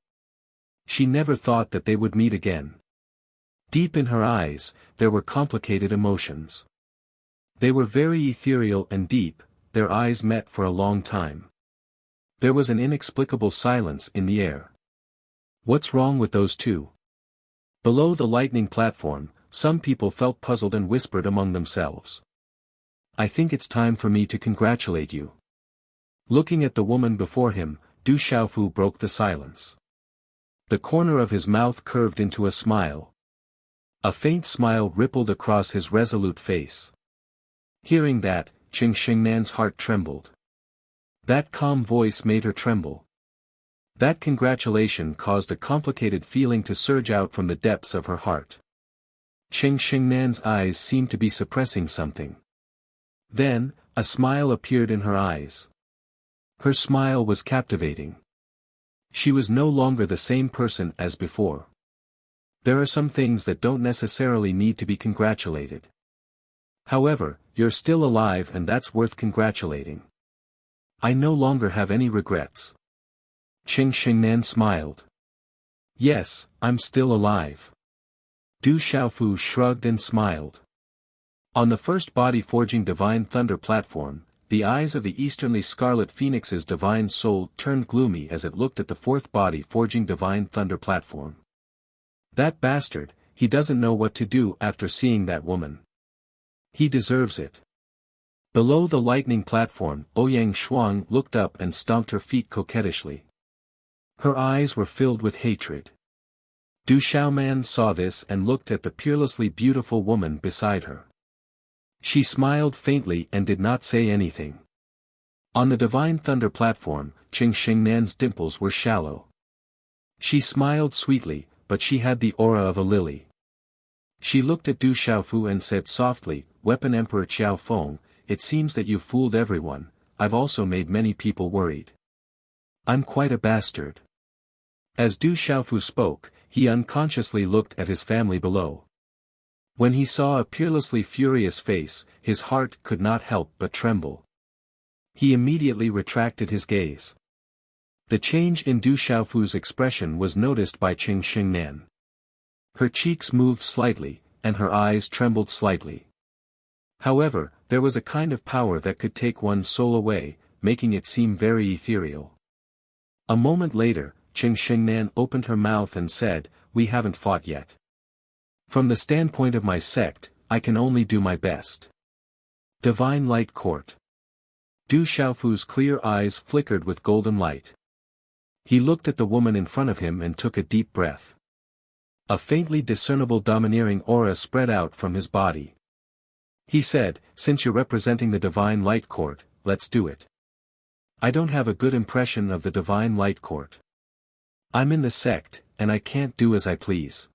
She never thought that they would meet again. Deep in her eyes, there were complicated emotions. They were very ethereal and deep, their eyes met for a long time. There was an inexplicable silence in the air. What's wrong with those two? Below the lightning platform, some people felt puzzled and whispered among themselves. "I think it's time for me to congratulate you." Looking at the woman before him, Du Xiaofu broke the silence. The corner of his mouth curved into a smile. A faint smile rippled across his resolute face. Hearing that, Cheng Xingnan's heart trembled. That calm voice made her tremble. That congratulation caused a complicated feeling to surge out from the depths of her heart. Cheng Xingnan's eyes seemed to be suppressing something. Then, a smile appeared in her eyes. Her smile was captivating. She was no longer the same person as before. There are some things that don't necessarily need to be congratulated. However, you're still alive and that's worth congratulating. I no longer have any regrets. Cheng Xingnan smiled. Yes, I'm still alive. Du Xiaofu shrugged and smiled. On the first body forging divine thunder platform, the eyes of the easternly scarlet phoenix's divine soul turned gloomy as it looked at the fourth body forging divine thunder platform. That bastard, he doesn't know what to do after seeing that woman. He deserves it. Below the lightning platform, Ouyang Shuang looked up and stomped her feet coquettishly. Her eyes were filled with hatred. Du Xiaoman saw this and looked at the peerlessly beautiful woman beside her. She smiled faintly and did not say anything. On the divine thunder platform, Cheng Xingnan's dimples were shallow. She smiled sweetly, but she had the aura of a lily. She looked at Du Xiaofu and said softly, "Weapon Emperor Qiao Feng, it seems that you've fooled everyone. I've also made many people worried. I'm quite a bastard." As Du Xiaofu spoke, he unconsciously looked at his family below. When he saw a peerlessly furious face, his heart could not help but tremble. He immediately retracted his gaze. The change in Du Xiaofu's expression was noticed by Cheng Xingnan. Her cheeks moved slightly, and her eyes trembled slightly. However, there was a kind of power that could take one's soul away, making it seem very ethereal. A moment later, Qing Xingnan opened her mouth and said, "We haven't fought yet. From the standpoint of my sect, I can only do my best." Divine Light Court. Du Xiaofu's clear eyes flickered with golden light. He looked at the woman in front of him and took a deep breath. A faintly discernible domineering aura spread out from his body. He said, "Since you're representing the Divine Light Court, let's do it. I don't have a good impression of the Divine Light Court. I'm in the sect, and I can't do as I please."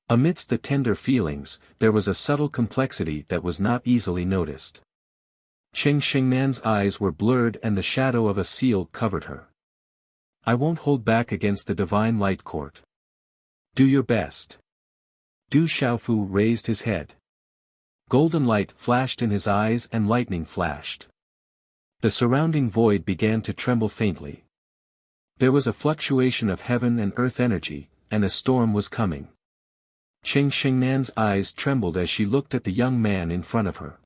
Amidst the tender feelings, there was a subtle complexity that was not easily noticed. Qing Xingnan's eyes were blurred and the shadow of a seal covered her. "I won't hold back against the Divine Light Court. Do your best." Du Xiaofu raised his head. Golden light flashed in his eyes and lightning flashed. The surrounding void began to tremble faintly. There was a fluctuation of heaven and earth energy, and a storm was coming. Qing Xingnan's eyes trembled as she looked at the young man in front of her.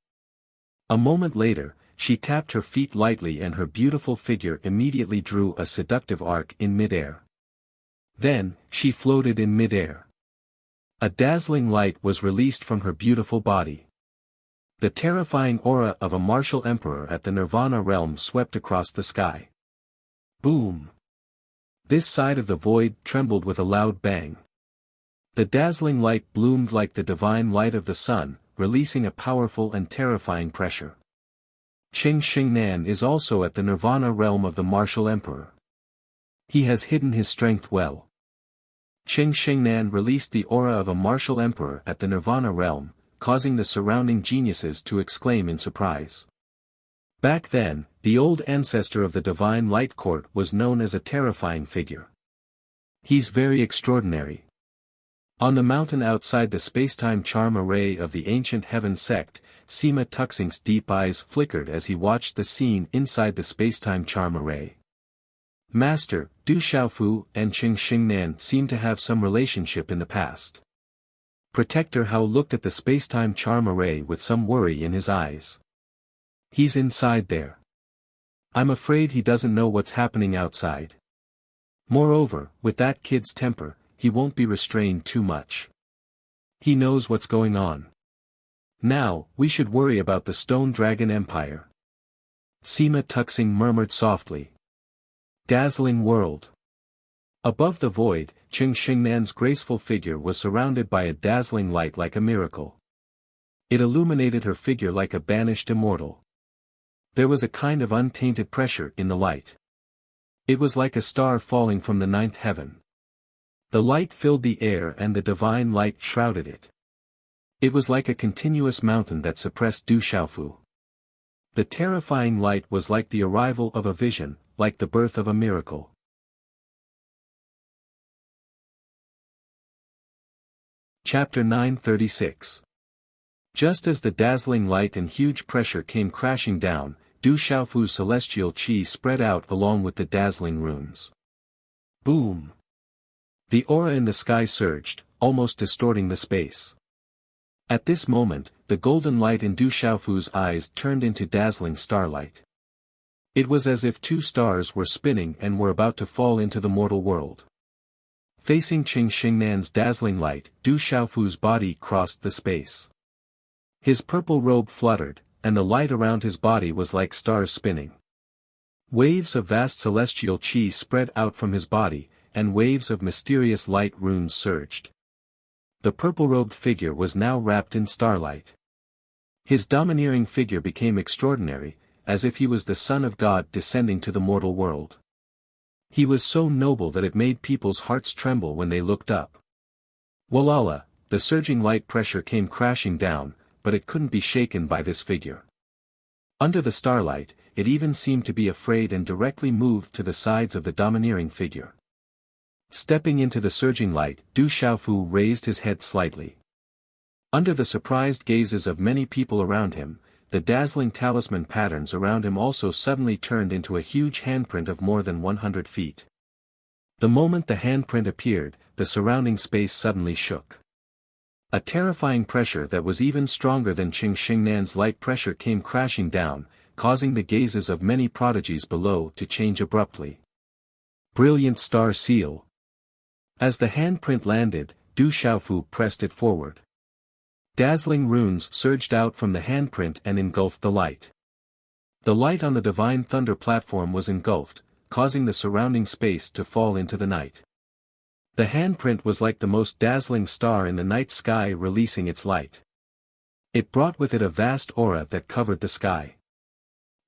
A moment later, she tapped her feet lightly and her beautiful figure immediately drew a seductive arc in midair. Then, she floated in midair. A dazzling light was released from her beautiful body. The terrifying aura of a martial emperor at the Nirvana realm swept across the sky. Boom! This side of the void trembled with a loud bang. The dazzling light bloomed like the divine light of the sun, releasing a powerful and terrifying pressure. Qing Xingnan is also at the Nirvana realm of the martial emperor. He has hidden his strength well. Qing Xingnan released the aura of a martial emperor at the Nirvana realm, causing the surrounding geniuses to exclaim in surprise. Back then, the old ancestor of the Divine Light Court was known as a terrifying figure. He's very extraordinary. On the mountain outside the spacetime charm array of the ancient heaven sect, Sima Tuxing's deep eyes flickered as he watched the scene inside the spacetime charm array. Master, Du Xiaofu and Qing Xingnan seemed to have some relationship in the past. Protector Hao looked at the spacetime charm array with some worry in his eyes. He's inside there. I'm afraid he doesn't know what's happening outside. Moreover, with that kid's temper, he won't be restrained too much. He knows what's going on. Now, we should worry about the Stone Dragon Empire. Sima Tuxing murmured softly. Dazzling world. Above the void, Qing Xingnan's graceful figure was surrounded by a dazzling light like a miracle. It illuminated her figure like a banished immortal. There was a kind of untainted pressure in the light. It was like a star falling from the ninth heaven. The light filled the air and the divine light shrouded it. It was like a continuous mountain that suppressed Du Xiaofu. The terrifying light was like the arrival of a vision, like the birth of a miracle. Chapter 936. Just as the dazzling light and huge pressure came crashing down, Du Xiaofu's celestial qi spread out along with the dazzling runes. Boom! The aura in the sky surged, almost distorting the space. At this moment, the golden light in Du Xiaofu's eyes turned into dazzling starlight. It was as if two stars were spinning and were about to fall into the mortal world. Facing Qing Xingnan's dazzling light, Du Xiaofu's body crossed the space. His purple robe fluttered, and the light around his body was like stars spinning. Waves of vast celestial qi spread out from his body, and waves of mysterious light runes surged. The purple-robed figure was now wrapped in starlight. His domineering figure became extraordinary, as if he was the Son of God descending to the mortal world. He was so noble that it made people's hearts tremble when they looked up. Walala, the surging light pressure came crashing down, but it couldn't be shaken by this figure. Under the starlight, it even seemed to be afraid and directly moved to the sides of the domineering figure. Stepping into the surging light, Du Xiaofu raised his head slightly. Under the surprised gazes of many people around him, the dazzling talisman patterns around him also suddenly turned into a huge handprint of more than 100 feet. The moment the handprint appeared, the surrounding space suddenly shook. A terrifying pressure that was even stronger than Qing Xingnan's light pressure came crashing down, causing the gazes of many prodigies below to change abruptly. Brilliant star seal. As the handprint landed, Du Xiaofu pressed it forward. Dazzling runes surged out from the handprint and engulfed the light. The light on the Divine Thunder platform was engulfed, causing the surrounding space to fall into the night. The handprint was like the most dazzling star in the night sky releasing its light. It brought with it a vast aura that covered the sky.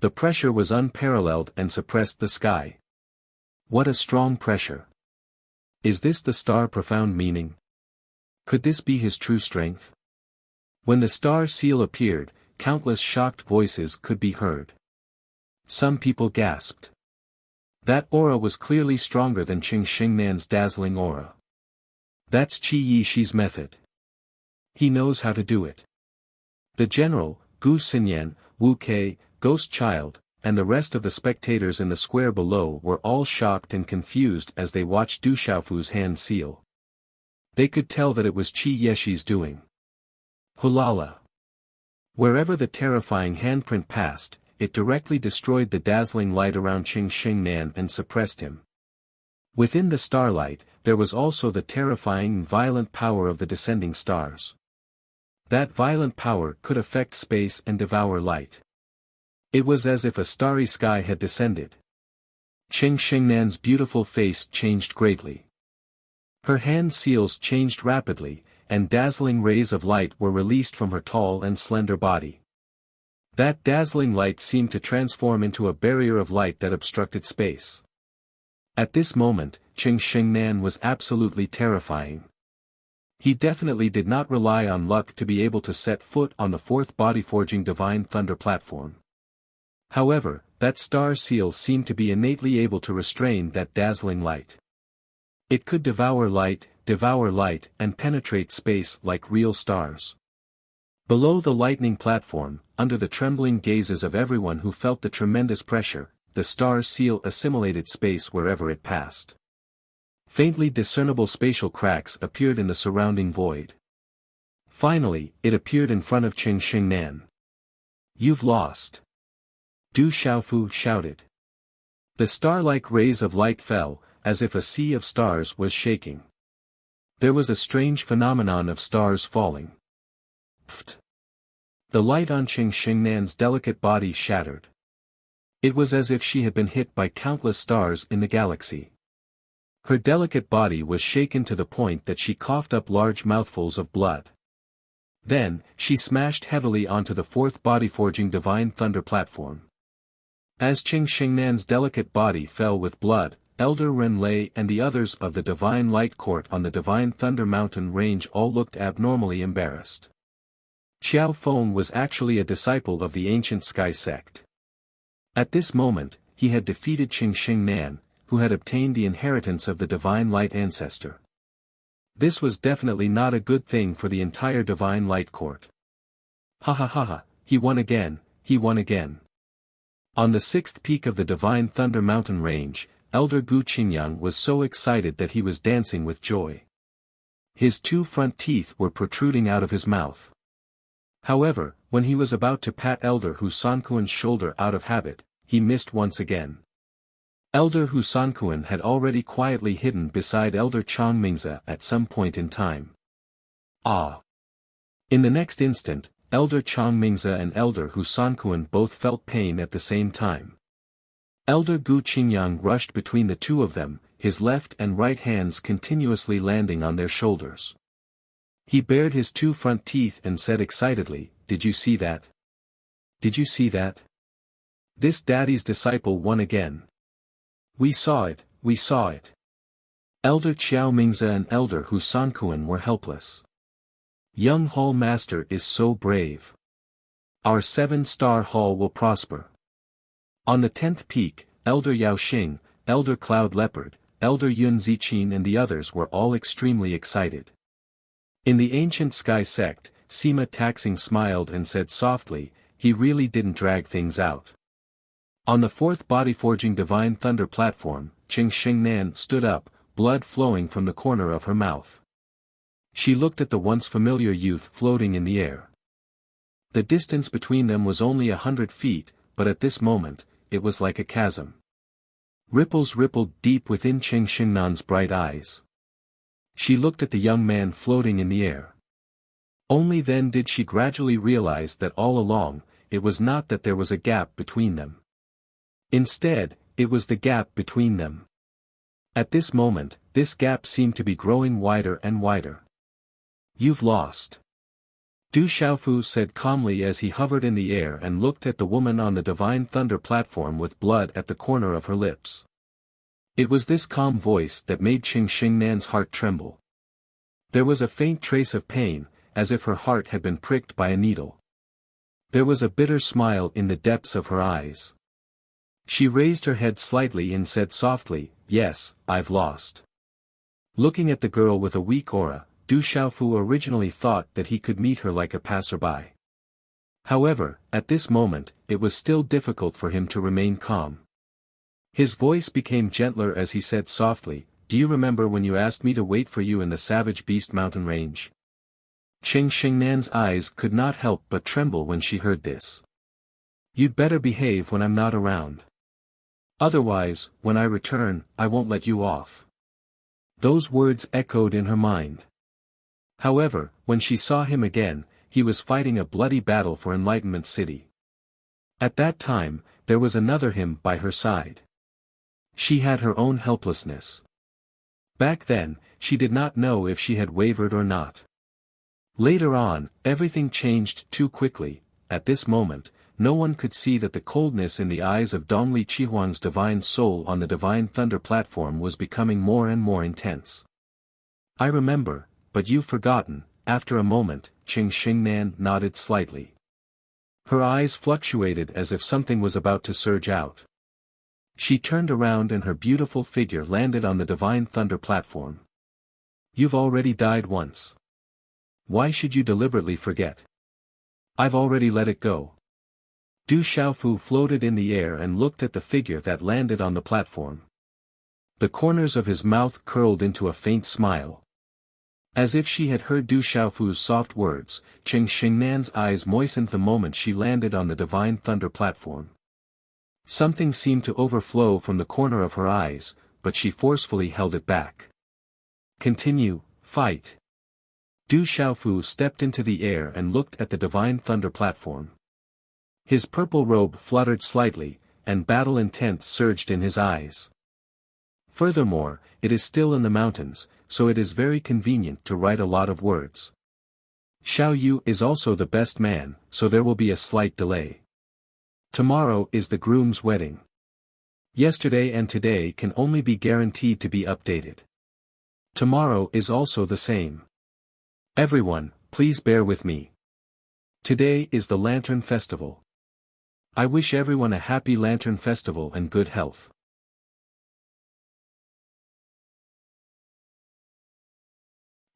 The pressure was unparalleled and suppressed the sky. What a strong pressure! Is this the star profound meaning? Could this be his true strength? When the star seal appeared, countless shocked voices could be heard. Some people gasped. That aura was clearly stronger than Qing Xingnan's dazzling aura. That's Qi Yishi's method. He knows how to do it. The general, Gu Xinyan, Wu Kei, Ghost Child, and the rest of the spectators in the square below were all shocked and confused as they watched Du Xiaofu's hand seal. They could tell that it was Qi Yishi's doing. Hulala! Wherever the terrifying handprint passed, it directly destroyed the dazzling light around Qing Xingnan and suppressed him. Within the starlight, there was also the terrifying and violent power of the descending stars. That violent power could affect space and devour light. It was as if a starry sky had descended. Qing Xingnan's beautiful face changed greatly. Her hand seals changed rapidly, and dazzling rays of light were released from her tall and slender body. That dazzling light seemed to transform into a barrier of light that obstructed space. At this moment, Qing Xingnan was absolutely terrifying. He definitely did not rely on luck to be able to set foot on the fourth body-forging Divine Thunder platform. However, that star seal seemed to be innately able to restrain that dazzling light. It could devour light, and penetrate space like real stars. Below the lightning platform, under the trembling gazes of everyone who felt the tremendous pressure, the star seal assimilated space wherever it passed. Faintly discernible spatial cracks appeared in the surrounding void. Finally, it appeared in front of Qing Xingnan. "You've lost!" Du Xiaofu shouted. The star-like rays of light fell, as if a sea of stars was shaking. There was a strange phenomenon of stars falling. Pfft! The light on Qing Xingnan's delicate body shattered. It was as if she had been hit by countless stars in the galaxy. Her delicate body was shaken to the point that she coughed up large mouthfuls of blood. Then, she smashed heavily onto the fourth body-forging Divine Thunder platform. As Qing Xingnan's delicate body fell with blood, Elder Renlei and the others of the Divine Light Court on the Divine Thunder Mountain range all looked abnormally embarrassed. Qiao Feng was actually a disciple of the ancient Sky sect. At this moment, he had defeated Qing Xingnan, who had obtained the inheritance of the Divine Light Ancestor. This was definitely not a good thing for the entire Divine Light Court. Ha ha ha ha, he won again, he won again. On the sixth peak of the Divine Thunder Mountain range, Elder Gu Qingyang was so excited that he was dancing with joy. His two front teeth were protruding out of his mouth. However, when he was about to pat Elder Hu Sankuan's shoulder out of habit, he missed once again. Elder Hu Sankuan had already quietly hidden beside Elder Chang Mingze at some point in time. Ah! In the next instant, Elder Chang Mingze and Elder Hu Sankuan both felt pain at the same time. Elder Gu Qingyang rushed between the two of them, his left and right hands continuously landing on their shoulders. He bared his two front teeth and said excitedly, "Did you see that? Did you see that? This daddy's disciple won again. We saw it, we saw it." Elder Qiao Mingze and Elder Hu Sankuan were helpless. Young Hall Master is so brave. Our 7-star hall will prosper. On the 10th peak, Elder Yao Xing, Elder Cloud Leopard, Elder Yun Ziqin and the others were all extremely excited. In the ancient Sky sect, Sima Taxing smiled and said softly, "He really didn't drag things out." On the fourth body-forging Divine Thunder platform, Qing Xingnan stood up, blood flowing from the corner of her mouth. She looked at the once familiar youth floating in the air. The distance between them was only 100 feet, but at this moment, it was like a chasm. Ripples rippled deep within Qing Xingnan's bright eyes. She looked at the young man floating in the air. Only then did she gradually realize that all along, it was not that there was a gap between them. Instead, it was the gap between them. At this moment, this gap seemed to be growing wider and wider. "You've lost," Du Xiaofu said calmly as he hovered in the air and looked at the woman on the Divine Thunder platform with blood at the corner of her lips. It was this calm voice that made Qing Xingnan's heart tremble. There was a faint trace of pain, as if her heart had been pricked by a needle. There was a bitter smile in the depths of her eyes. She raised her head slightly and said softly, "Yes, I've lost." Looking at the girl with a weak aura, Du Xiaofu originally thought that he could meet her like a passerby. However, at this moment, it was still difficult for him to remain calm. His voice became gentler as he said softly, "Do you remember when you asked me to wait for you in the Savage Beast mountain range?" Qing Xingnan's eyes could not help but tremble when she heard this. "You'd better behave when I'm not around. Otherwise, when I return, I won't let you off." Those words echoed in her mind. However, when she saw him again, he was fighting a bloody battle for Enlightenment City. At that time, there was another him by her side. She had her own helplessness. Back then, she did not know if she had wavered or not. Later on, everything changed too quickly. At this moment, no one could see that the coldness in the eyes of Dongli Qihuang's divine soul on the Divine Thunder platform was becoming more and more intense. "I remember, but you've forgotten." After a moment, Qing Xingnan nodded slightly. Her eyes fluctuated as if something was about to surge out. She turned around and her beautiful figure landed on the Divine Thunder platform. "You've already died once. Why should you deliberately forget? I've already let it go." Du Xiaofu floated in the air and looked at the figure that landed on the platform. The corners of his mouth curled into a faint smile. As if she had heard Du Xiaofu's soft words, Qing Xingnan's eyes moistened the moment she landed on the Divine Thunder platform. Something seemed to overflow from the corner of her eyes, but she forcefully held it back. "Continue, fight." Du Xiaofu stepped into the air and looked at the Divine Thunder platform. His purple robe fluttered slightly, and battle intent surged in his eyes. Furthermore, it is still in the mountains, so it is very convenient to write a lot of words. Xiao Yu is also the best man, so there will be a slight delay. Tomorrow is the groom's wedding. Yesterday and today can only be guaranteed to be updated. Tomorrow is also the same. Everyone, please bear with me. Today is the Lantern Festival. I wish everyone a happy Lantern Festival and good health.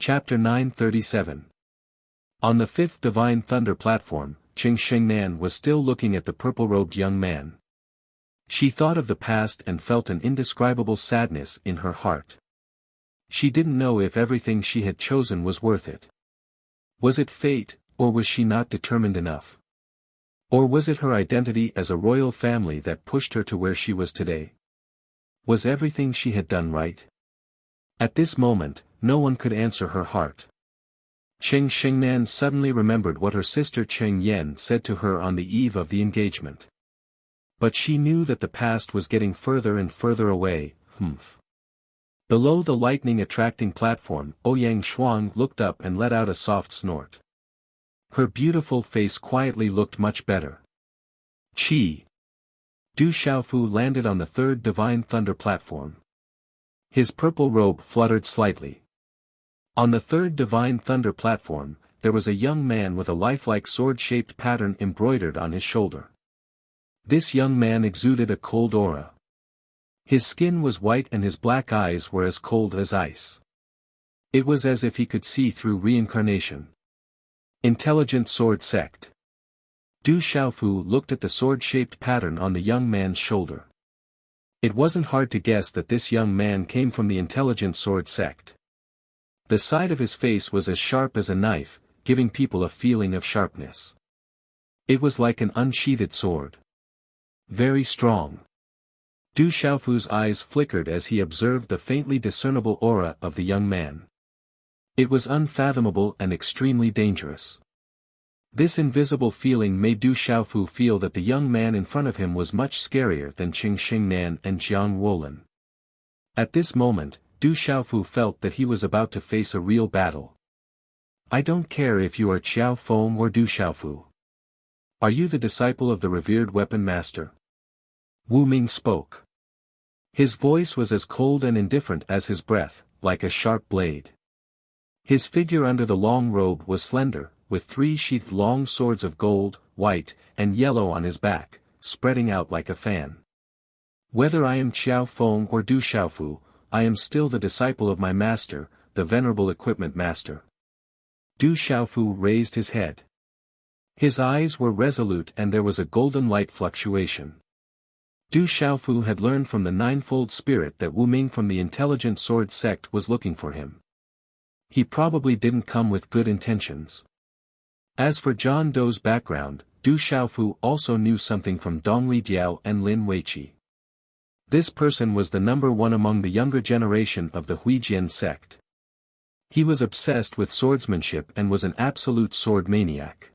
Chapter 937. On the fifth Divine Thunder platform, Qing Xingnan was still looking at the purple-robed young man. She thought of the past and felt an indescribable sadness in her heart. She didn't know if everything she had chosen was worth it. Was it fate, or was she not determined enough? Or was it her identity as a royal family that pushed her to where she was today? Was everything she had done right? At this moment, no one could answer her heart. Qing Xingnan suddenly remembered what her sister Qing Yan said to her on the eve of the engagement. But she knew that the past was getting further and further away. Below the lightning-attracting platform, Ouyang Shuang looked up and let out a soft snort. Her beautiful face quietly looked much better. Qi. Du Xiaofu landed on the third Divine Thunder platform. His purple robe fluttered slightly. On the third Divine Thunder platform, there was a young man with a lifelike sword-shaped pattern embroidered on his shoulder. This young man exuded a cold aura. His skin was white and his black eyes were as cold as ice. It was as if he could see through reincarnation. Intelligent Sword Sect. Du Xiaofu looked at the sword-shaped pattern on the young man's shoulder. It wasn't hard to guess that this young man came from the Intelligent Sword Sect. The side of his face was as sharp as a knife, giving people a feeling of sharpness. It was like an unsheathed sword. Very strong. Du Xiaofu's eyes flickered as he observed the faintly discernible aura of the young man. It was unfathomable and extremely dangerous. This invisible feeling made Du Xiaofu feel that the young man in front of him was much scarier than Qing Xingnan and Jiang Wolin. At this moment, Du Xiaofu felt that he was about to face a real battle. I don't care if you are Qiao Feng or Du Xiaofu. Are you the disciple of the revered weapon master? Wu Ming spoke. His voice was as cold and indifferent as his breath, like a sharp blade. His figure under the long robe was slender, with 3 sheathed long swords of gold, white, and yellow on his back, spreading out like a fan. Whether I am Qiao Feng or Du Xiaofu, I am still the disciple of my master, the venerable equipment master. Du Xiaofu raised his head. His eyes were resolute and there was a golden light fluctuation. Du Xiaofu had learned from the ninefold spirit that Wu Ming from the intelligent sword sect was looking for him. He probably didn't come with good intentions. As for John Dou's background, Du Xiaofu also knew something from Dongli Diao and Lin Weiqi. This person was the number 1 among the younger generation of the Huijian sect. He was obsessed with swordsmanship and was an absolute sword maniac.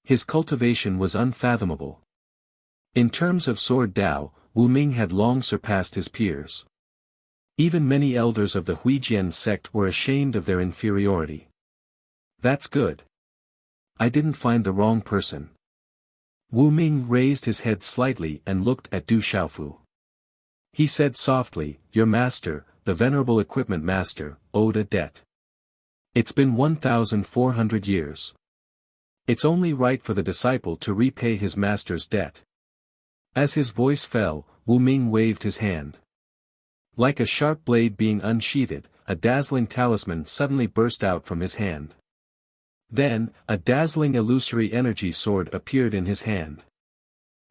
His cultivation was unfathomable. In terms of sword Dao, Wu Ming had long surpassed his peers. Even many elders of the Huijian sect were ashamed of their inferiority. That's good. I didn't find the wrong person. Wu Ming raised his head slightly and looked at Du Xiaofu. He said softly, Your master, the venerable equipment master, owed a debt. It's been 1,400 years. It's only right for the disciple to repay his master's debt. As his voice fell, Wu Ming waved his hand. Like a sharp blade being unsheathed, a dazzling talisman suddenly burst out from his hand. Then, a dazzling illusory energy sword appeared in his hand.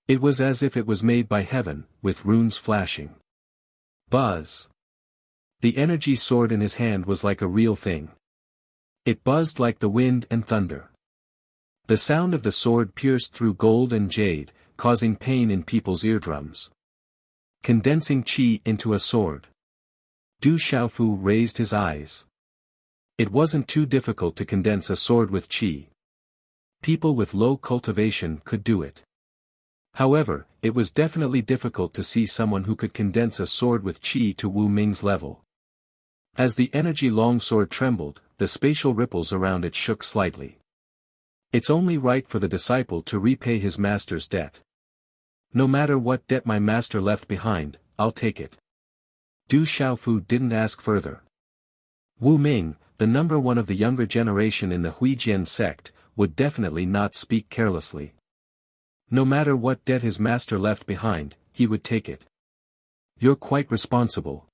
It was as if it was made by heaven, with runes flashing. Buzz! The energy sword in his hand was like a real thing. It buzzed like the wind and thunder. The sound of the sword pierced through gold and jade, causing pain in people's eardrums. Condensing qi into a sword. Du Xiaofu raised his eyes. It wasn't too difficult to condense a sword with qi. People with low cultivation could do it. However, it was definitely difficult to see someone who could condense a sword with qi to Wu Ming's level. As the energy longsword trembled, the spatial ripples around it shook slightly. It's only right for the disciple to repay his master's debt. No matter what debt my master left behind, I'll take it. Du Xiaofu didn't ask further. Wu Ming, the number 1 of the younger generation in the Huijian sect, would definitely not speak carelessly. No matter what debt his master left behind, he would take it. You're quite responsible.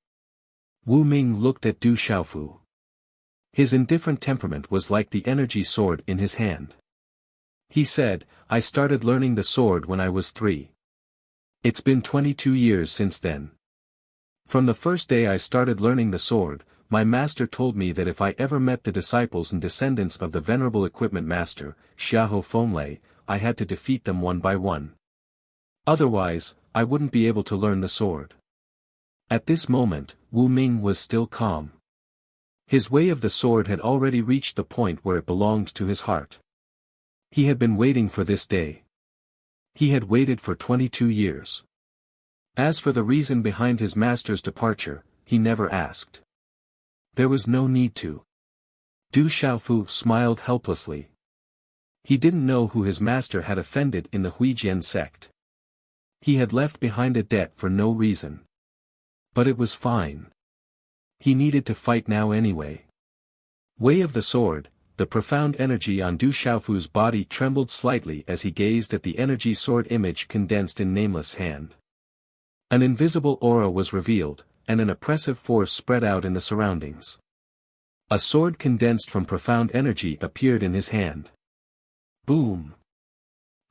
Wu Ming looked at Du Xiaofu. His indifferent temperament was like the energy sword in his hand. He said, I started learning the sword when I was 3. It's been 22 years since then. From the first day I started learning the sword, my master told me that if I ever met the disciples and descendants of the venerable equipment master, Xiahou Fenglei, I had to defeat them one by one. Otherwise, I wouldn't be able to learn the sword. At this moment, Wu Ming was still calm. His way of the sword had already reached the point where it belonged to his heart. He had been waiting for this day. He had waited for 22 years. As for the reason behind his master's departure, he never asked. There was no need to. Du Xiaofu smiled helplessly. He didn't know who his master had offended in the Huijian sect. He had left behind a debt for no reason. But it was fine. He needed to fight now anyway. Way of the sword, the profound energy on Du Xiaofu's body trembled slightly as he gazed at the energy sword image condensed in Nameless' hand. An invisible aura was revealed, and an oppressive force spread out in the surroundings. A sword condensed from profound energy appeared in his hand. Boom!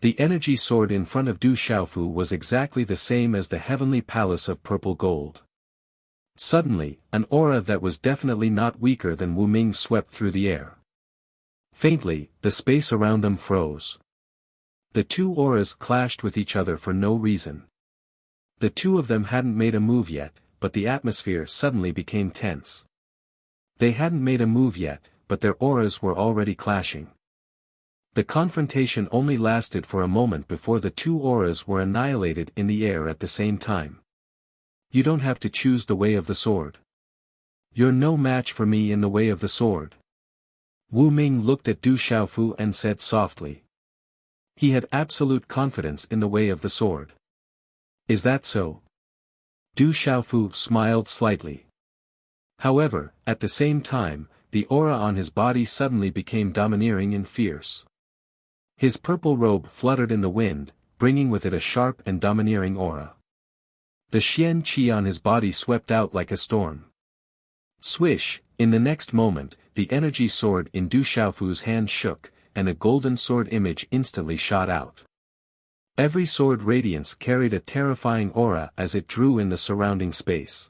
The energy sword in front of Du Xiaofu was exactly the same as the heavenly palace of purple gold. Suddenly, an aura that was definitely not weaker than Wu Ming swept through the air. Faintly, the space around them froze. The two auras clashed with each other for no reason. The two of them hadn't made a move yet, but the atmosphere suddenly became tense. They hadn't made a move yet, but their auras were already clashing. The confrontation only lasted for a moment before the two auras were annihilated in the air at the same time. You don't have to choose the way of the sword. You're no match for me in the way of the sword. Wu Ming looked at Du Xiaofu and said softly. He had absolute confidence in the way of the sword. Is that so? Du Xiaofu smiled slightly. However, at the same time, the aura on his body suddenly became domineering and fierce. His purple robe fluttered in the wind, bringing with it a sharp and domineering aura. The Xian Qi on his body swept out like a storm. Swish, in the next moment, the energy sword in Du Xiaofu's hand shook, and a golden sword image instantly shot out. Every sword radiance carried a terrifying aura as it drew in the surrounding space.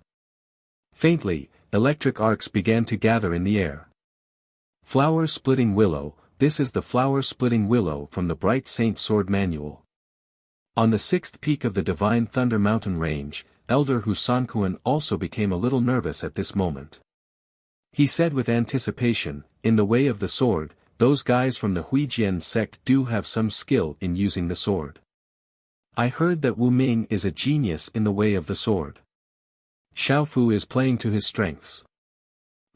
Faintly, electric arcs began to gather in the air. Flower-splitting willow, this is the flower-splitting willow from the Bright Saint Sword Manual. On the 6th peak of the Divine Thunder Mountain Range, Elder Hu Sankuan also became a little nervous at this moment. He said with anticipation, in the way of the sword, those guys from the Huijian sect do have some skill in using the sword. I heard that Wu Ming is a genius in the way of the sword. Xiaofu is playing to his strengths.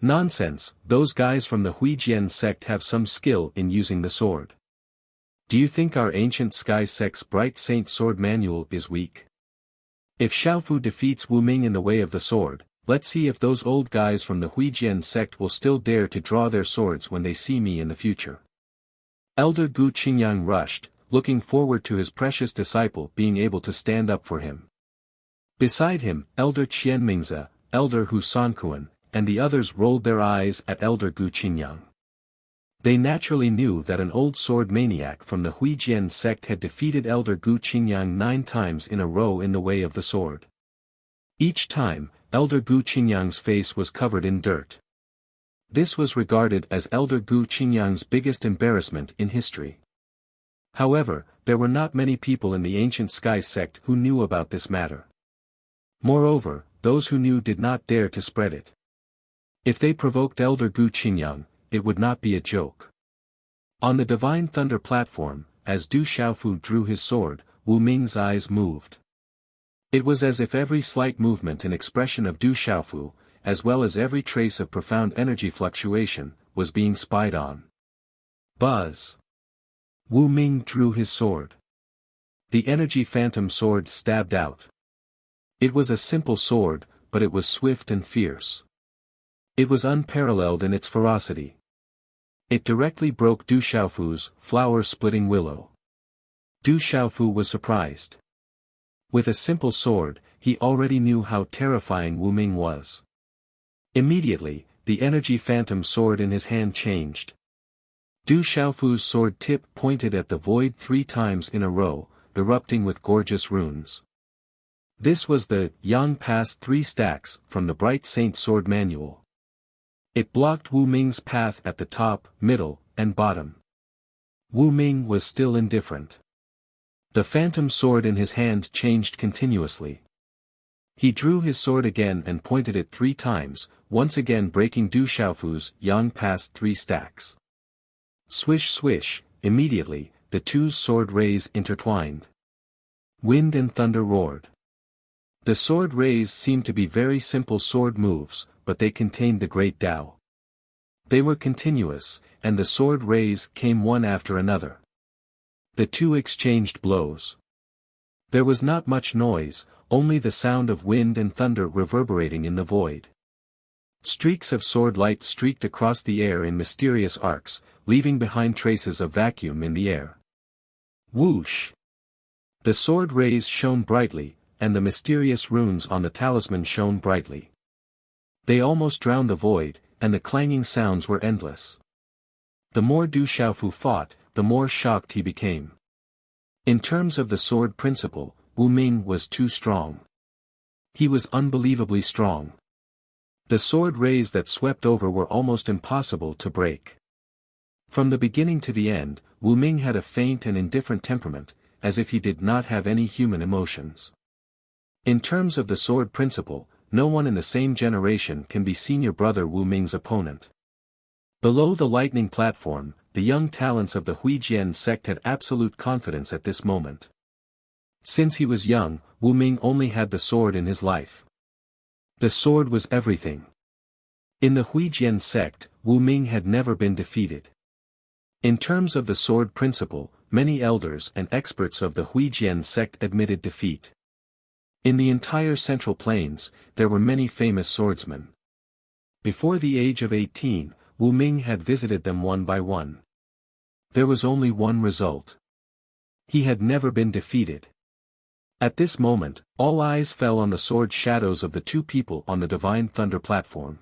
Nonsense, those guys from the Huijian sect have some skill in using the sword. Do you think our ancient sky sect's Bright Saint Sword Manual is weak? If Xiaofu defeats Wu Ming in the way of the sword, let's see if those old guys from the Huijian sect will still dare to draw their swords when they see me in the future. Elder Gu Qingyang rushed, looking forward to his precious disciple being able to stand up for him. Beside him, Elder Qian Mingze, Elder Hu Sankuan, and the others rolled their eyes at Elder Gu Qingyang. They naturally knew that an old sword maniac from the Huijian sect had defeated Elder Gu Qingyang 9 times in a row in the way of the sword. Each time, Elder Gu Qingyang's face was covered in dirt. This was regarded as Elder Gu Qingyang's biggest embarrassment in history. However, there were not many people in the ancient sky sect who knew about this matter. Moreover, those who knew did not dare to spread it. If they provoked Elder Gu Qingyang, it would not be a joke. On the Divine Thunder platform, as Du Xiaofu drew his sword, Wu Ming's eyes moved. It was as if every slight movement and expression of Du Xiaofu, as well as every trace of profound energy fluctuation, was being spied on. Buzz! Wu Ming drew his sword. The energy phantom sword stabbed out. It was a simple sword, but it was swift and fierce. It was unparalleled in its ferocity. It directly broke Du Xiaofu's flower-splitting willow. Du Xiaofu was surprised. With a simple sword, he already knew how terrifying Wu Ming was. Immediately, the energy phantom sword in his hand changed. Du Xiaofu's sword tip pointed at the void 3 times in a row, erupting with gorgeous runes. This was the Yang Pass 3 stacks from the Bright Saint Sword Manual. It blocked Wu Ming's path at the top, middle, and bottom. Wu Ming was still indifferent. The phantom sword in his hand changed continuously. He drew his sword again and pointed it 3 times, once again breaking Du Xiaofu's Yang Pass 3 stacks. Swish swish, immediately, the two sword rays intertwined. Wind and thunder roared. The sword rays seemed to be very simple sword moves, but they contained the great Tao. They were continuous, and the sword rays came one after another. The two exchanged blows. There was not much noise, only the sound of wind and thunder reverberating in the void. Streaks of sword light streaked across the air in mysterious arcs, leaving behind traces of vacuum in the air. Whoosh! The sword rays shone brightly, and the mysterious runes on the talisman shone brightly. They almost drowned the void, and the clanging sounds were endless. The more Du Xiaofu fought, the more shocked he became. In terms of the sword principle, Wu Ming was too strong. He was unbelievably strong. The sword rays that swept over were almost impossible to break. From the beginning to the end, Wu Ming had a faint and indifferent temperament, as if he did not have any human emotions. In terms of the sword principle, no one in the same generation can be senior brother Wu Ming's opponent. Below the lightning platform, the young talents of the Huijian sect had absolute confidence at this moment. Since he was young, Wu Ming only had the sword in his life. The sword was everything. In the Huijian sect, Wu Ming had never been defeated. In terms of the sword principle, many elders and experts of the Huijian sect admitted defeat. In the entire Central Plains, there were many famous swordsmen. Before the age of 18, Wu Ming had visited them one by one. There was only one result. He had never been defeated. At this moment, all eyes fell on the sword shadows of the two people on the Divine Thunder platform.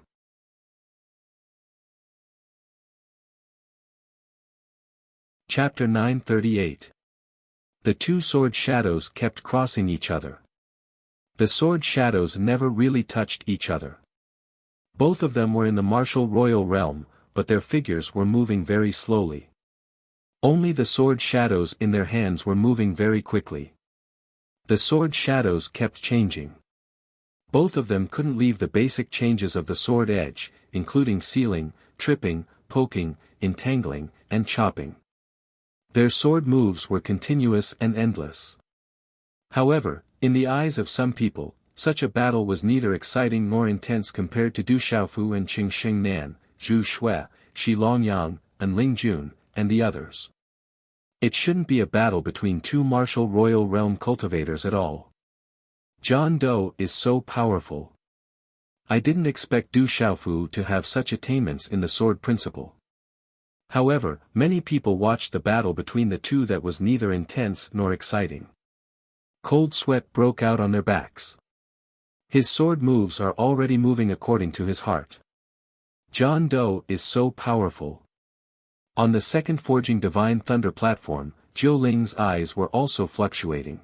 Chapter 938. The two sword shadows kept crossing each other. The sword shadows never really touched each other. Both of them were in the martial royal realm, but their figures were moving very slowly. Only the sword shadows in their hands were moving very quickly. The sword shadows kept changing. Both of them couldn't leave the basic changes of the sword edge, including sealing, tripping, poking, entangling, and chopping. Their sword moves were continuous and endless. However, in the eyes of some people, such a battle was neither exciting nor intense compared to Du Xiaofu and Qing Shengnan, Zhu Shui, Shi Longyang, and Ling Jun, and the others. It shouldn't be a battle between two martial royal realm cultivators at all. John Doe is so powerful. I didn't expect Du Xiaofu to have such attainments in the sword principle. However, many people watched the battle between the two that was neither intense nor exciting. Cold sweat broke out on their backs. His sword moves are already moving according to his heart. John Doe is so powerful. On the second Forging Divine Thunder platform, Jiu Ling's eyes were also fluctuating.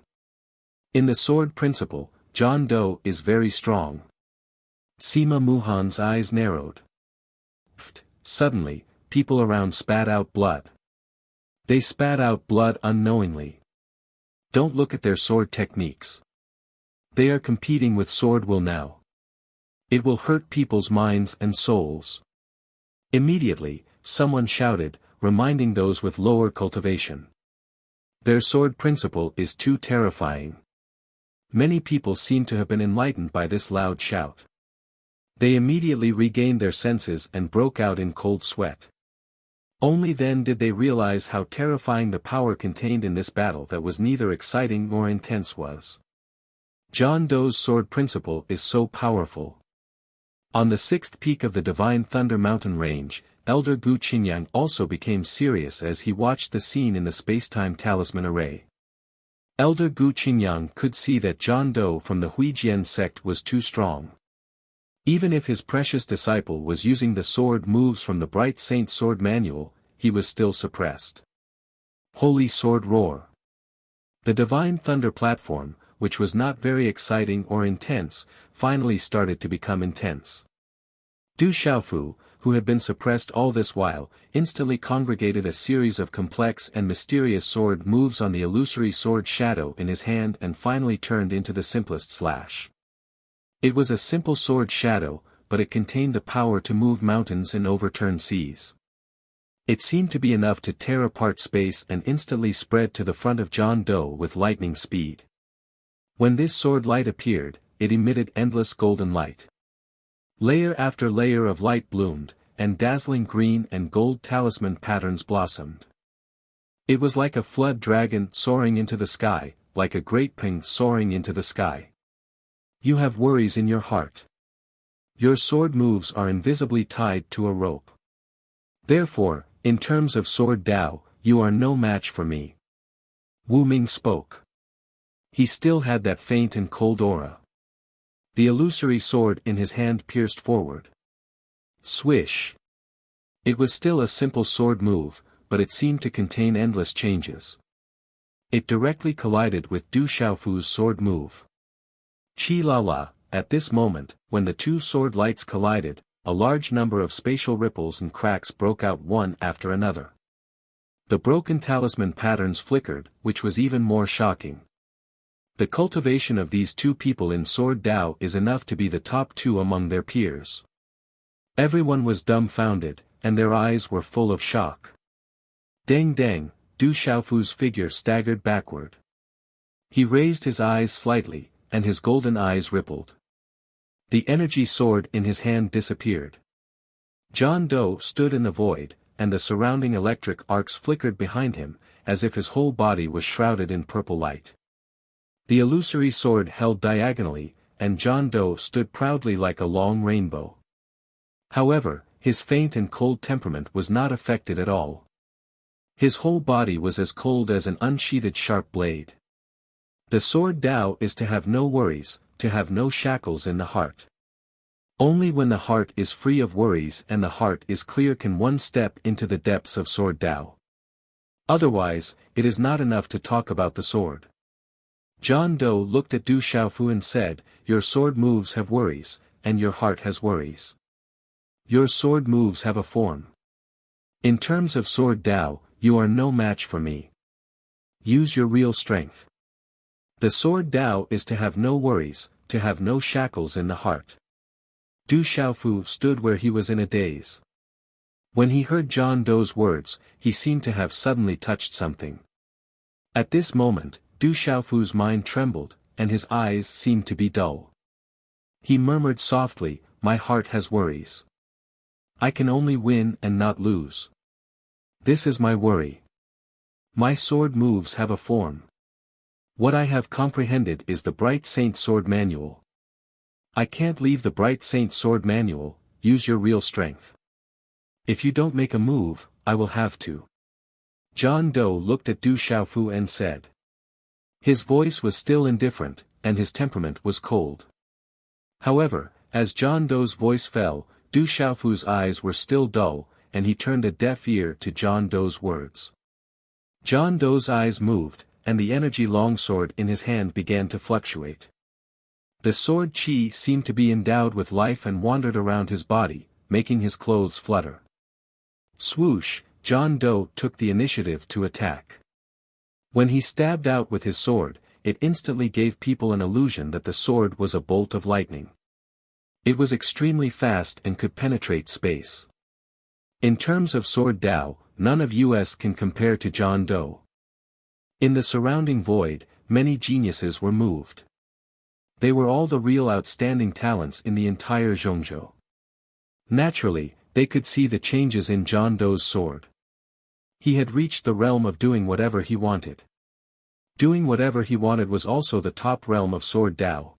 In the sword principle, John Doe is very strong. Sima Muhan's eyes narrowed. Suddenly, people around spat out blood. They spat out blood unknowingly. Don't look at their sword techniques. They are competing with sword will now. It will hurt people's minds and souls. Immediately, someone shouted, reminding those with lower cultivation. Their sword principle is too terrifying. Many people seem to have been enlightened by this loud shout. They immediately regained their senses and broke out in cold sweat. Only then did they realize how terrifying the power contained in this battle that was neither exciting nor intense was. John Doe's sword principle is so powerful. On the sixth peak of the Divine Thunder Mountain Range, Elder Gu Qinyang also became serious as he watched the scene in the space-time talisman array. Elder Gu Qinyang could see that John Doe from the Huijian sect was too strong. Even if his precious disciple was using the sword moves from the Bright Saint Sword Manual, he was still suppressed. Holy Sword Roar. The Divine Thunder platform, which was not very exciting or intense, finally started to become intense. Du Xiaofu, who had been suppressed all this while, instantly congregated a series of complex and mysterious sword moves on the illusory sword shadow in his hand and finally turned into the simplest slash. It was a simple sword shadow, but it contained the power to move mountains and overturn seas. It seemed to be enough to tear apart space and instantly spread to the front of John Doe with lightning speed. When this sword light appeared, it emitted endless golden light. Layer after layer of light bloomed, and dazzling green and gold talisman patterns blossomed. It was like a flood dragon soaring into the sky, like a great ping soaring into the sky. You have worries in your heart. Your sword moves are invisibly tied to a rope. Therefore, in terms of sword Dao, you are no match for me. Wu Ming spoke. He still had that faint and cold aura. The illusory sword in his hand pierced forward. Swish. It was still a simple sword move, but it seemed to contain endless changes. It directly collided with Du Xiaofu's sword move. Chi la la, at this moment, when the two sword lights collided, a large number of spatial ripples and cracks broke out one after another. The broken talisman patterns flickered, which was even more shocking. The cultivation of these two people in Sword Dao is enough to be the top two among their peers. Everyone was dumbfounded, and their eyes were full of shock. Deng deng, Du Xiaofu's figure staggered backward. He raised his eyes slightly, and his golden eyes rippled. The energy sword in his hand disappeared. John Doe stood in the void, and the surrounding electric arcs flickered behind him, as if his whole body was shrouded in purple light. The illusory sword held diagonally, and John Doe stood proudly like a long rainbow. However, his faint and cold temperament was not affected at all. His whole body was as cold as an unsheathed sharp blade. The Sword Dao is to have no worries, to have no shackles in the heart. Only when the heart is free of worries and the heart is clear can one step into the depths of Sword Dao. Otherwise, it is not enough to talk about the sword. John Doe looked at Du Xiaofu and said, "Your sword moves have worries, and your heart has worries. Your sword moves have a form. In terms of Sword Dao, you are no match for me. Use your real strength." The Sword Dao is to have no worries, to have no shackles in the heart. Du Xiaofu stood where he was in a daze. When he heard John Doe's words, he seemed to have suddenly touched something. At this moment, Du Xiaofu's mind trembled, and his eyes seemed to be dull. He murmured softly, "My heart has worries. I can only win and not lose. This is my worry. My sword moves have a form. What I have comprehended is the Bright Saint Sword Manual. I can't leave the Bright Saint Sword Manual. Use your real strength. If you don't make a move, I will have to." John Doe looked at Du Xiaofu and said. His voice was still indifferent, and his temperament was cold. However, as John Doe's voice fell, Du Xiaofu's eyes were still dull, and he turned a deaf ear to John Doe's words. John Doe's eyes moved, and the energy longsword in his hand began to fluctuate. The sword chi seemed to be endowed with life and wandered around his body, making his clothes flutter. Swoosh, John Doe took the initiative to attack. When he stabbed out with his sword, it instantly gave people an illusion that the sword was a bolt of lightning. It was extremely fast and could penetrate space. In terms of Sword Dao, none of us can compare to John Doe. In the surrounding void, many geniuses were moved. They were all the real outstanding talents in the entire Zhongzhou. Naturally, they could see the changes in John Doe's sword. He had reached the realm of doing whatever he wanted. Doing whatever he wanted was also the top realm of Sword Dao.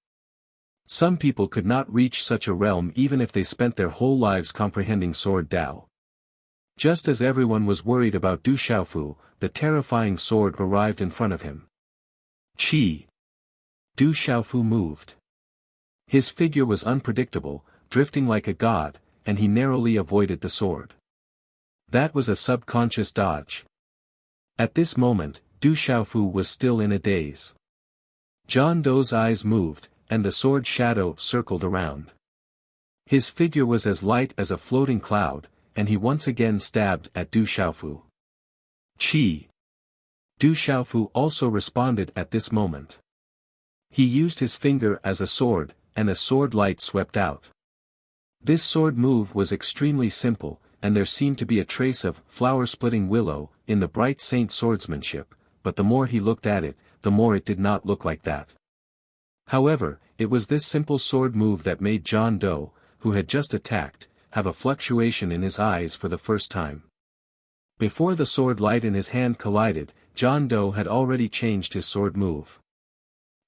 Some people could not reach such a realm even if they spent their whole lives comprehending Sword Dao. Just as everyone was worried about Du Xiaofu, the terrifying sword arrived in front of him. Chi! Du Xiaofu moved. His figure was unpredictable, drifting like a god, and he narrowly avoided the sword. That was a subconscious dodge. At this moment, Du Xiaofu was still in a daze. John Doe's eyes moved, and the sword shadow circled around. His figure was as light as a floating cloud, and he once again stabbed at Du Xiaofu. Chi! Du Xiaofu also responded at this moment. He used his finger as a sword, and a sword light swept out. This sword move was extremely simple, and there seemed to be a trace of flower-splitting willow in the Bright Saint swordsmanship, but the more he looked at it, the more it did not look like that. However, it was this simple sword move that made John Doe, who had just attacked, have a fluctuation in his eyes for the first time. Before the sword light in his hand collided, John Doe had already changed his sword move.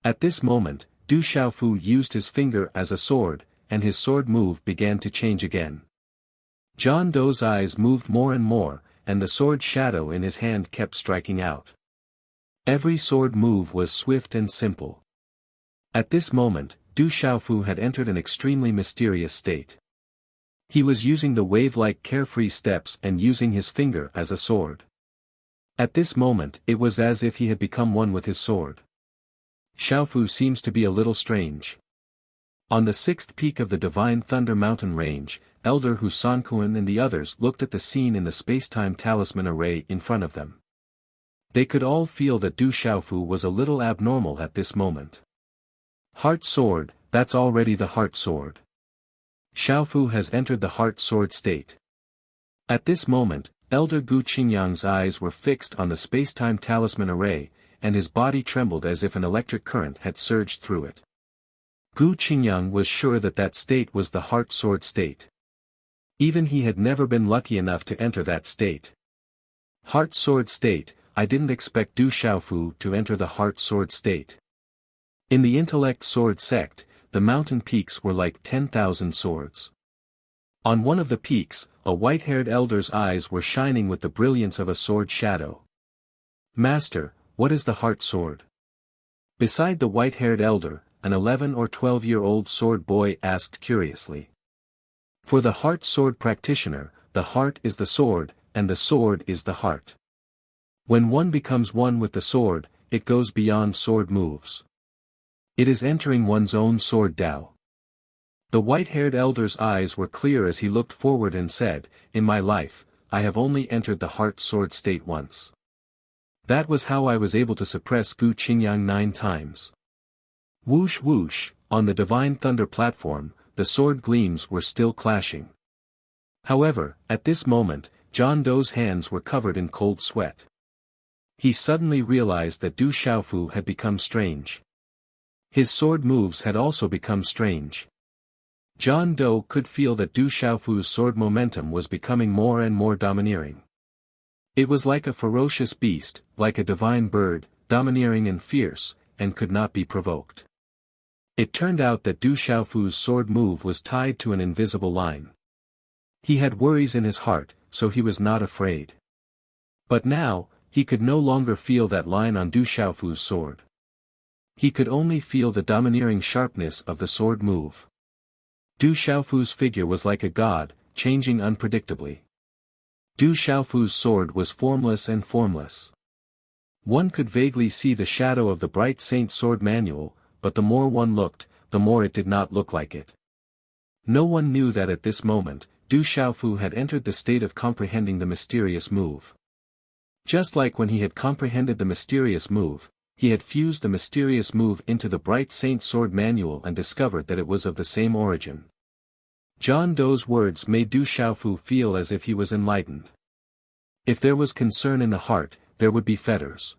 At this moment, Du Xiaofu used his finger as a sword, and his sword move began to change again. John Doe's eyes moved more and more, and the sword shadow in his hand kept striking out. Every sword move was swift and simple. At this moment, Du Xiaofu had entered an extremely mysterious state. He was using the wave-like carefree steps and using his finger as a sword. At this moment, it was as if he had become one with his sword. Xiaofu seems to be a little strange. On the sixth peak of the Divine Thunder Mountain Range, Elder Hu Sankuan and the others looked at the scene in the space-time talisman array in front of them. They could all feel that Du Xiaofu was a little abnormal at this moment. Heart sword, that's already the heart sword. Xiaofu has entered the heart sword state. At this moment, Elder Gu Qingyang's eyes were fixed on the space-time talisman array, and his body trembled as if an electric current had surged through it. Gu Qingyang was sure that that state was the heart sword state. Even he had never been lucky enough to enter that state. Heart sword state, I didn't expect Du Xiaofu to enter the heart sword state. In the intellect sword sect, the mountain peaks were like 10,000 swords. On one of the peaks, a white-haired elder's eyes were shining with the brilliance of a sword shadow. Master, what is the heart sword? Beside the white-haired elder, an 11 or 12-year-old sword boy asked curiously. For the heart sword practitioner, the heart is the sword, and the sword is the heart. When one becomes one with the sword, it goes beyond sword moves. It is entering one's own sword Tao. The white-haired elder's eyes were clear as he looked forward and said, in my life, I have only entered the heart sword state once. That was how I was able to suppress Gu Qingyang 9 times. Whoosh whoosh, on the divine thunder platform, the sword gleams were still clashing. However, at this moment, John Doe's hands were covered in cold sweat. He suddenly realized that Du Xiaofu had become strange. His sword moves had also become strange. John Doe could feel that Du Xiaofu's sword momentum was becoming more and more domineering. It was like a ferocious beast, like a divine bird, domineering and fierce, and could not be provoked. It turned out that Du Xiaofu's sword move was tied to an invisible line. He had worries in his heart, so he was not afraid. But now, he could no longer feel that line on Du Xiaofu's sword. He could only feel the domineering sharpness of the sword move. Du Xiaofu's figure was like a god, changing unpredictably. Du Xiaofu's sword was formless and formless. One could vaguely see the shadow of the bright saint sword manual, but the more one looked, the more it did not look like it. No one knew that at this moment, Du Xiaofu had entered the state of comprehending the mysterious move. Just like when he had comprehended the mysterious move, he had fused the mysterious move into the bright saint sword manual and discovered that it was of the same origin. John Doe's words made Du Xiaofu feel as if he was enlightened. If there was concern in the heart, there would be fetters.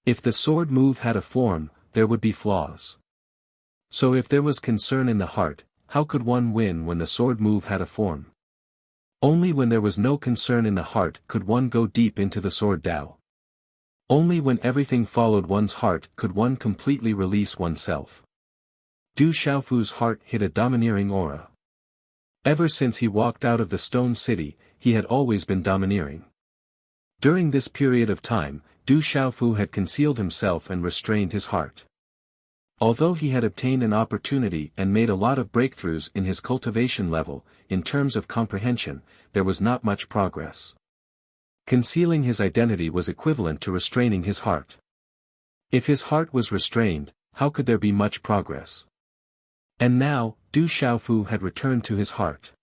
If the sword move had a form, there would be flaws. So if there was concern in the heart, how could one win when the sword move had a form? Only when there was no concern in the heart could one go deep into the sword Tao. Only when everything followed one's heart could one completely release oneself. Du Xiaofu's heart hid a domineering aura. Ever since he walked out of the stone city, he had always been domineering. During this period of time, Du Xiaofu had concealed himself and restrained his heart. Although he had obtained an opportunity and made a lot of breakthroughs in his cultivation level, in terms of comprehension, there was not much progress. Concealing his identity was equivalent to restraining his heart. If his heart was restrained, how could there be much progress? And now, Du Xiaofu had returned to his heart.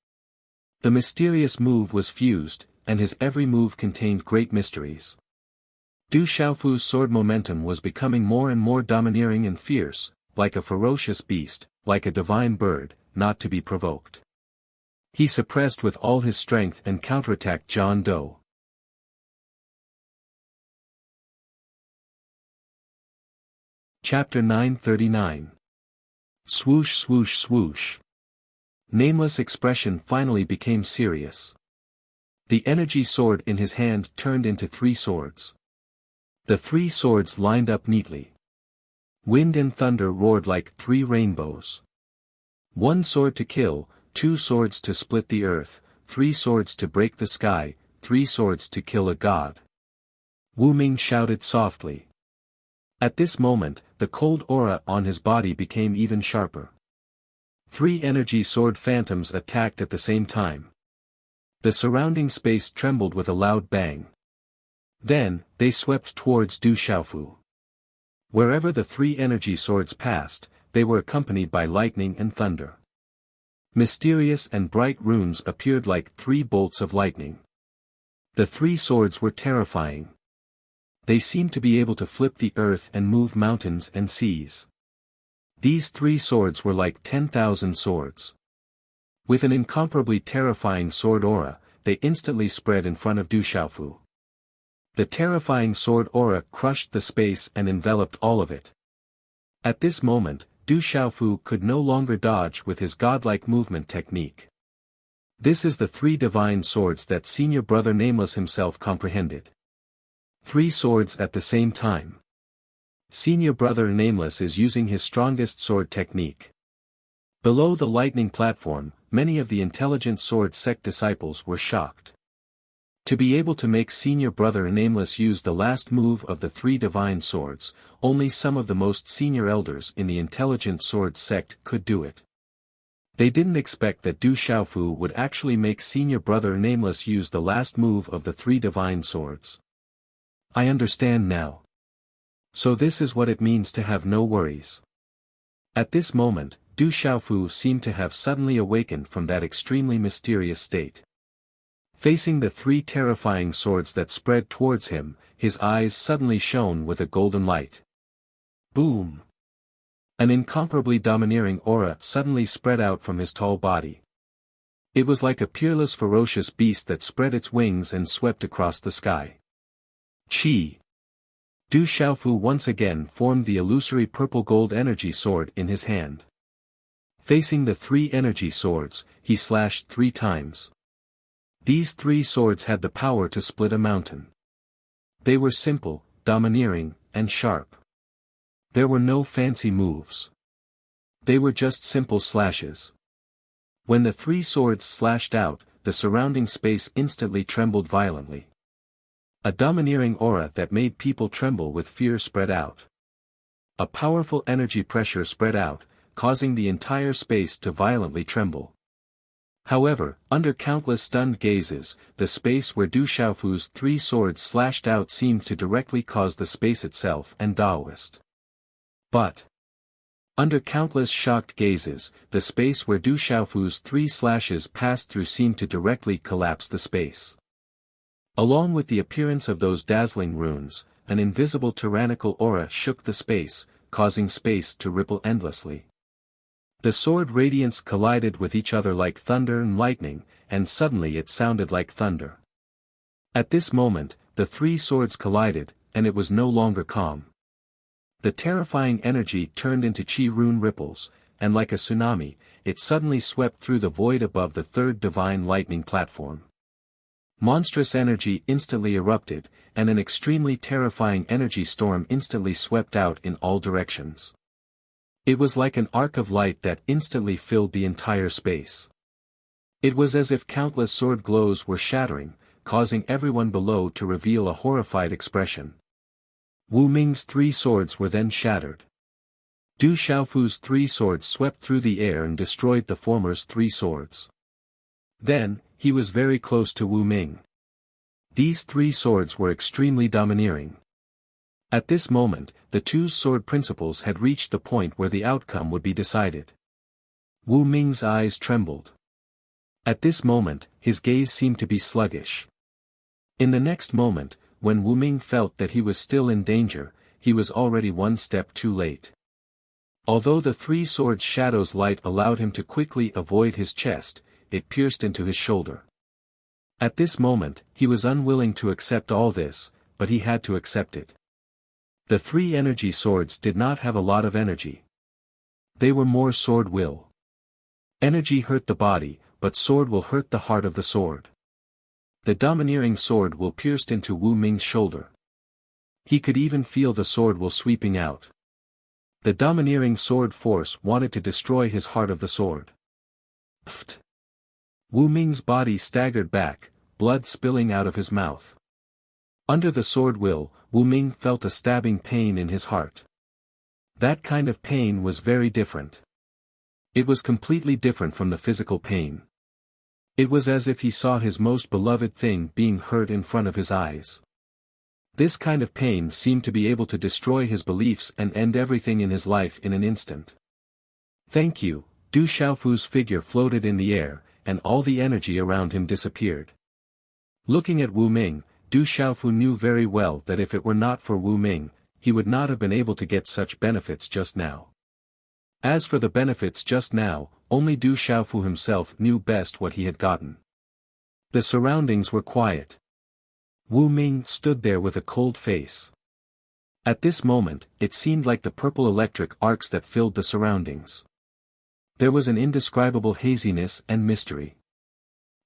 The mysterious move was fused, and his every move contained great mysteries. Du Xiaofu's sword momentum was becoming more and more domineering and fierce, like a ferocious beast, like a divine bird, not to be provoked. He suppressed with all his strength and counterattacked John Doe. Chapter 939. Swoosh swoosh swoosh. Nameless expression finally became serious. The energy sword in his hand turned into 3 swords. The 3 swords lined up neatly. Wind and thunder roared like 3 rainbows. 1 sword to kill, 2 swords to split the earth, 3 swords to break the sky, 3 swords to kill a god. Wu Ming shouted softly. At this moment, the cold aura on his body became even sharper. 3 energy sword phantoms attacked at the same time. The surrounding space trembled with a loud bang. Then, they swept towards Du Xiaofu. Wherever the 3 energy swords passed, they were accompanied by lightning and thunder. Mysterious and bright runes appeared like 3 bolts of lightning. The 3 swords were terrifying. They seemed to be able to flip the earth and move mountains and seas. These 3 swords were like 10,000 swords. With an incomparably terrifying sword aura, they instantly spread in front of Du Xiaofu. The terrifying sword aura crushed the space and enveloped all of it. At this moment, Du Xiaofu could no longer dodge with his godlike movement technique. This is the 3 divine swords that Senior Brother Nameless himself comprehended. 3 swords at the same time. Senior Brother Nameless is using his strongest sword technique. Below the lightning platform, many of the intelligent sword sect disciples were shocked. To be able to make Senior Brother Nameless use the last move of the 3 divine swords, only some of the most senior elders in the intelligent sword sect could do it. They didn't expect that Du Xiaofu would actually make Senior Brother Nameless use the last move of the 3 divine swords. I understand now. So this is what it means to have no worries. At this moment, Du Xiaofu seemed to have suddenly awakened from that extremely mysterious state. Facing the 3 terrifying swords that spread towards him, his eyes suddenly shone with a golden light. Boom! An incomparably domineering aura suddenly spread out from his tall body. It was like a peerless ferocious beast that spread its wings and swept across the sky. Chi! Du Xiaofu once again formed the illusory purple-gold energy sword in his hand. Facing the 3 energy swords, he slashed 3 times. These 3 swords had the power to split a mountain. They were simple, domineering, and sharp. There were no fancy moves. They were just simple slashes. When the 3 swords slashed out, the surrounding space instantly trembled violently. A domineering aura that made people tremble with fear spread out. A powerful energy pressure spread out, causing the entire space to violently tremble. However, under countless stunned gazes, the space where Du Xiaofu's 3 swords slashed out seemed to directly cause the space itself and Taoist. But under countless shocked gazes, the space where Du Xiaofu's 3 slashes passed through seemed to directly collapse the space. Along with the appearance of those dazzling runes, an invisible tyrannical aura shook the space, causing space to ripple endlessly. The sword radiance collided with each other like thunder and lightning, and suddenly it sounded like thunder. At this moment, the 3 swords collided, and it was no longer calm. The terrifying energy turned into chi rune ripples, and like a tsunami, it suddenly swept through the void above the 3rd divine lightning platform. Monstrous energy instantly erupted, and an extremely terrifying energy storm instantly swept out in all directions. It was like an arc of light that instantly filled the entire space. It was as if countless sword glows were shattering, causing everyone below to reveal a horrified expression. Wu Ming's 3 swords were then shattered. Du Xiaofu's 3 swords swept through the air and destroyed the former's 3 swords. Then, he was very close to Wu Ming. These 3 swords were extremely domineering. At this moment, the 2 sword principles had reached the point where the outcome would be decided. Wu Ming's eyes trembled. At this moment, his gaze seemed to be sluggish. In the next moment, when Wu Ming felt that he was still in danger, he was already 1 step too late. Although the 3 swords' shadow's light allowed him to quickly avoid his chest, it pierced into his shoulder. At this moment, he was unwilling to accept all this, but he had to accept it. The 3 energy swords did not have a lot of energy. They were more sword will. Energy hurt the body, but sword will hurt the heart of the sword. The domineering sword will pierced into Wu Ming's shoulder. He could even feel the sword will sweeping out. The domineering sword force wanted to destroy his heart of the sword. Pfft! Wu Ming's body staggered back, blood spilling out of his mouth. Under the sword will, Wu Ming felt a stabbing pain in his heart. That kind of pain was very different. It was completely different from the physical pain. It was as if he saw his most beloved thing being hurt in front of his eyes. This kind of pain seemed to be able to destroy his beliefs and end everything in his life in an instant. Thank you, Du Xiaofu's figure floated in the air, and all the energy around him disappeared. Looking at Wu Ming, Du Xiaofu knew very well that if it were not for Wu Ming, he would not have been able to get such benefits just now. As for the benefits just now, only Du Xiaofu himself knew best what he had gotten. The surroundings were quiet. Wu Ming stood there with a cold face. At this moment, it seemed like the purple electric arcs that filled the surroundings. There was an indescribable haziness and mystery.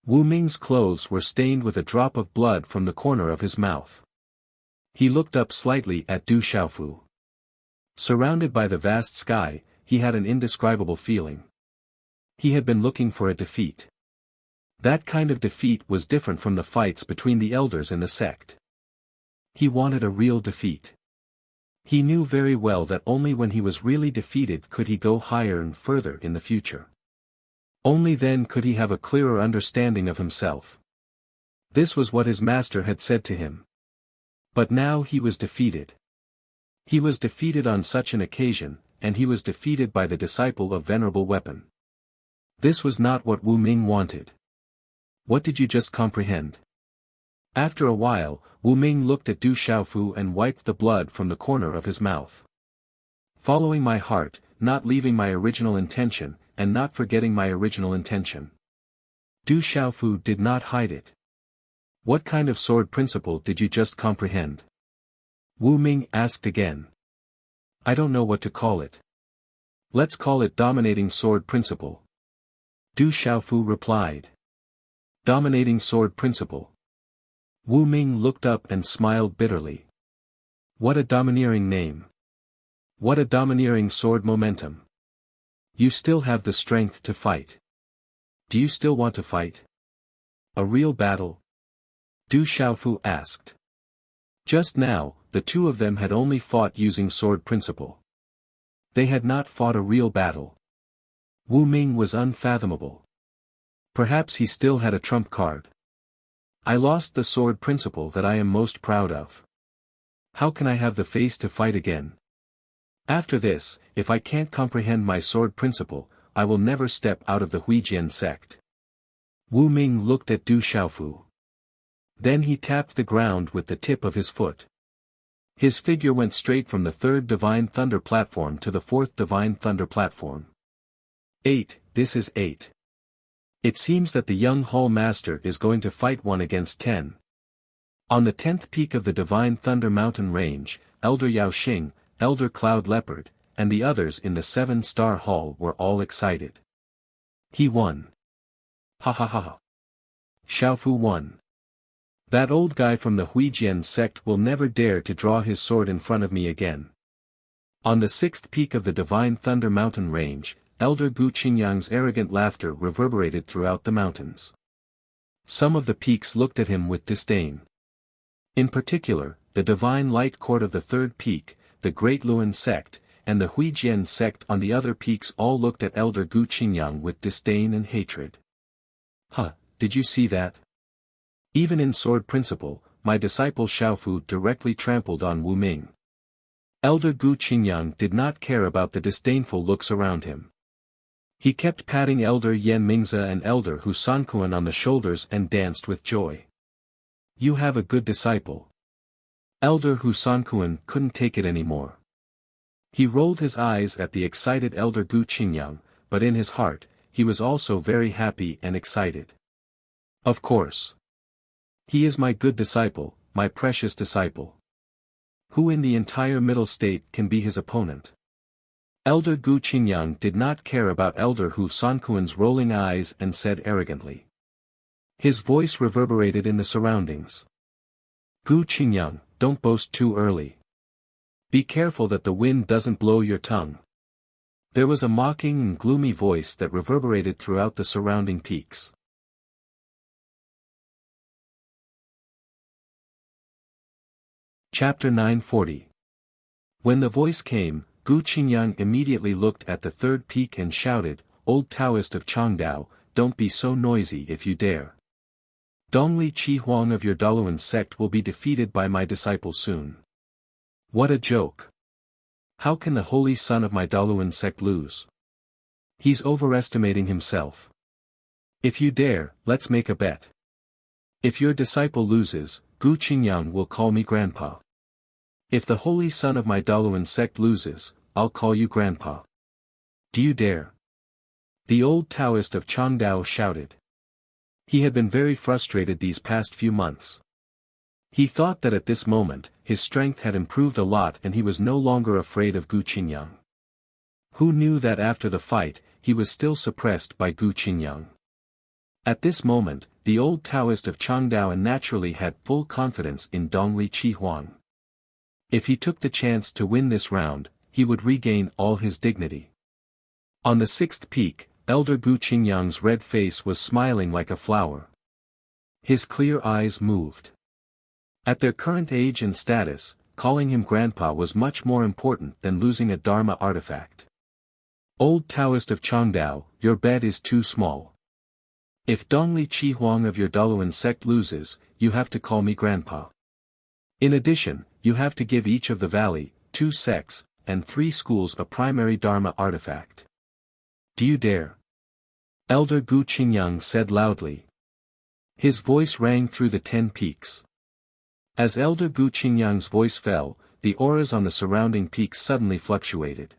Wu Ming's clothes were stained with a drop of blood from the corner of his mouth. He looked up slightly at Du Xiaofu. Surrounded by the vast sky, he had an indescribable feeling. He had been looking for a defeat. That kind of defeat was different from the fights between the elders in the sect. He wanted a real defeat. He knew very well that only when he was really defeated could he go higher and further in the future. Only then could he have a clearer understanding of himself. This was what his master had said to him. But now he was defeated. He was defeated on such an occasion, and he was defeated by the disciple of Venerable Weapon. This was not what Wu Ming wanted. What did you just comprehend? After a while, Wu Ming looked at Du Xiaofu and wiped the blood from the corner of his mouth. Following my heart, not leaving my original intention, and not forgetting my original intention. Du Xiaofu did not hide it. What kind of sword principle did you just comprehend? Wu Ming asked again. I don't know what to call it. Let's call it dominating sword principle. Du Xiaofu replied. Dominating sword principle. Wu Ming looked up and smiled bitterly. What a domineering name. What a domineering sword momentum. You still have the strength to fight. Do you still want to fight? A real battle? Du Xiaofu asked. Just now, the two of them had only fought using sword principle. They had not fought a real battle. Wu Ming was unfathomable. Perhaps he still had a trump card. I lost the sword principle that I am most proud of. How can I have the face to fight again? After this, if I can't comprehend my sword principle, I will never step out of the Huijian sect. Wu Ming looked at Du Xiaofu. Then he tapped the ground with the tip of his foot. His figure went straight from the third Divine Thunder platform to the fourth Divine Thunder platform. 8. This is 8. It seems that the young Hall Master is going to fight 1 against 10. On the 10th peak of the Divine Thunder mountain range, Elder Yao Xing, Elder Cloud Leopard, and the others in the 7-star hall were all excited. He won. Ha ha ha ha. Xiaofu won. That old guy from the Huijian sect will never dare to draw his sword in front of me again. On the 6th peak of the Divine Thunder mountain range, Elder Gu Qingyang's arrogant laughter reverberated throughout the mountains. Some of the peaks looked at him with disdain. In particular, the Divine Light Court of the 3rd peak, the Great Luan sect, and the Huijian sect on the other peaks all looked at Elder Gu Qingyang with disdain and hatred. Huh, did you see that? Even in sword principle, my disciple Xiaofu directly trampled on Wu Ming. Elder Gu Qingyang did not care about the disdainful looks around him. He kept patting Elder Yan Mingze and Elder Hu Sankuan on the shoulders and danced with joy. You have a good disciple. Elder Hu Sankuan couldn't take it anymore. He rolled his eyes at the excited Elder Gu Qingyang, but in his heart, he was also very happy and excited. Of course. He is my good disciple, my precious disciple. Who in the entire Middle State can be his opponent? Elder Gu Qingyang did not care about Elder Hu Sankuan's rolling eyes and said arrogantly. His voice reverberated in the surroundings. Gu Qingyang, don't boast too early. Be careful that the wind doesn't blow your tongue. There was a mocking and gloomy voice that reverberated throughout the surrounding peaks. Chapter 940. When the voice came, Gu Qingyang immediately looked at the 3rd peak and shouted, Old Taoist of Changdao, don't be so noisy if you dare. Dongli Chi Huang of your Daluan sect will be defeated by my disciple soon. What a joke. How can the holy son of my Daluan sect lose? He's overestimating himself. If you dare, let's make a bet. If your disciple loses, Gu Qingyang will call me grandpa. If the holy son of my Daluan sect loses, I'll call you grandpa. Do you dare? The old Taoist of Changdao shouted. He had been very frustrated these past few months. He thought that at this moment, his strength had improved a lot and he was no longer afraid of Gu Qingyang. Who knew that after the fight, he was still suppressed by Gu Qingyang? At this moment, the old Taoist of Changdao naturally had full confidence in Dongli Chihuang. If he took the chance to win this round, he would regain all his dignity. On the sixth peak, Elder Gu Qingyang's red face was smiling like a flower. His clear eyes moved. At their current age and status, calling him grandpa was much more important than losing a Dharma artifact. Old Taoist of Changdao, your bed is too small. If Dongli Chihuang of your Daluan sect loses, you have to call me grandpa. In addition, you have to give each of the valley, 2 sects, and 3 schools a primary Dharma artifact. Do you dare? Elder Gu Qingyang said loudly. His voice rang through the 10 peaks. As Elder Gu Qingyang's voice fell, the auras on the surrounding peaks suddenly fluctuated.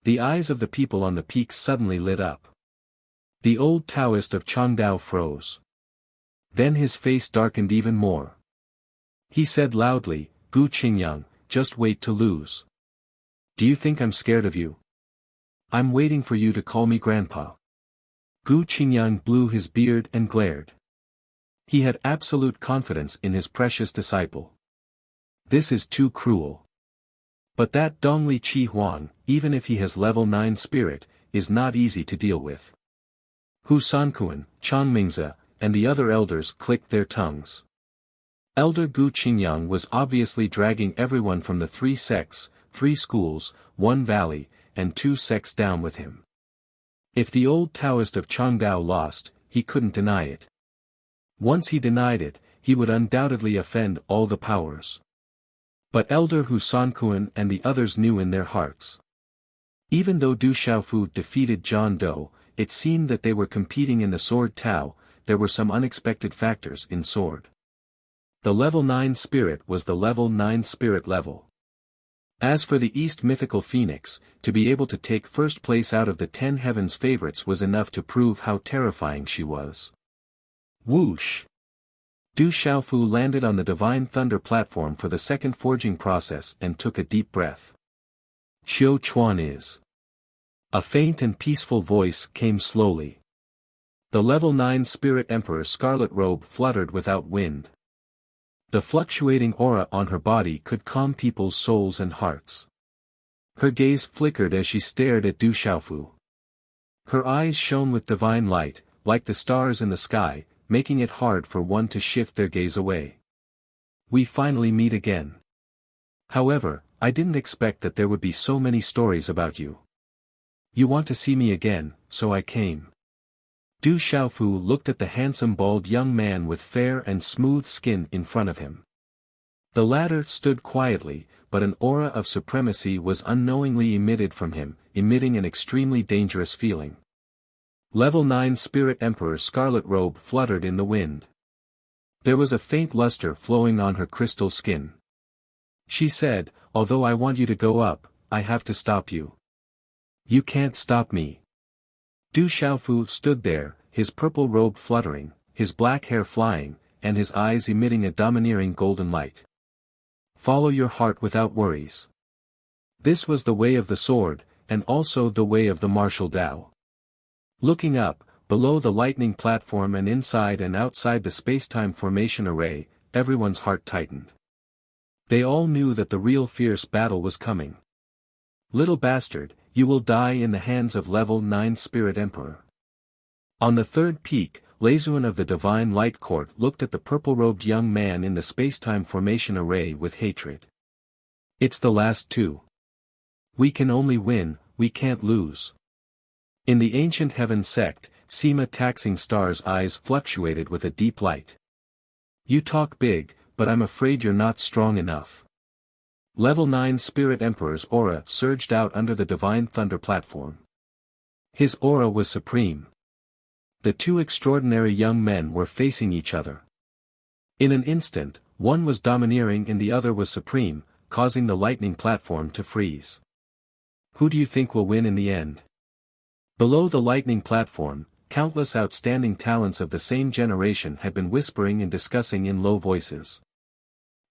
The eyes of the people on the peaks suddenly lit up. The old Taoist of Changdao froze. Then his face darkened even more. He said loudly, Gu Qingyang, just wait to lose. Do you think I'm scared of you? I'm waiting for you to call me grandpa. Gu Qingyang blew his beard and glared. He had absolute confidence in his precious disciple. This is too cruel. But that Dongli Chihuang, even if he has level 9 spirit, is not easy to deal with. Hu Sankuan, Changmingzi, and the other elders clicked their tongues. Elder Gu Qingyang was obviously dragging everyone from the 3 sects, 3 schools, 1 valley, and 2 sects down with him. If the old Taoist of Changdao lost, he couldn't deny it. Once he denied it, he would undoubtedly offend all the powers. But Elder Hu Sankuan and the others knew in their hearts. Even though Du Xiaofu defeated John Doe, it seemed that they were competing in the Sword Tao. There were some unexpected factors in Sword. The level 9 spirit was the level 9 spirit level. As for the East mythical phoenix, to be able to take first place out of the 10 heavens favorites was enough to prove how terrifying she was. Whoosh! Du Xiaofu landed on the Divine Thunder platform for the second forging process and took a deep breath. Xiao Chuan is. A faint and peaceful voice came slowly. The level 9 Spirit Emperor's scarlet robe fluttered without wind. The fluctuating aura on her body could calm people's souls and hearts. Her gaze flickered as she stared at Du Xiaofu. Her eyes shone with divine light, like the stars in the sky, making it hard for one to shift their gaze away. We finally meet again. However, I didn't expect that there would be so many stories about you. You want to see me again, so I came. Du Xiaofu looked at the handsome bald young man with fair and smooth skin in front of him. The latter stood quietly, but an aura of supremacy was unknowingly emitted from him, emitting an extremely dangerous feeling. Level 9 Spirit Emperor's scarlet robe fluttered in the wind. There was a faint luster flowing on her crystal skin. She said, although I want you to go up, I have to stop you. You can't stop me. Du Xiaofu stood there, his purple robe fluttering, his black hair flying, and his eyes emitting a domineering golden light. Follow your heart without worries. This was the way of the sword, and also the way of the martial Tao. Looking up, below the lightning platform and inside and outside the spacetime formation array, everyone's heart tightened. They all knew that the real fierce battle was coming. Little bastard, you will die in the hands of level 9 Spirit Emperor. On the 3rd peak, Leizuan of the Divine Light Court looked at the purple-robed young man in the spacetime formation array with hatred. It's the last 2. We can only win, we can't lose. In the ancient heaven sect, Sima Taxing Star's eyes fluctuated with a deep light. You talk big, but I'm afraid you're not strong enough. Level 9 Spirit Emperor's aura surged out under the Divine Thunder platform. His aura was supreme. The 2 extraordinary young men were facing each other. In an instant, one was domineering and the other was supreme, causing the lightning platform to freeze. Who do you think will win in the end? Below the lightning platform, countless outstanding talents of the same generation had been whispering and discussing in low voices.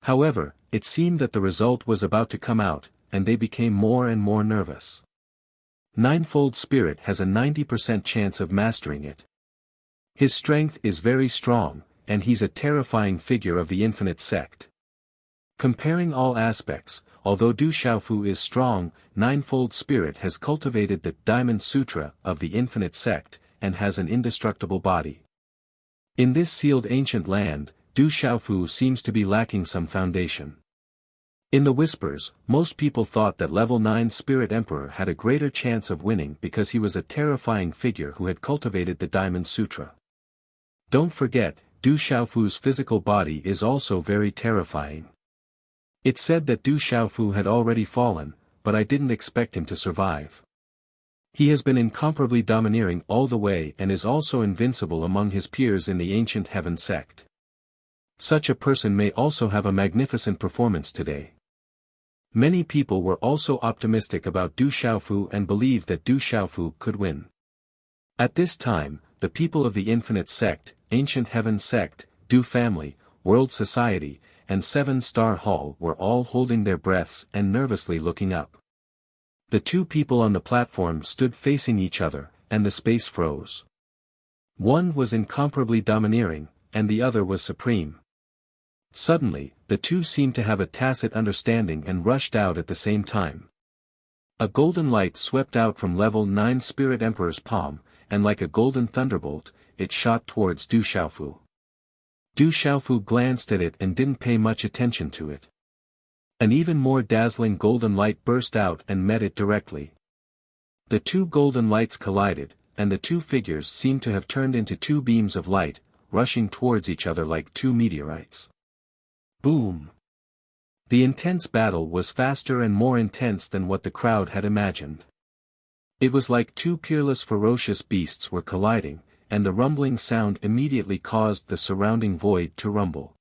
However, it seemed that the result was about to come out, and they became more and more nervous. Ninefold Spirit has a 90% chance of mastering it. His strength is very strong, and he's a terrifying figure of the infinite sect. Comparing all aspects, although Du Xiaofu is strong, Ninefold Spirit has cultivated the Diamond Sutra of the infinite sect, and has an indestructible body. In this sealed ancient land, Du Xiaofu seems to be lacking some foundation. In the whispers, most people thought that level 9 Spirit Emperor had a greater chance of winning because he was a terrifying figure who had cultivated the Diamond Sutra. Don't forget, Du Xiaofu's physical body is also very terrifying. It said that Du Xiaofu had already fallen, but I didn't expect him to survive. He has been incomparably domineering all the way and is also invincible among his peers in the ancient heaven sect. Such a person may also have a magnificent performance today. Many people were also optimistic about Du Xiaofu and believed that Du Xiaofu could win. At this time, the people of the Infinite Sect, Ancient Heaven Sect, Du Family, World Society, and Seven Star Hall were all holding their breaths and nervously looking up. The two people on the platform stood facing each other, and the space froze. One was incomparably domineering, and the other was supreme. Suddenly, the two seemed to have a tacit understanding and rushed out at the same time. A golden light swept out from level 9 Spirit Emperor's palm, and like a golden thunderbolt, it shot towards Du Xiaofu. Du Xiaofu glanced at it and didn't pay much attention to it. An even more dazzling golden light burst out and met it directly. The two golden lights collided, and the two figures seemed to have turned into two beams of light, rushing towards each other like two meteorites. Boom! The intense battle was faster and more intense than what the crowd had imagined. It was like two peerless ferocious beasts were colliding, and the rumbling sound immediately caused the surrounding void to rumble.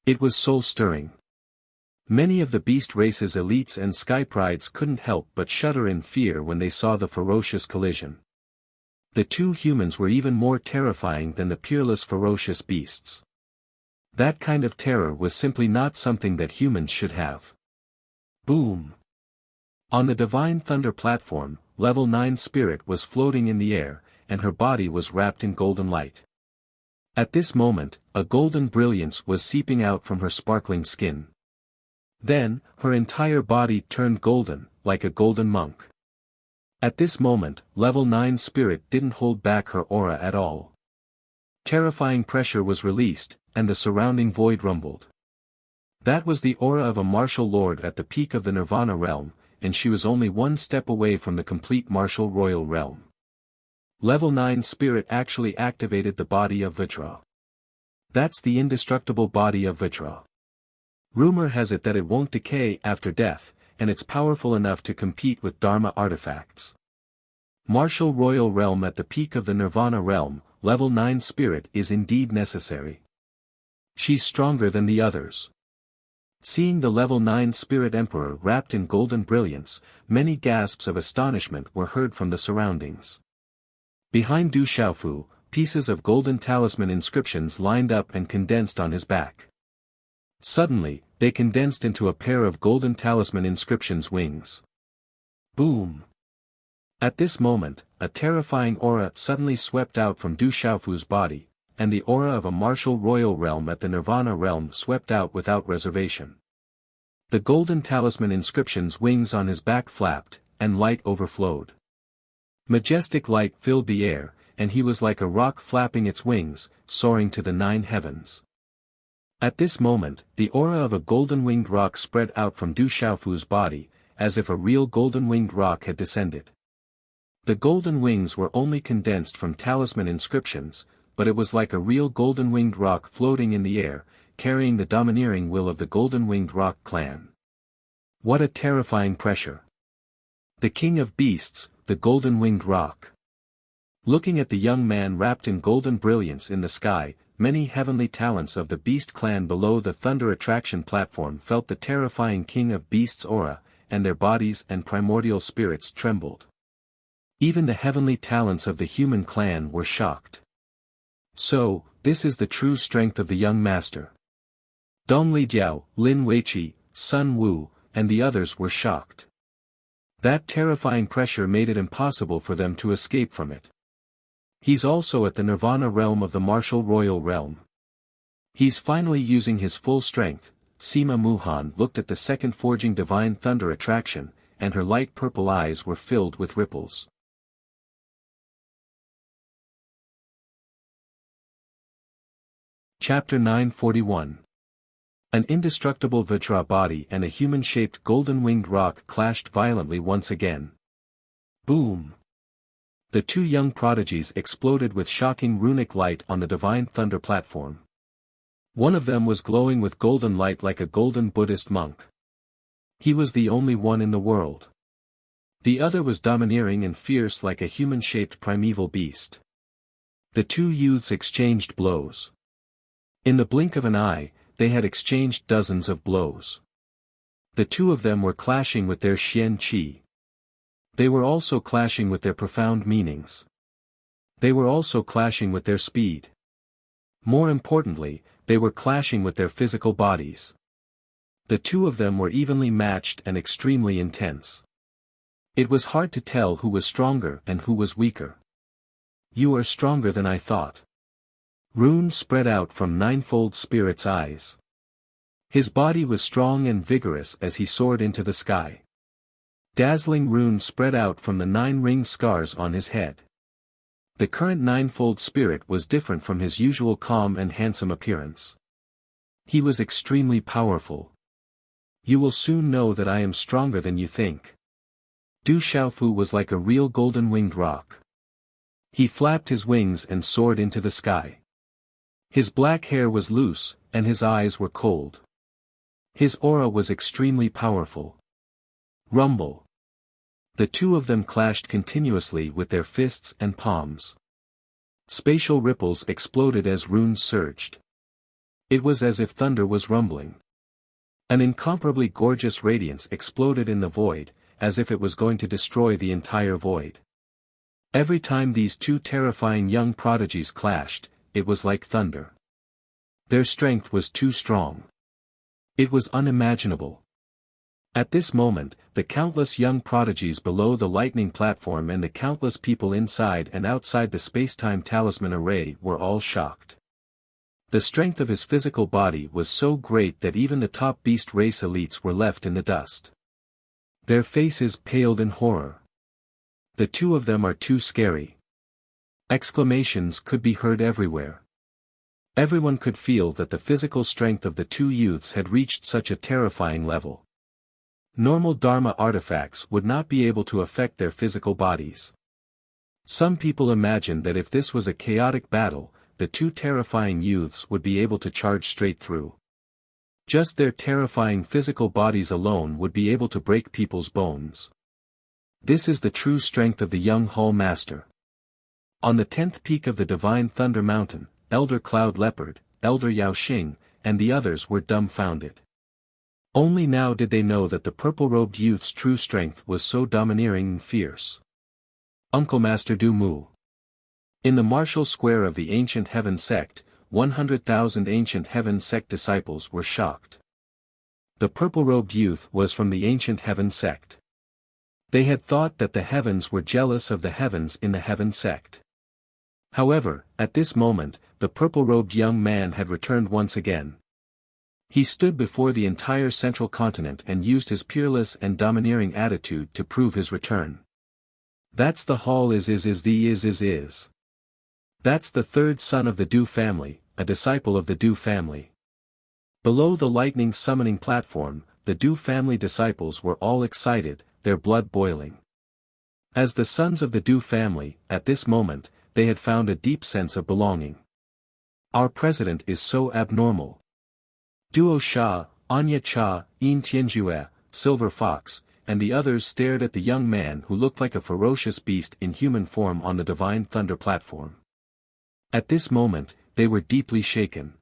It was soul-stirring. Many of the beast race's elites and sky prides couldn't help but shudder in fear when they saw the ferocious collision. The two humans were even more terrifying than the peerless ferocious beasts. That kind of terror was simply not something that humans should have. Boom! On the Divine Thunder platform, level 9 Spirit was floating in the air, and her body was wrapped in golden light. At this moment, a golden brilliance was seeping out from her sparkling skin. Then, her entire body turned golden, like a golden monk. At this moment, level 9 Spirit didn't hold back her aura at all. Terrifying pressure was released, and the surrounding void rumbled. That was the aura of a martial lord at the peak of the Nirvana realm, and she was only one step away from the complete martial royal realm. Level 9 Spirit actually activated the body of Vajra. That's the indestructible body of Vajra. Rumor has it that it won't decay after death, and it's powerful enough to compete with Dharma artifacts. Martial royal realm at the peak of the Nirvana realm, level 9 Spirit is indeed necessary. She's stronger than the others. Seeing the level 9 Spirit Emperor wrapped in golden brilliance, many gasps of astonishment were heard from the surroundings. Behind Du Xiaofu, pieces of golden talisman inscriptions lined up and condensed on his back. Suddenly, they condensed into a pair of golden talisman inscriptions' wings. Boom! At this moment, a terrifying aura suddenly swept out from Du Xiaofu's body, and the aura of a martial royal realm at the Nirvana realm swept out without reservation. The golden talisman inscriptions' wings on his back flapped, and light overflowed. Majestic light filled the air, and he was like a rock flapping its wings, soaring to the 9 heavens. At this moment, the aura of a golden-winged rock spread out from Du Xiaofu's body, as if a real golden-winged rock had descended. The golden wings were only condensed from talisman inscriptions, but it was like a real golden-winged rock floating in the air, carrying the domineering will of the golden-winged rock clan. What a terrifying pressure! The king of beasts, the golden-winged rock. Looking at the young man wrapped in golden brilliance in the sky, many heavenly talents of the Beast clan below the Thunder attraction platform felt the terrifying King of Beasts' aura, and their bodies and primordial spirits trembled. Even the heavenly talents of the human clan were shocked. So, this is the true strength of the young master. Dong Lijiao, Lin Weiqi, Sun Wu, and the others were shocked. That terrifying pressure made it impossible for them to escape from it. He's also at the Nirvana realm of the martial royal realm. He's finally using his full strength. Sima Muhan looked at the second forging divine thunder attraction, and her light purple eyes were filled with ripples. Chapter 941. An indestructible Vajra body and a human-shaped golden-winged rock clashed violently once again. Boom! The two young prodigies exploded with shocking runic light on the divine thunder platform. One of them was glowing with golden light like a golden Buddhist monk. He was the only one in the world. The other was domineering and fierce like a human-shaped primeval beast. The two youths exchanged blows. In the blink of an eye, they had exchanged dozens of blows. The two of them were clashing with their Xian Qi. They were also clashing with their profound meanings. They were also clashing with their speed. More importantly, they were clashing with their physical bodies. The two of them were evenly matched and extremely intense. It was hard to tell who was stronger and who was weaker. You are stronger than I thought. Runes spread out from Ninefold Spirit's eyes. His body was strong and vigorous as he soared into the sky. Dazzling runes spread out from the 9 ring scars on his head. The current Ninefold Spirit was different from his usual calm and handsome appearance. He was extremely powerful. You will soon know that I am stronger than you think. Du Xiaofu was like a real golden-winged rock. He flapped his wings and soared into the sky. His black hair was loose, and his eyes were cold. His aura was extremely powerful. Rumble. The two of them clashed continuously with their fists and palms. Spatial ripples exploded as runes surged. It was as if thunder was rumbling. An incomparably gorgeous radiance exploded in the void, as if it was going to destroy the entire void. Every time these two terrifying young prodigies clashed, it was like thunder. Their strength was too strong. It was unimaginable. At this moment, the countless young prodigies below the lightning platform and the countless people inside and outside the space-time talisman array were all shocked. The strength of his physical body was so great that even the top beast race elites were left in the dust. Their faces paled in horror. The two of them are too scary. Exclamations could be heard everywhere. Everyone could feel that the physical strength of the two youths had reached such a terrifying level. Normal Dharma artifacts would not be able to affect their physical bodies. Some people imagined that if this was a chaotic battle, the two terrifying youths would be able to charge straight through. Just their terrifying physical bodies alone would be able to break people's bones. This is the true strength of the young Hall Master. On the 10th peak of the Divine Thunder Mountain, Elder Cloud Leopard, Elder Yao Xing, and the others were dumbfounded. Only now did they know that the purple-robed youth's true strength was so domineering and fierce. Uncle Master Du Mu. In the martial square of the Ancient Heaven Sect, 100,000 Ancient Heaven Sect disciples were shocked. The purple-robed youth was from the Ancient Heaven Sect. They had thought that the heavens were jealous of the heavens in the Heaven Sect. However, at this moment, the purple-robed young man had returned once again. He stood before the entire central continent and used his peerless and domineering attitude to prove his return. That's the Hall is. That's the third son of the Du family, a disciple of the Du family. Below the lightning summoning platform, the Du family disciples were all excited, their blood boiling. As the sons of the Du family, at this moment, they had found a deep sense of belonging. Our president is so abnormal. Duo Sha, Anya Cha, Yin Tianjue, Silver Fox, and the others stared at the young man who looked like a ferocious beast in human form on the Divine Thunder platform. At this moment, they were deeply shaken.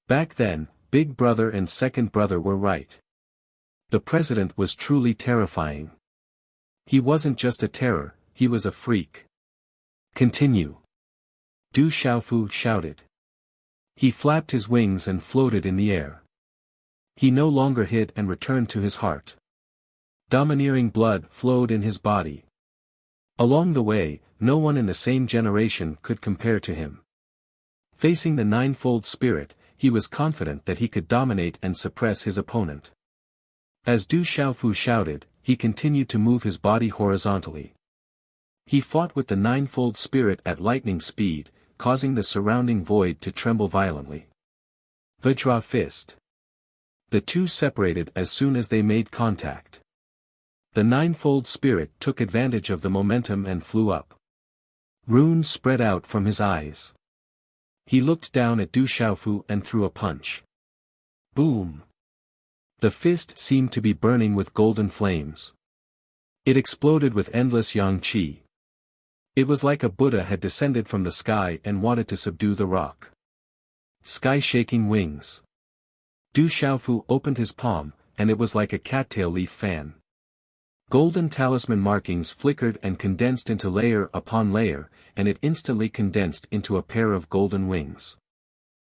Back then, Big Brother and Second Brother were right. The president was truly terrifying. He wasn't just a terror, he was a freak. Continue. Du Xiaofu shouted. He flapped his wings and floated in the air. He no longer hid and returned to his heart. Domineering blood flowed in his body. Along the way, no one in the same generation could compare to him. Facing the ninefold spirit, he was confident that he could dominate and suppress his opponent. As Du Xiaofu shouted, he continued to move his body horizontally. He fought with the ninefold spirit at lightning speed, causing the surrounding void to tremble violently. Vajra fist. The two separated as soon as they made contact. The ninefold spirit took advantage of the momentum and flew up. Runes spread out from his eyes. He looked down at Du Xiaofu and threw a punch. Boom! The fist seemed to be burning with golden flames. It exploded with endless yang qi. It was like a Buddha had descended from the sky and wanted to subdue the rock. Sky-shaking wings. Du Xiaofu opened his palm, and it was like a cattail leaf fan. Golden talisman markings flickered and condensed into layer upon layer, and it instantly condensed into a pair of golden wings.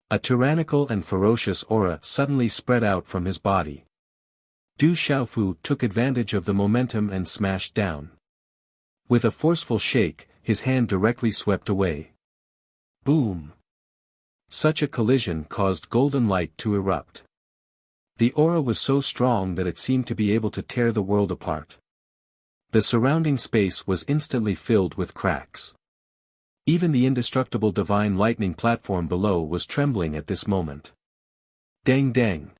A tyrannical and ferocious aura suddenly spread out from his body. Du Xiaofu took advantage of the momentum and smashed down. With a forceful shake, his hand directly swept away. Boom! Such a collision caused golden light to erupt. The aura was so strong that it seemed to be able to tear the world apart. The surrounding space was instantly filled with cracks. Even the indestructible divine lightning platform below was trembling at this moment. Dang dang!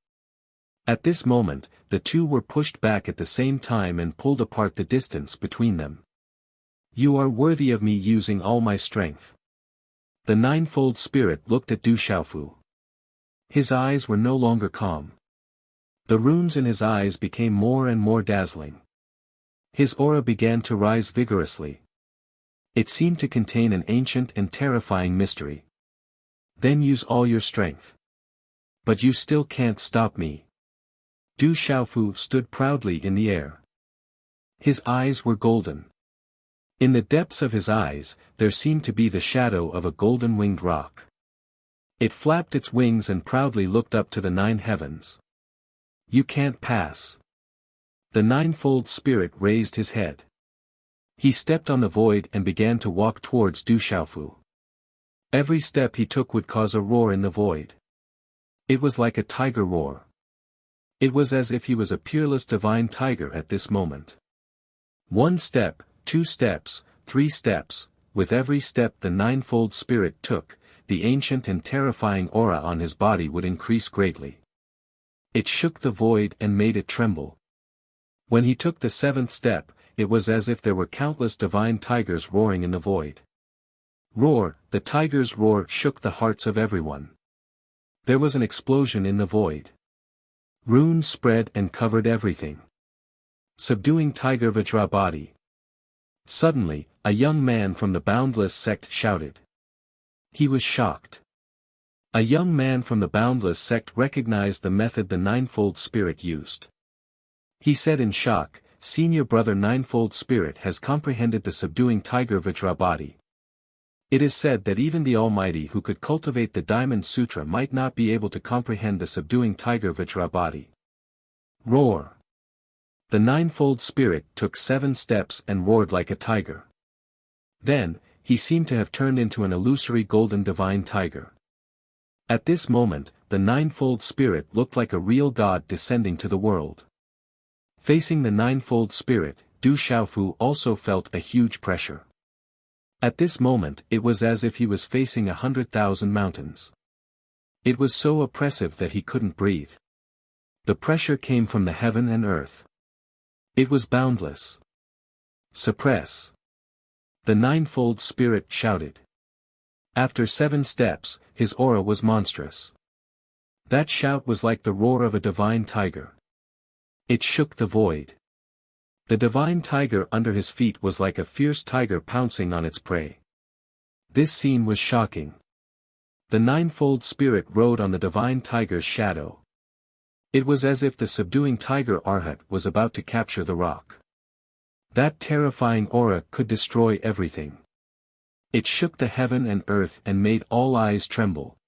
At this moment, the two were pushed back at the same time and pulled apart the distance between them. You are worthy of me using all my strength. The ninefold spirit looked at Du Xiaofu. His eyes were no longer calm. The runes in his eyes became more and more dazzling. His aura began to rise vigorously. It seemed to contain an ancient and terrifying mystery. Then use all your strength. But you still can't stop me. Du Xiaofu stood proudly in the air. His eyes were golden. In the depths of his eyes, there seemed to be the shadow of a golden-winged rock. It flapped its wings and proudly looked up to the 9 heavens. You can't pass. The ninefold spirit raised his head. He stepped on the void and began to walk towards Du Xiaofu. Every step he took would cause a roar in the void. It was like a tiger roar. It was as if he was a peerless divine tiger at this moment. 1 step, 2 steps, 3 steps, with every step the ninefold spirit took, the ancient and terrifying aura on his body would increase greatly. It shook the void and made it tremble. When he took the 7th step, it was as if there were countless divine tigers roaring in the void. Roar, the tiger's roar shook the hearts of everyone. There was an explosion in the void. Runes spread and covered everything. Subduing Tiger Vajra body. Suddenly, a young man from the Boundless sect shouted. He was shocked. A young man from the Boundless sect recognized the method the ninefold spirit used. He said in shock, Senior Brother Ninefold Spirit has comprehended the subduing Tiger Vajra body. It is said that even the Almighty who could cultivate the Diamond Sutra might not be able to comprehend the subduing Tiger Vajra body. Roar! The ninefold spirit took 7 steps and roared like a tiger. Then, he seemed to have turned into an illusory golden divine tiger. At this moment, the ninefold spirit looked like a real god descending to the world. Facing the ninefold spirit, Du Xiaofu also felt a huge pressure. At this moment it was as if he was facing 100,000 mountains. It was so oppressive that he couldn't breathe. The pressure came from the heaven and earth. It was boundless. Suppress! The ninefold spirit shouted. After 7 steps, his aura was monstrous. That shout was like the roar of a divine tiger. It shook the void. The divine tiger under his feet was like a fierce tiger pouncing on its prey. This scene was shocking. The ninefold spirit rode on the divine tiger's shadow. It was as if the subduing tiger Arhat was about to capture the rock. That terrifying aura could destroy everything. It shook the heaven and earth and made all eyes tremble.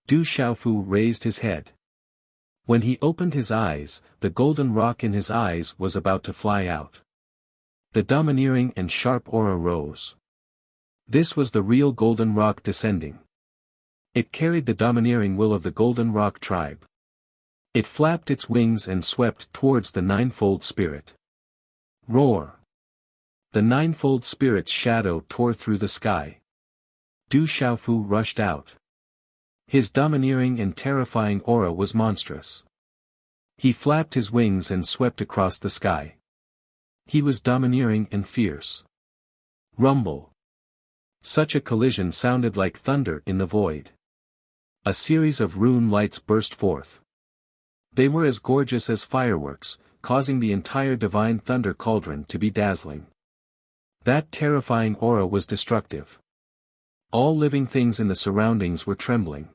Du Xiaofu raised his head. When he opened his eyes, the golden rock in his eyes was about to fly out. The domineering and sharp aura rose. This was the real golden rock descending. It carried the domineering will of the golden rock tribe. It flapped its wings and swept towards the ninefold spirit. Roar! The ninefold spirit's shadow tore through the sky. Du Xiaofu rushed out. His domineering and terrifying aura was monstrous. He flapped his wings and swept across the sky. He was domineering and fierce. Rumble! Such a collision sounded like thunder in the void. A series of rune lights burst forth. They were as gorgeous as fireworks, causing the entire divine thunder cauldron to be dazzling. That terrifying aura was destructive. All living things in the surroundings were trembling.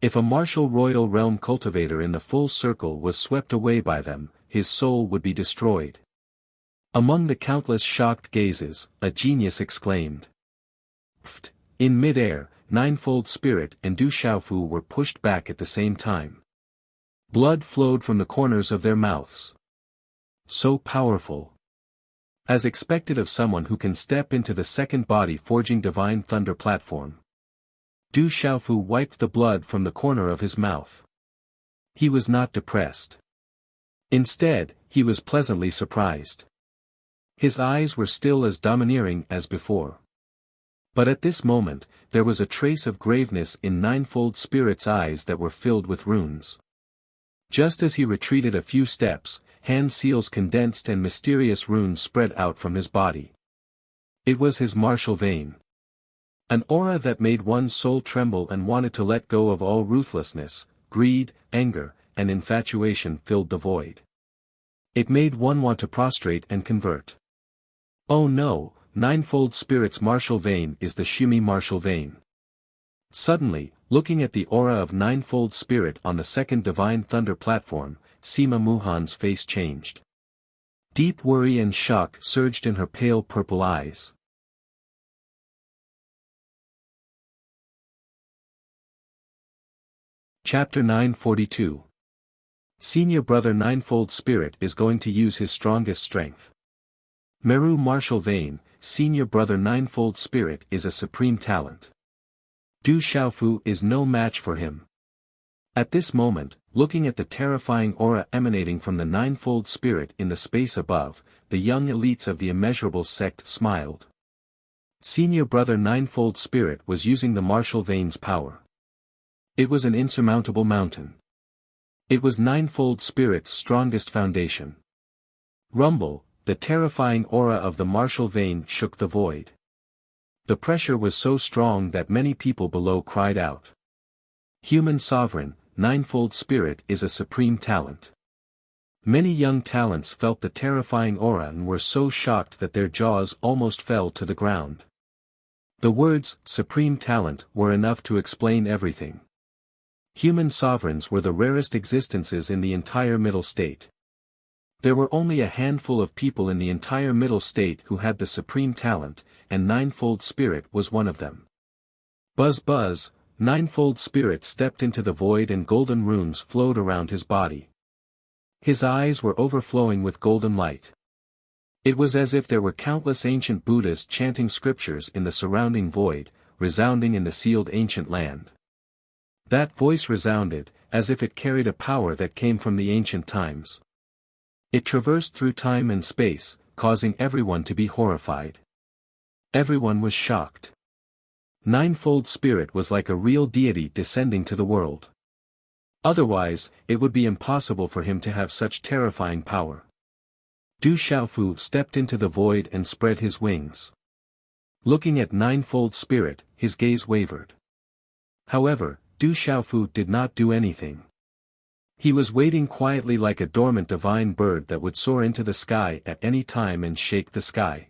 If a martial royal realm cultivator in the full circle was swept away by them, his soul would be destroyed. Among the countless shocked gazes, a genius exclaimed. Pft! In mid-air, ninefold spirit and Du Xiaofu were pushed back at the same time. Blood flowed from the corners of their mouths. So powerful. As expected of someone who can step into the second body forging divine thunder platform. Du Xiaofu wiped the blood from the corner of his mouth. He was not depressed. Instead, he was pleasantly surprised. His eyes were still as domineering as before. But at this moment, there was a trace of graveness in ninefold spirit's eyes that were filled with runes. Just as he retreated a few steps, hand seals condensed and mysterious runes spread out from his body. It was his martial vein. An aura that made one's soul tremble and wanted to let go of all ruthlessness, greed, anger, and infatuation filled the void. It made one want to prostrate and convert. Oh no, ninefold spirit's martial vein is the Shumi martial vein. Suddenly, looking at the aura of ninefold spirit on the second divine thunder platform, Sima Muhan's face changed. Deep worry and shock surged in her pale purple eyes. Chapter 942. Senior brother Ninefold Spirit is going to use his strongest strength. Meru Martial Vein, senior brother Ninefold Spirit is a supreme talent. Du Xiaofu is no match for him. At this moment, looking at the terrifying aura emanating from the Ninefold Spirit in the space above, the young elites of the immeasurable sect smiled. Senior brother Ninefold Spirit was using the martial vein's power. It was an insurmountable mountain. It was Ninefold Spirit's strongest foundation. Rumble, the terrifying aura of the martial vein shook the void. The pressure was so strong that many people below cried out. Human sovereign, Ninefold Spirit is a supreme talent. Many young talents felt the terrifying aura and were so shocked that their jaws almost fell to the ground. The words, supreme talent, were enough to explain everything. Human sovereigns were the rarest existences in the entire Middle State. There were only a handful of people in the entire Middle State who had the supreme talent, and Ninefold Spirit was one of them. Buzz buzz, Ninefold Spirit stepped into the void and golden runes flowed around his body. His eyes were overflowing with golden light. It was as if there were countless ancient Buddhas chanting scriptures in the surrounding void, resounding in the sealed ancient land. That voice resounded, as if it carried a power that came from the ancient times. It traversed through time and space, causing everyone to be horrified. Everyone was shocked. Ninefold Spirit was like a real deity descending to the world. Otherwise, it would be impossible for him to have such terrifying power. Du Xiaofu stepped into the void and spread his wings. Looking at Ninefold Spirit, his gaze wavered. However, Du Xiaofu did not do anything. He was waiting quietly like a dormant divine bird that would soar into the sky at any time and shake the sky.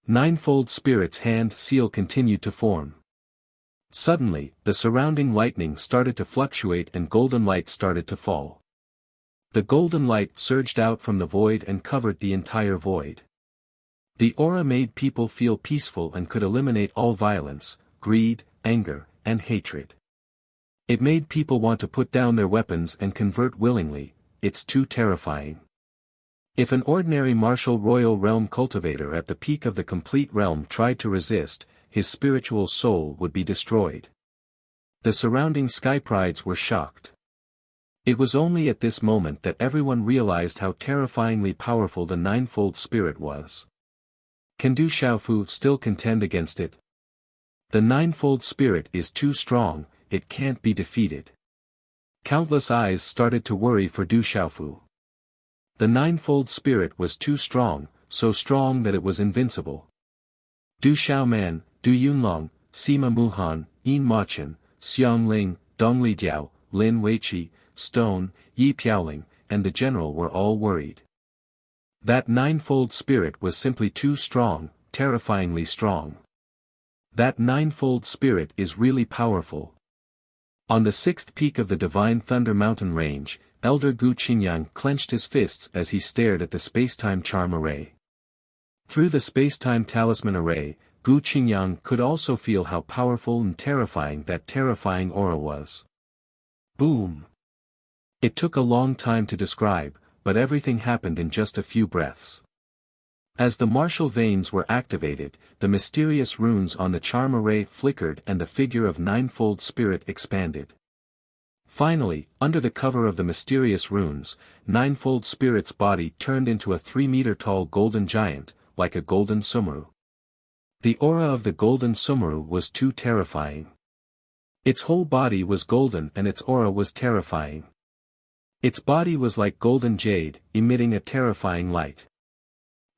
Ninefold Spirit's hand seal continued to form. Suddenly, the surrounding lightning started to fluctuate and golden light started to fall. The golden light surged out from the void and covered the entire void. The aura made people feel peaceful and could eliminate all violence, greed, anger, and hatred. It made people want to put down their weapons and convert willingly. It's too terrifying. If an ordinary martial royal realm cultivator at the peak of the complete realm tried to resist, his spiritual soul would be destroyed. The surrounding skyprides were shocked. It was only at this moment that everyone realized how terrifyingly powerful the ninefold spirit was. Can Du Xiaofu still contend against it? The ninefold spirit is too strong, it can't be defeated. Countless eyes started to worry for Du Xiaofu. The ninefold spirit was too strong, so strong that it was invincible. Du Xiaoman, Du Yunlong, Sima Muhan, Yin Machen, Xiang Ling, Dong Lijiao, Lin Weiqi, Stone, Yi Piaoling, and the general were all worried. That ninefold spirit was simply too strong, terrifyingly strong. That ninefold spirit is really powerful. On the sixth peak of the Divine Thunder Mountain Range, Elder Gu Qingyang clenched his fists as he stared at the spacetime charm array. Through the spacetime talisman array, Gu Qingyang could also feel how powerful and terrifying that terrifying aura was. Boom! It took a long time to describe, but everything happened in just a few breaths. As the martial veins were activated, the mysterious runes on the charm array flickered and the figure of ninefold spirit expanded. Finally, under the cover of the mysterious runes, ninefold spirit's body turned into a 3-meter-tall golden giant, like a golden sumeru. The aura of the golden sumeru was too terrifying. Its whole body was golden and its aura was terrifying. Its body was like golden jade, emitting a terrifying light.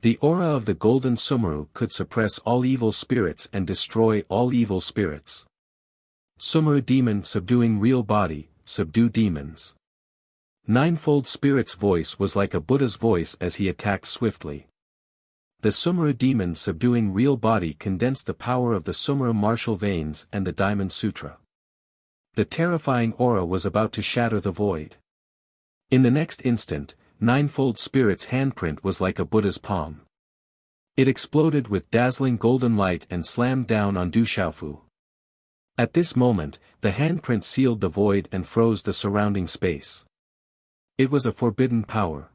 The aura of the golden sumeru could suppress all evil spirits and destroy all evil spirits. Sumeru demon subduing real body, subdue demons. Ninefold spirit's voice was like a Buddha's voice as he attacked swiftly. The Sumeru demon subduing real body condensed the power of the Sumeru martial veins and the Diamond Sutra. The terrifying aura was about to shatter the void. In the next instant, ninefold spirit's handprint was like a Buddha's palm. It exploded with dazzling golden light and slammed down on Du Xiaofu. At this moment, the handprint sealed the void and froze the surrounding space. It was a forbidden power.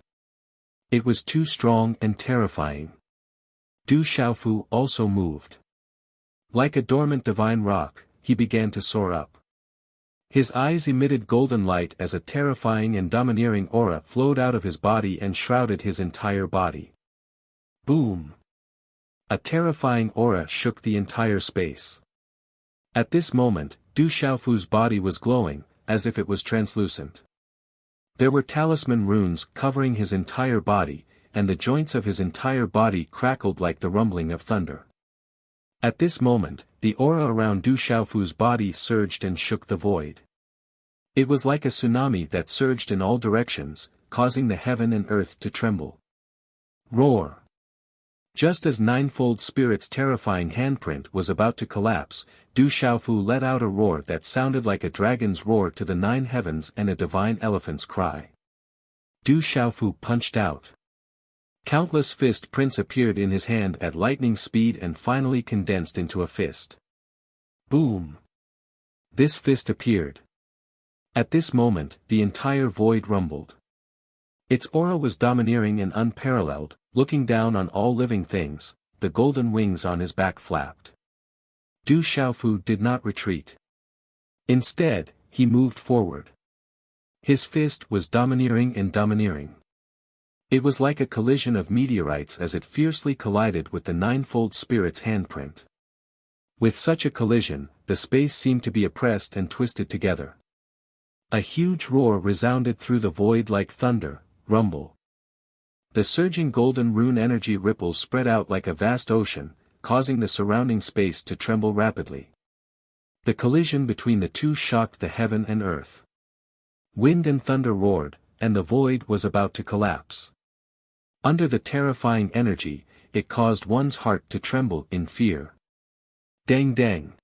It was too strong and terrifying. Du Xiaofu also moved. Like a dormant divine rock, he began to soar up. His eyes emitted golden light as a terrifying and domineering aura flowed out of his body and shrouded his entire body. Boom! A terrifying aura shook the entire space. At this moment, Du Xiaofu's body was glowing, as if it was translucent. There were talisman runes covering his entire body, and the joints of his entire body crackled like the rumbling of thunder. At this moment, the aura around Du Xiaofu's body surged and shook the void. It was like a tsunami that surged in all directions, causing the heaven and earth to tremble. Roar! Just as ninefold spirit's terrifying handprint was about to collapse, Du Xiaofu let out a roar that sounded like a dragon's roar to the 9 heavens and a divine elephant's cry. Du Xiaofu punched out. Countless fist prints appeared in his hand at lightning speed and finally condensed into a fist. Boom! This fist appeared. At this moment, the entire void rumbled. Its aura was domineering and unparalleled, looking down on all living things, the golden wings on his back flapped. Du Xiaofu did not retreat. Instead, he moved forward. His fist was domineering and domineering. It was like a collision of meteorites as it fiercely collided with the ninefold spirit's handprint. With such a collision, the space seemed to be oppressed and twisted together. A huge roar resounded through the void like thunder, rumble. The surging golden rune energy ripples spread out like a vast ocean, causing the surrounding space to tremble rapidly. The collision between the two shocked the heaven and earth. Wind and thunder roared, and the void was about to collapse. Under the terrifying energy, it caused one's heart to tremble in fear. Dang dang!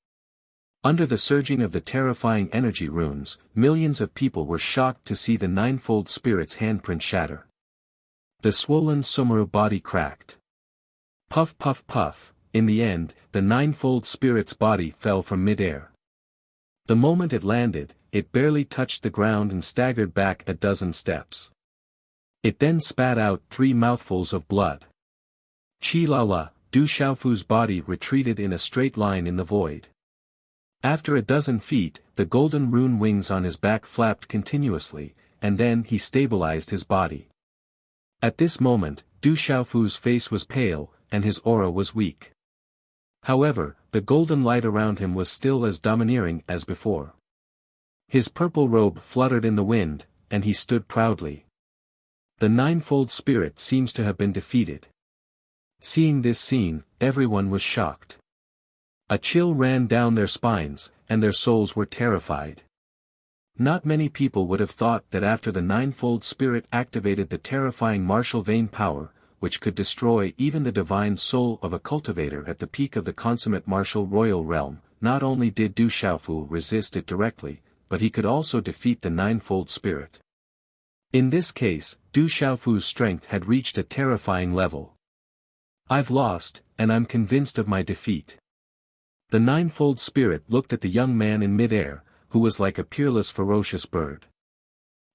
Under the surging of the terrifying energy runes, millions of people were shocked to see the ninefold spirit's handprint shatter. The swollen Sumeru body cracked. Puff puff puff, in the end, the ninefold spirit's body fell from mid-air. The moment it landed, it barely touched the ground and staggered back a dozen steps. It then spat out 3 mouthfuls of blood. Chi-la-la, Du Xiaofu's body retreated in a straight line in the void. After a dozen feet, the golden rune wings on his back flapped continuously, and then he stabilized his body. At this moment, Du Xiaofu's face was pale, and his aura was weak. However, the golden light around him was still as domineering as before. His purple robe fluttered in the wind, and he stood proudly. The ninefold spirit seems to have been defeated. Seeing this scene, everyone was shocked. A chill ran down their spines, and their souls were terrified. Not many people would have thought that after the ninefold spirit activated the terrifying martial vein power, which could destroy even the divine soul of a cultivator at the peak of the consummate martial royal realm, not only did Du Xiaofu resist it directly, but he could also defeat the ninefold spirit. In this case, Du Xiaofu's strength had reached a terrifying level. "I've lost, and I'm convinced of my defeat." The ninefold spirit looked at the young man in mid-air, who was like a peerless ferocious bird.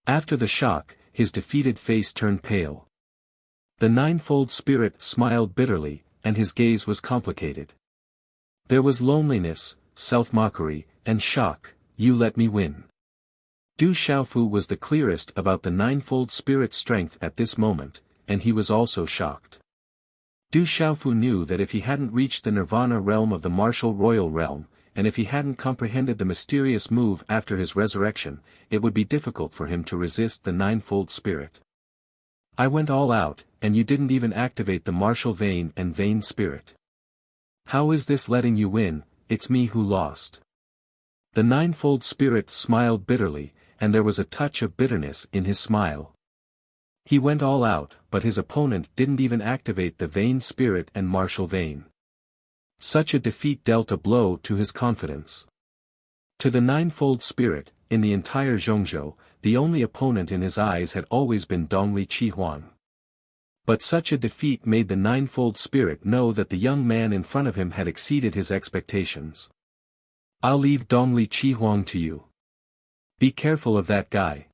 After the shock, his defeated face turned pale. The ninefold spirit smiled bitterly, and his gaze was complicated. There was loneliness, self-mockery, and shock. "You let me win." Du Xiaofu was the clearest about the ninefold spirit's strength at this moment, and he was also shocked. Du Xiaofu knew that if he hadn't reached the nirvana realm of the martial royal realm, and if he hadn't comprehended the mysterious move after his resurrection, it would be difficult for him to resist the ninefold spirit. "I went all out, and you didn't even activate the martial vein and vein spirit. How is this letting you win? It's me who lost." The ninefold spirit smiled bitterly, and there was a touch of bitterness in his smile. He went all out, but his opponent didn't even activate the vein spirit and martial vein. Such a defeat dealt a blow to his confidence. To the ninefold spirit, in the entire Zhongzhou, the only opponent in his eyes had always been Dongli Qihuang. But such a defeat made the ninefold spirit know that the young man in front of him had exceeded his expectations. "I'll leave Dongli Qihuang to you. Be careful of that guy."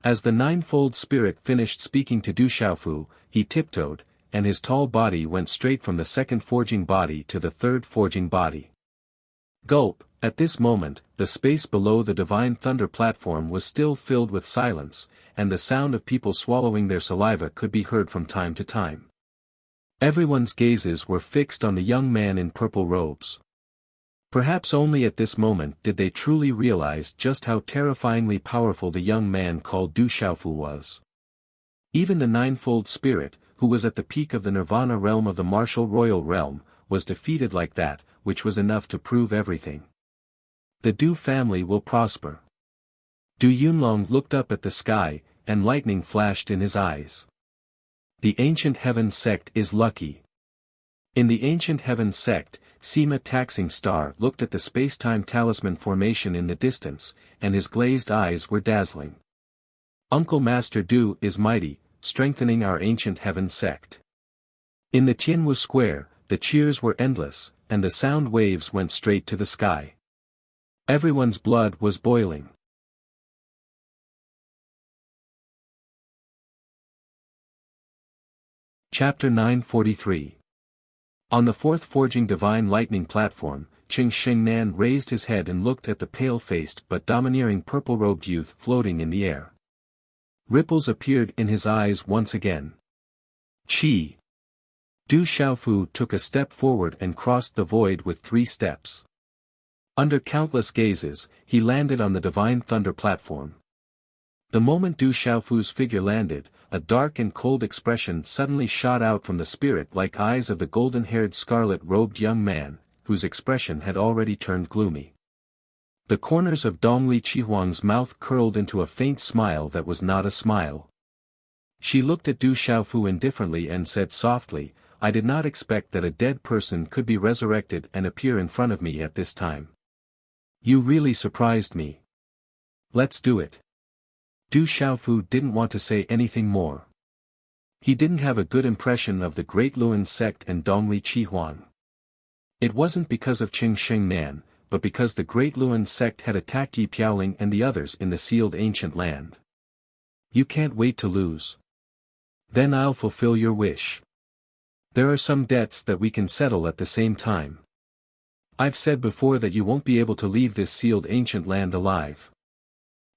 As the ninefold spirit finished speaking to Du Xiaofu, he tiptoed, and his tall body went straight from the second forging body to the third forging body. Gulp, at this moment, the space below the divine thunder platform was still filled with silence, and the sound of people swallowing their saliva could be heard from time to time. Everyone's gazes were fixed on the young man in purple robes. Perhaps only at this moment did they truly realize just how terrifyingly powerful the young man called Du Xiaofu was. Even the ninefold spirit, who was at the peak of the nirvana realm of the martial royal realm, was defeated like that, which was enough to prove everything. The Du family will prosper. Du Yunlong looked up at the sky, and lightning flashed in his eyes. The ancient heaven sect is lucky. In the ancient heaven sect, Sima Taxing Star looked at the space-time talisman formation in the distance, and his glazed eyes were dazzling. Uncle Master Du is mighty, strengthening our ancient heaven sect. In the Tianwu Square, the cheers were endless, and the sound waves went straight to the sky. Everyone's blood was boiling. Chapter 943. On the fourth forging divine lightning platform, Qing Shengnan raised his head and looked at the pale-faced but domineering purple-robed youth floating in the air. Ripples appeared in his eyes once again. "Qi." Du Xiaofu took a step forward and crossed the void with 3 steps. Under countless gazes, he landed on the divine thunder platform. The moment Du Xiaofu's figure landed, a dark and cold expression suddenly shot out from the spirit-like eyes of the golden-haired scarlet-robed young man, whose expression had already turned gloomy. The corners of Dongli Qihuang's mouth curled into a faint smile that was not a smile. She looked at Du Xiaofu indifferently and said softly, "I did not expect that a dead person could be resurrected and appear in front of me at this time." You really surprised me. Let's do it. Du Xiaofu didn't want to say anything more. He didn't have a good impression of the Great Luan sect and Dongli Qihuang. It wasn't because of Qing Shengnan, but because the Great Luan sect had attacked Yi Piaoling and the others in the sealed ancient land. You can't wait to lose. Then I'll fulfill your wish. There are some debts that we can settle at the same time. I've said before that you won't be able to leave this sealed ancient land alive.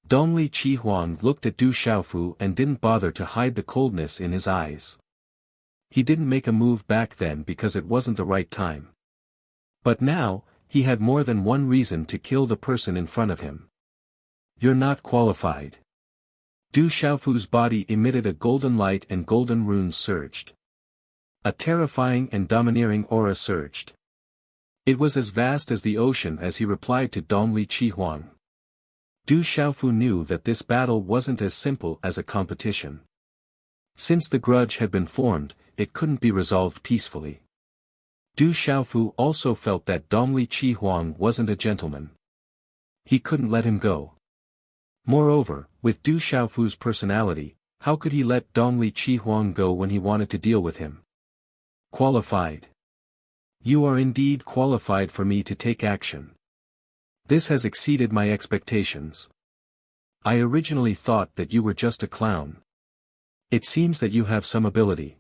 Dongli Qihuang looked at Du Xiaofu and didn't bother to hide the coldness in his eyes. He didn't make a move back then because it wasn't the right time. But now, he had more than one reason to kill the person in front of him. You're not qualified. Du Xiaofu's body emitted a golden light and golden runes surged. A terrifying and domineering aura surged. It was as vast as the ocean as he replied to Dongli Qihuang. Du Xiaofu knew that this battle wasn't as simple as a competition. Since the grudge had been formed, it couldn't be resolved peacefully. Du Xiaofu also felt that Dongli Qihuang wasn't a gentleman. He couldn't let him go. Moreover, with Du Xiaofu's personality, how could he let Dongli Qihuang go when he wanted to deal with him? Qualified. You are indeed qualified for me to take action. This has exceeded my expectations. I originally thought that you were just a clown. It seems that you have some ability.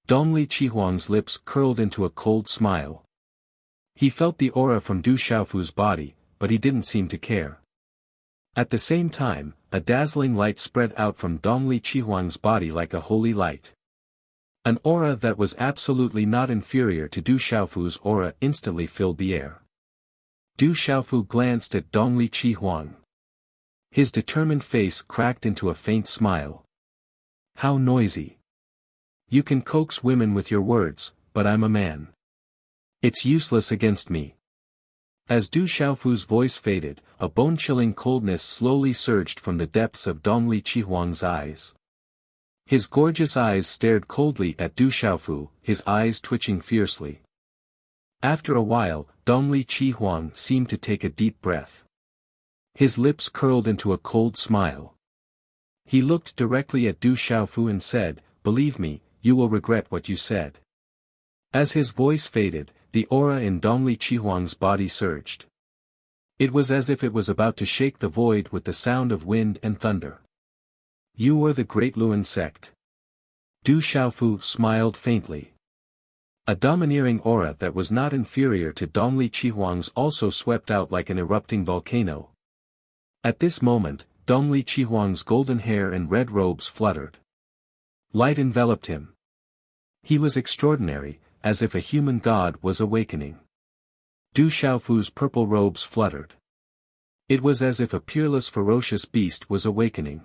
Dongli Qihuang's lips curled into a cold smile. He felt the aura from Du Xiaofu's body, but he didn't seem to care. At the same time, a dazzling light spread out from Dongli Qihuang's body like a holy light. An aura that was absolutely not inferior to Du Xiaofu's aura instantly filled the air. Du Xiaofu glanced at Dongli Qihuang. His determined face cracked into a faint smile. How noisy. You can coax women with your words, but I'm a man. It's useless against me. As Du Xiaofu's voice faded, a bone-chilling coldness slowly surged from the depths of Dongli Qihuang's eyes. His gorgeous eyes stared coldly at Du Xiaofu, his eyes twitching fiercely. After a while, Dongli Qihuang seemed to take a deep breath. His lips curled into a cold smile. He looked directly at Du Xiaofu and said, "Believe me, you will regret what you said." As his voice faded, the aura in Dongli Qihuang's body surged. It was as if it was about to shake the void with the sound of wind and thunder. You are the Great Luan sect. Du Xiaofu smiled faintly. A domineering aura that was not inferior to Dongli Qihuang's also swept out like an erupting volcano. At this moment, Dongli Qihuang's golden hair and red robes fluttered. Light enveloped him. He was extraordinary, as if a human god was awakening. Du Xiaofu's purple robes fluttered. It was as if a peerless ferocious beast was awakening.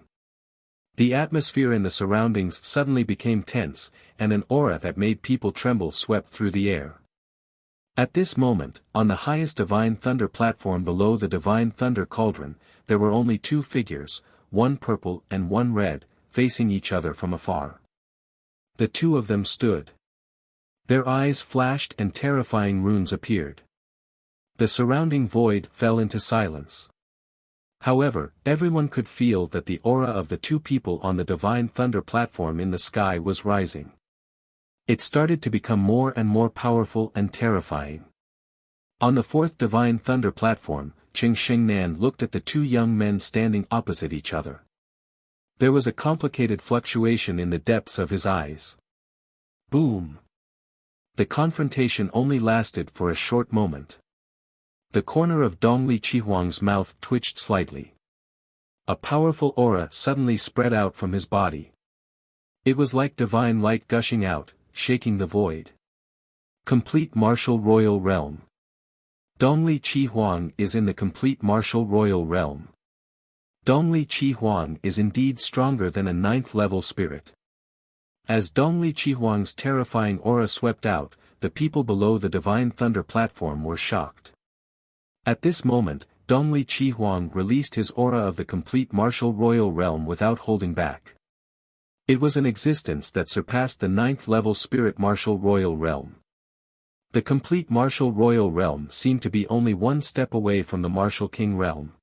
The atmosphere in the surroundings suddenly became tense, and an aura that made people tremble swept through the air. At this moment, on the highest Divine Thunder platform below the Divine Thunder Cauldron, there were only two figures, one purple and one red, facing each other from afar. The two of them stood. Their eyes flashed and terrifying runes appeared. The surrounding void fell into silence. However, everyone could feel that the aura of the two people on the Divine Thunder platform in the sky was rising. It started to become more and more powerful and terrifying. On the fourth Divine Thunder platform, Qing Shengnan looked at the two young men standing opposite each other. There was a complicated fluctuation in the depths of his eyes. Boom! The confrontation only lasted for a short moment. The corner of Dongli Qihuang's mouth twitched slightly. A powerful aura suddenly spread out from his body. It was like divine light gushing out, shaking the void. Complete martial royal realm. Dongli Qihuang is in the complete martial royal realm. Dongli Qihuang is indeed stronger than a 9th-level spirit. As Dongli Qihuang's terrifying aura swept out, the people below the Divine Thunder platform were shocked. At this moment, Dongli Qihuang released his aura of the complete martial royal realm without holding back. It was an existence that surpassed the 9th-level spirit martial royal realm. The complete martial royal realm seemed to be only one step away from the martial king realm.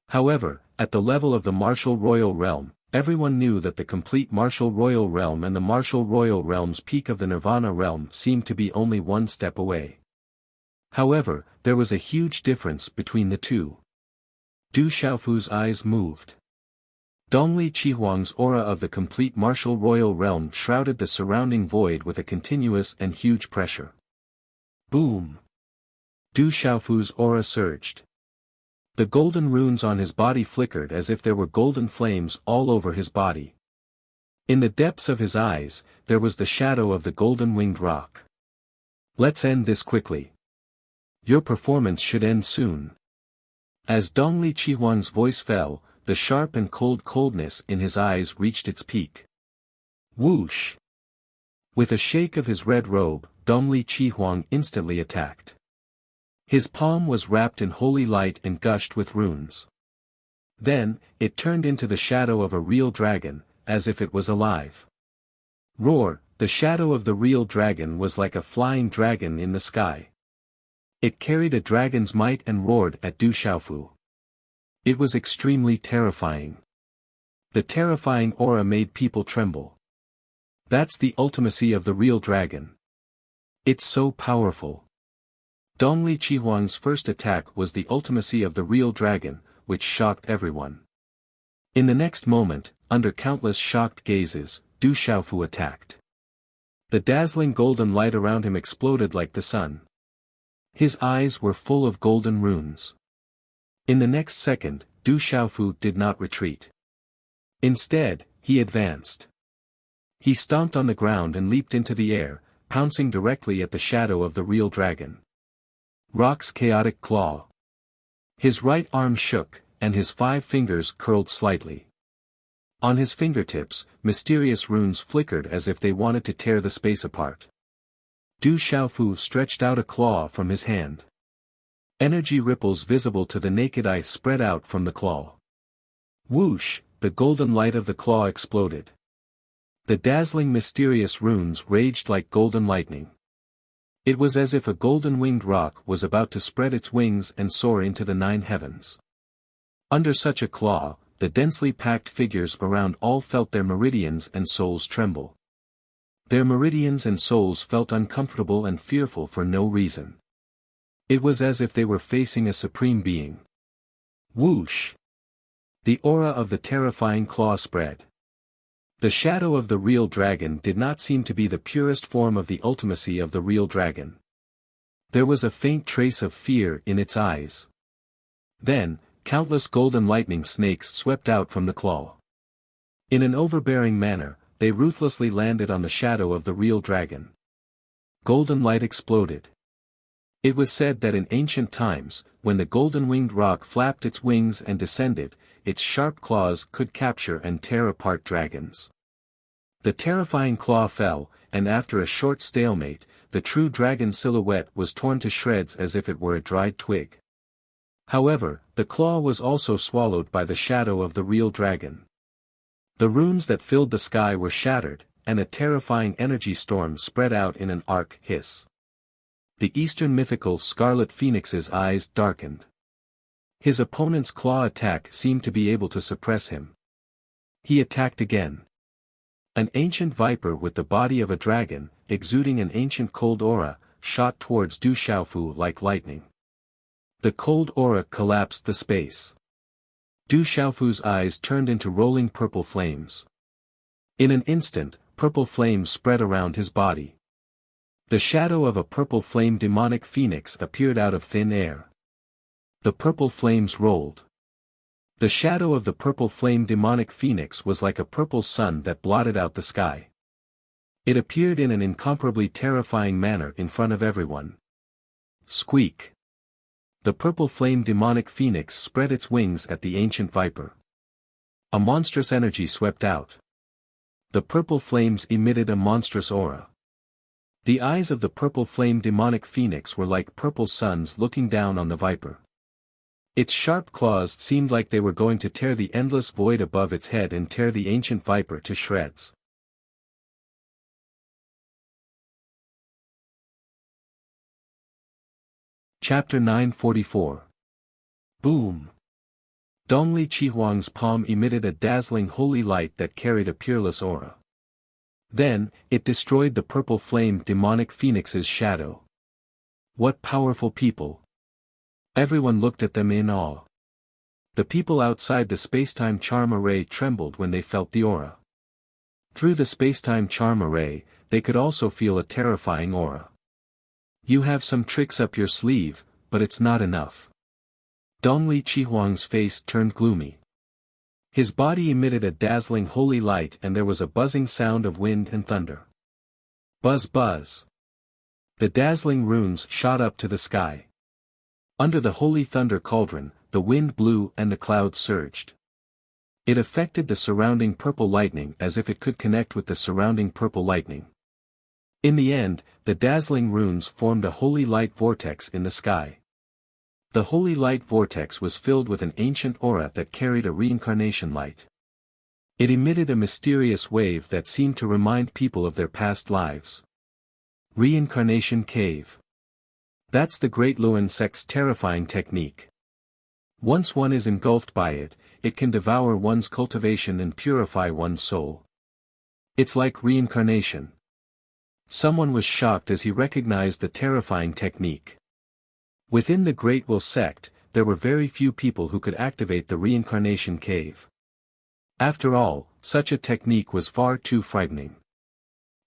However, at the level of the martial royal realm, everyone knew that the complete martial royal realm and the martial royal realm's peak of the nirvana realm seemed to be only one step away. However, there was a huge difference between the two. Du Xiaofu's eyes moved. Dongli Qihuang's aura of the complete martial royal realm shrouded the surrounding void with a continuous and huge pressure. Boom! Du Xiaofu's aura surged. The golden runes on his body flickered as if there were golden flames all over his body. In the depths of his eyes, there was the shadow of the golden-winged rock. Let's end this quickly. Your performance should end soon. As Dongli Qihuang's voice fell, the sharp and cold coldness in his eyes reached its peak. Whoosh! With a shake of his red robe, Dongli Qihuang instantly attacked. His palm was wrapped in holy light and gushed with runes. Then, it turned into the shadow of a real dragon, as if it was alive. Roar! The shadow of the real dragon was like a flying dragon in the sky. It carried a dragon's might and roared at Du Xiaofu. It was extremely terrifying. The terrifying aura made people tremble. That's the ultimacy of the real dragon. It's so powerful. Dongli Qihuang's first attack was the ultimacy of the real dragon, which shocked everyone. In the next moment, under countless shocked gazes, Du Xiaofu attacked. The dazzling golden light around him exploded like the sun. His eyes were full of golden runes. In the next second, Du Xiaofu did not retreat. Instead, he advanced. He stomped on the ground and leaped into the air, pouncing directly at the shadow of the real dragon. Rock's chaotic claw. His right arm shook, and his 5 fingers curled slightly. On his fingertips, mysterious runes flickered as if they wanted to tear the space apart. Du Xiaofu stretched out a claw from his hand. Energy ripples visible to the naked eye spread out from the claw. Whoosh! The golden light of the claw exploded. The dazzling mysterious runes raged like golden lightning. It was as if a golden-winged rock was about to spread its wings and soar into the 9 heavens. Under such a claw, the densely packed figures around all felt their meridians and souls tremble. Their meridians and souls felt uncomfortable and fearful for no reason. It was as if they were facing a supreme being. Whoosh! The aura of the terrifying claw spread. The shadow of the real dragon did not seem to be the purest form of the ultimacy of the real dragon. There was a faint trace of fear in its eyes. Then, countless golden lightning snakes swept out from the claw. In an overbearing manner, they ruthlessly landed on the shadow of the real dragon. Golden light exploded. It was said that in ancient times, when the golden-winged rock flapped its wings and descended, its sharp claws could capture and tear apart dragons. The terrifying claw fell, and after a short stalemate, the true dragon silhouette was torn to shreds as if it were a dried twig. However, the claw was also swallowed by the shadow of the real dragon. The runes that filled the sky were shattered, and a terrifying energy storm spread out in an arc hiss. The Eastern mythical Scarlet Phoenix's eyes darkened. His opponent's claw attack seemed to be able to suppress him. He attacked again. An ancient viper with the body of a dragon, exuding an ancient cold aura, shot towards Du Xiaofu like lightning. The cold aura collapsed the space. Du Xiaofu's eyes turned into rolling purple flames. In an instant, purple flames spread around his body. The shadow of a purple flame demonic phoenix appeared out of thin air. The purple flames rolled. The shadow of the purple flame demonic phoenix was like a purple sun that blotted out the sky. It appeared in an incomparably terrifying manner in front of everyone. Squeak! The purple flame demonic phoenix spread its wings at the ancient viper. A monstrous energy swept out. The purple flames emitted a monstrous aura. The eyes of the purple flame demonic phoenix were like purple suns looking down on the viper. Its sharp claws seemed like they were going to tear the endless void above its head and tear the ancient viper to shreds. Chapter 944. Boom! Dongli Chihuang's palm emitted a dazzling holy light that carried a peerless aura. Then, it destroyed the purple-flamed demonic phoenix's shadow. What powerful people! Everyone looked at them in awe. The people outside the spacetime charm array trembled when they felt the aura. Through the spacetime charm array, they could also feel a terrifying aura. You have some tricks up your sleeve, but it's not enough. Dongli Chihuang's face turned gloomy. His body emitted a dazzling holy light and there was a buzzing sound of wind and thunder. Buzz buzz. The dazzling runes shot up to the sky. Under the holy thunder cauldron, the wind blew and the clouds surged. It affected the surrounding purple lightning as if it could connect with the surrounding purple lightning. In the end, the dazzling runes formed a holy light vortex in the sky. The holy light vortex was filled with an ancient aura that carried a reincarnation light. It emitted a mysterious wave that seemed to remind people of their past lives. Reincarnation Cave. That's the Great Luan sect's terrifying technique. Once one is engulfed by it, it can devour one's cultivation and purify one's soul. It's like reincarnation. Someone was shocked as he recognized the terrifying technique. Within the Great Will sect, there were very few people who could activate the reincarnation cave. After all, such a technique was far too frightening.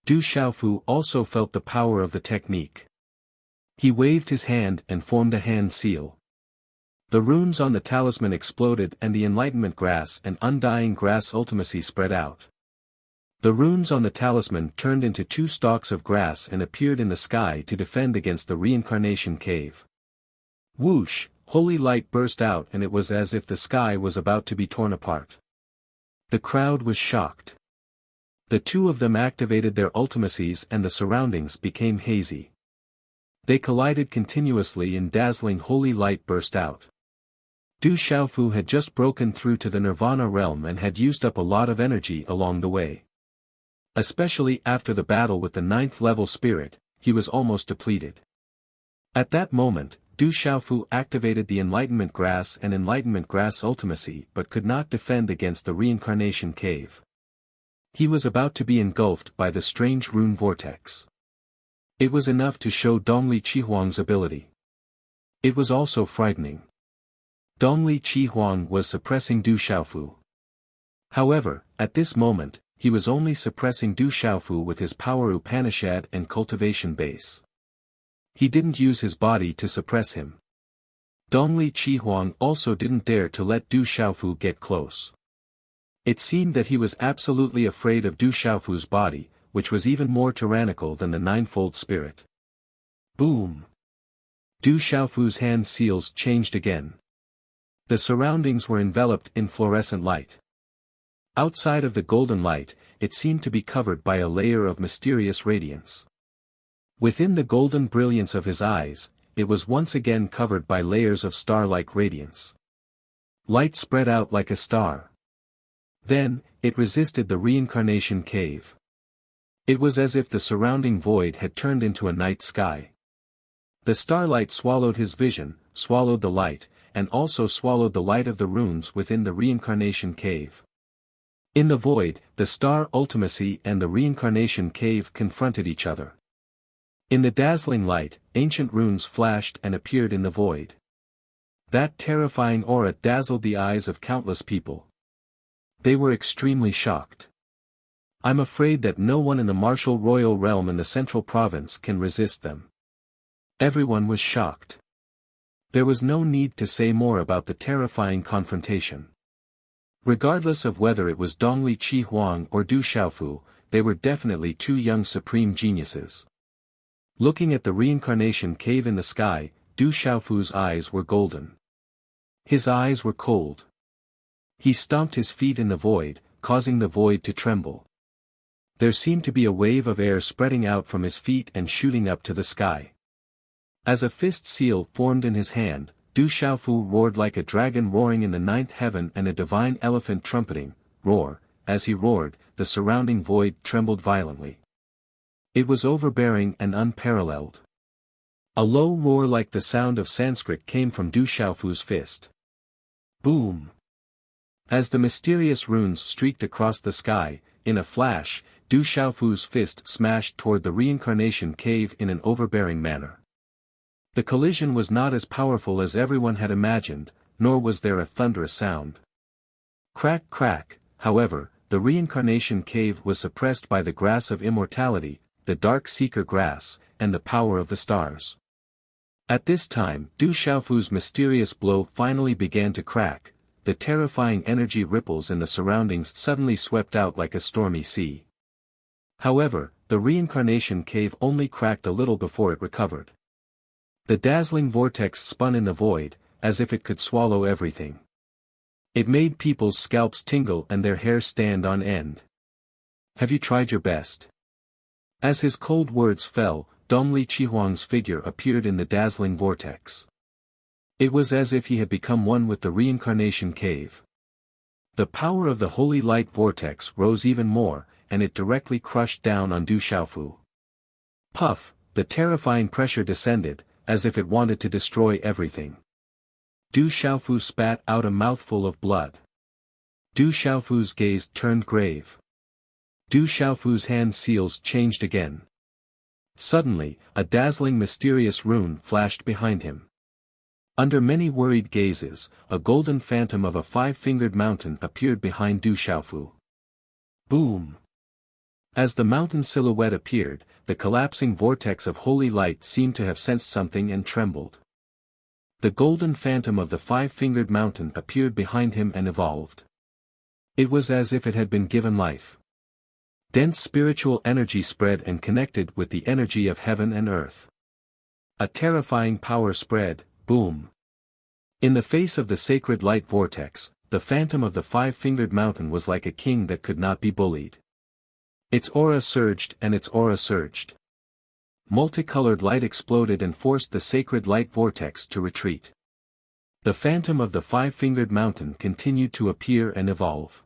Du Xiaofu also felt the power of the technique. He waved his hand and formed a hand seal. The runes on the talisman exploded and the enlightenment grass and undying grass ultimacy spread out. The runes on the talisman turned into 2 stalks of grass and appeared in the sky to defend against the reincarnation cave. Whoosh, holy light burst out and it was as if the sky was about to be torn apart. The crowd was shocked. The 2 of them activated their ultimacies and the surroundings became hazy. They collided continuously and dazzling holy light burst out. Du Xiaofu had just broken through to the Nirvana realm and had used up a lot of energy along the way. Especially after the battle with the 9th level spirit, he was almost depleted. At that moment, Du Xiaofu activated the Enlightenment Grass and Enlightenment Grass ultimacy but could not defend against the reincarnation cave. He was about to be engulfed by the strange rune vortex. It was enough to show Dongli Chihuang's ability. It was also frightening. Dongli Chihuang was suppressing Du Xiaofu. However, at this moment, he was only suppressing Du Xiaofu with his power Upanishad and cultivation base. He didn't use his body to suppress him. Dongli Chihuang also didn't dare to let Du Xiaofu get close. It seemed that he was absolutely afraid of Du Xiaofu's body, which was even more tyrannical than the ninefold spirit. Boom! Du Xiaofu's hand seals changed again. The surroundings were enveloped in fluorescent light. Outside of the golden light, it seemed to be covered by a layer of mysterious radiance. Within the golden brilliance of his eyes, it was once again covered by layers of star-like radiance. Light spread out like a star. Then, it resisted the reincarnation cave. It was as if the surrounding void had turned into a night sky. The starlight swallowed his vision, swallowed the light, and also swallowed the light of the runes within the reincarnation cave. In the void, the star ultimacy and the reincarnation cave confronted each other. In the dazzling light, ancient runes flashed and appeared in the void. That terrifying aura dazzled the eyes of countless people. They were extremely shocked. I'm afraid that no one in the martial royal realm in the central province can resist them. Everyone was shocked. There was no need to say more about the terrifying confrontation. Regardless of whether it was Dongli Chihuang or Du Xiaofu, they were definitely 2 young supreme geniuses. Looking at the reincarnation cave in the sky, Du Xiaofu's eyes were golden. His eyes were cold. He stomped his feet in the void, causing the void to tremble. There seemed to be a wave of air spreading out from his feet and shooting up to the sky. As a fist seal formed in his hand, Du Xiaofu roared like a dragon roaring in the 9th heaven and a divine elephant trumpeting, roar. As he roared, the surrounding void trembled violently. It was overbearing and unparalleled. A low roar like the sound of Sanskrit came from Du Xiaofu's fist. Boom! As the mysterious runes streaked across the sky, in a flash, Du Xiaofu's fist smashed toward the reincarnation cave in an overbearing manner. The collision was not as powerful as everyone had imagined, nor was there a thunderous sound. Crack crack, however, the reincarnation cave was suppressed by the grass of immortality, the dark seeker grass, and the power of the stars. At this time, Du Xiaofu's mysterious blow finally began to crack. The terrifying energy ripples in the surroundings suddenly swept out like a stormy sea. However, the reincarnation cave only cracked a little before it recovered. The dazzling vortex spun in the void, as if it could swallow everything. It made people's scalps tingle and their hair stand on end. Have you tried your best? As his cold words fell, Dongli Qihuang's figure appeared in the dazzling vortex. It was as if he had become one with the reincarnation cave. The power of the holy light vortex rose even more, and it directly crushed down on Du Xiaofu. Puff, the terrifying pressure descended, as if it wanted to destroy everything. Du Xiaofu spat out a mouthful of blood. Du Xiaofu's gaze turned grave. Du Xiaofu's hand seals changed again. Suddenly, a dazzling mysterious rune flashed behind him. Under many worried gazes, a golden phantom of a five-fingered mountain appeared behind Du Xiaofu. Boom! As the mountain silhouette appeared, the collapsing vortex of holy light seemed to have sensed something and trembled. The golden phantom of the five-fingered mountain appeared behind him and evolved. It was as if it had been given life. Dense spiritual energy spread and connected with the energy of heaven and earth. A terrifying power spread. Boom! In the face of the sacred light vortex, the phantom of the five-fingered mountain was like a king that could not be bullied. Its aura surged and its aura surged. Multicolored light exploded and forced the sacred light vortex to retreat. The phantom of the five-fingered mountain continued to appear and evolve.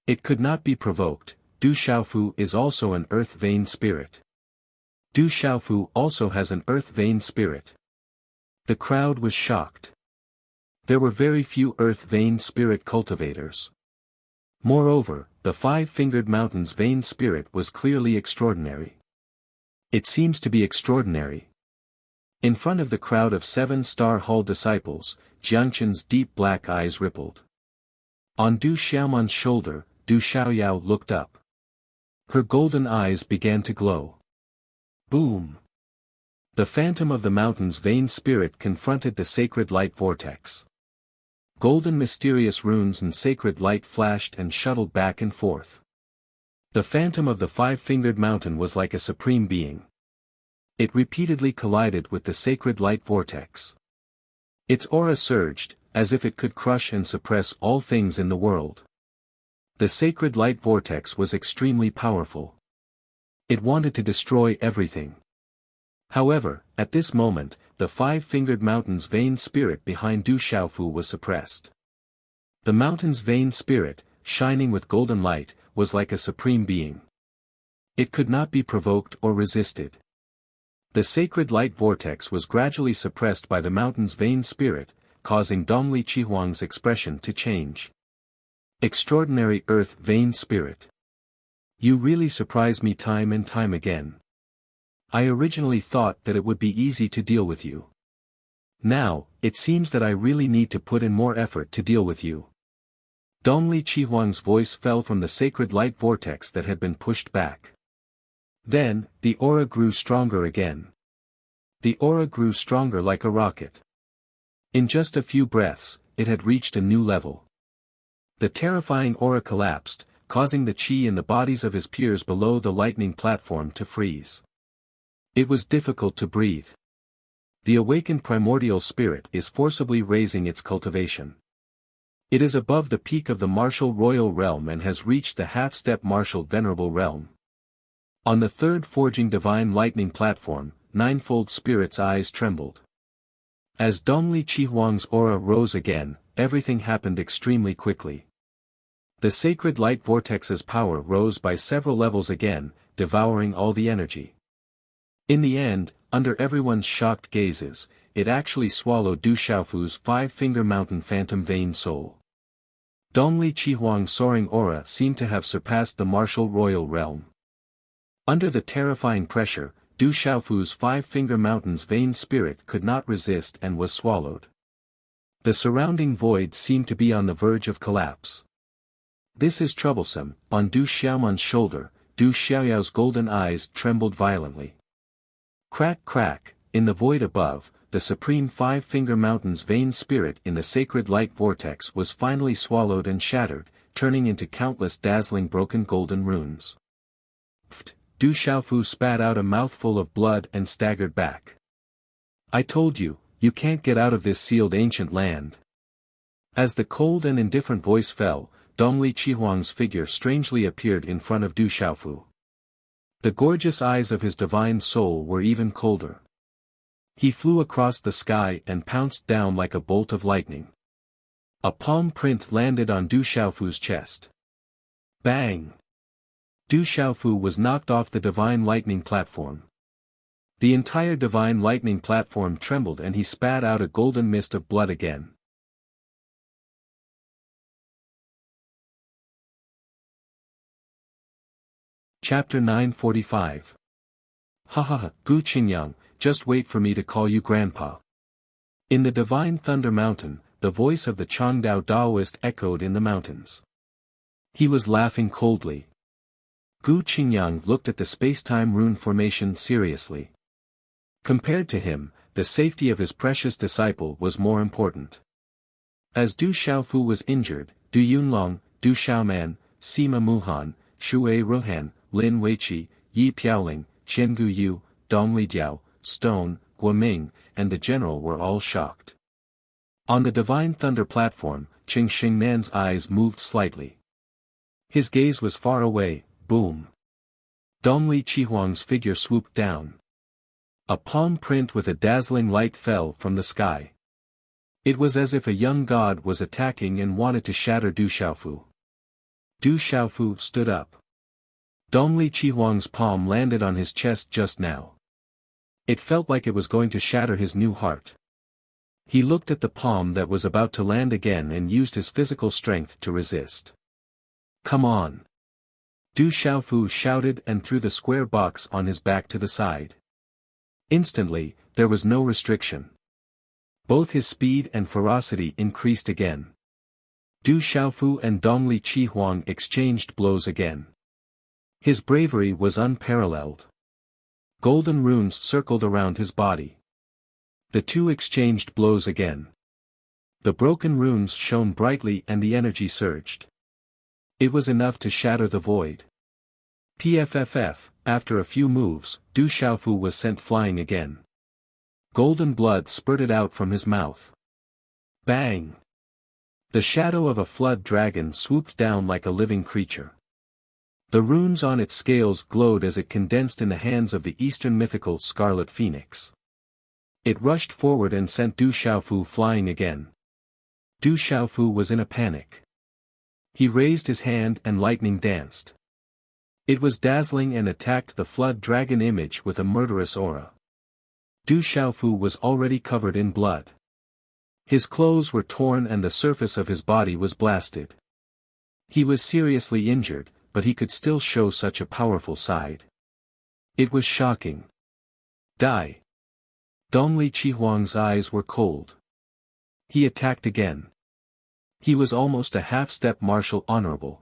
It could not be provoked. Du Xiaofu is also an earth vein spirit. Du Xiaofu also has an earth vein spirit. The crowd was shocked. There were very few earth vein spirit cultivators. Moreover, the five-fingered mountain's vein spirit was clearly extraordinary. It seems to be extraordinary. In front of the crowd of 7-star hall disciples, Jiangchen's deep black eyes rippled. On Du Xiaoman's shoulder, Du Xiaoyao looked up. Her golden eyes began to glow. Boom! The phantom of the mountain's vein spirit confronted the sacred light vortex. Golden mysterious runes and sacred light flashed and shuttled back and forth. The phantom of the five-fingered mountain was like a supreme being. It repeatedly collided with the sacred light vortex. Its aura surged, as if it could crush and suppress all things in the world. The sacred light vortex was extremely powerful. It wanted to destroy everything. However, at this moment, the five-fingered mountain's vein spirit behind Du Xiaofu was suppressed. The mountain's vein spirit, shining with golden light, was like a supreme being. It could not be provoked or resisted. The sacred light vortex was gradually suppressed by the mountain's vein spirit, causing Dongli Qihuang's expression to change. Extraordinary earth vein spirit. You really surprise me time and time again. I originally thought that it would be easy to deal with you. Now, it seems that I really need to put in more effort to deal with you. Dongli Qihuang's voice fell from the sacred light vortex that had been pushed back. Then, the aura grew stronger again. The aura grew stronger like a rocket. In just a few breaths, it had reached a new level. The terrifying aura collapsed, causing the qi in the bodies of his peers below the lightning platform to freeze. It was difficult to breathe. The awakened primordial spirit is forcibly raising its cultivation. It is above the peak of the martial royal realm and has reached the half-step martial venerable realm. On the third forging divine lightning platform, ninefold spirit's eyes trembled. As Dongli Qihuang's aura rose again, everything happened extremely quickly. The sacred light vortex's power rose by several levels again, devouring all the energy. In the end, under everyone's shocked gazes, it actually swallowed Du Xiaofu's five-finger mountain phantom vein soul. Dongli Qihuang's soaring aura seemed to have surpassed the martial royal realm. Under the terrifying pressure, Du Xiaofu's five-finger mountain's vein spirit could not resist and was swallowed. The surrounding void seemed to be on the verge of collapse. This is troublesome. On Du Xiaoman's shoulder, Du Xiaoyao's golden eyes trembled violently. Crack crack, in the void above, the supreme five-finger mountain's vein spirit in the sacred light vortex was finally swallowed and shattered, turning into countless dazzling broken golden runes. Pfft! Du Xiaofu spat out a mouthful of blood and staggered back. I told you, you can't get out of this sealed ancient land. As the cold and indifferent voice fell, Dongli Qihuang's figure strangely appeared in front of Du Xiaofu. The gorgeous eyes of his divine soul were even colder. He flew across the sky and pounced down like a bolt of lightning. A palm print landed on Du Xiaofu's chest. Bang! Du Xiaofu was knocked off the divine lightning platform. The entire divine lightning platform trembled and he spat out a golden mist of blood again. Chapter 945. Ha ha ha, Gu Qingyang, just wait for me to call you grandpa. In the divine thunder mountain, the voice of the Changdao Daoist echoed in the mountains. He was laughing coldly. Gu Qingyang looked at the space-time rune formation seriously. Compared to him, the safety of his precious disciple was more important. As Du Xiaofu was injured, Du Yunlong, Du Xiaoman, Sima Muhan, Shui Ruhan, Lin Weiqi, Yi Piaoling, Chen Guyu, Dongli Diao, Stone, Guoming, and the general were all shocked. On the divine thunder platform, Qing Xingman's eyes moved slightly. His gaze was far away. Boom! Dongli Qihuang's figure swooped down. A palm print with a dazzling light fell from the sky. It was as if a young god was attacking and wanted to shatter Du Xiaofu. Du Xiaofu stood up. Dongli Qihuang's palm landed on his chest just now. It felt like it was going to shatter his new heart. He looked at the palm that was about to land again and used his physical strength to resist. Come on! Du Xiaofu shouted and threw the square box on his back to the side. Instantly, there was no restriction. Both his speed and ferocity increased again. Du Xiaofu and Dongli Qihuang exchanged blows again. His bravery was unparalleled. Golden runes circled around his body. The two exchanged blows again. The broken runes shone brightly and the energy surged. It was enough to shatter the void. PFFF, after a few moves, Du Xiaofu was sent flying again. Golden blood spurted out from his mouth. Bang! The shadow of a flood dragon swooped down like a living creature. The runes on its scales glowed as it condensed in the hands of the Eastern mythical Scarlet Phoenix. It rushed forward and sent Du Xiaofu flying again. Du Xiaofu was in a panic. He raised his hand and lightning danced. It was dazzling and attacked the flood dragon image with a murderous aura. Du Xiaofu was already covered in blood. His clothes were torn and the surface of his body was blasted. He was seriously injured, but he could still show such a powerful side. It was shocking. Die! Dongli Qihuang's eyes were cold. He attacked again. He was almost a half-step martial honorable.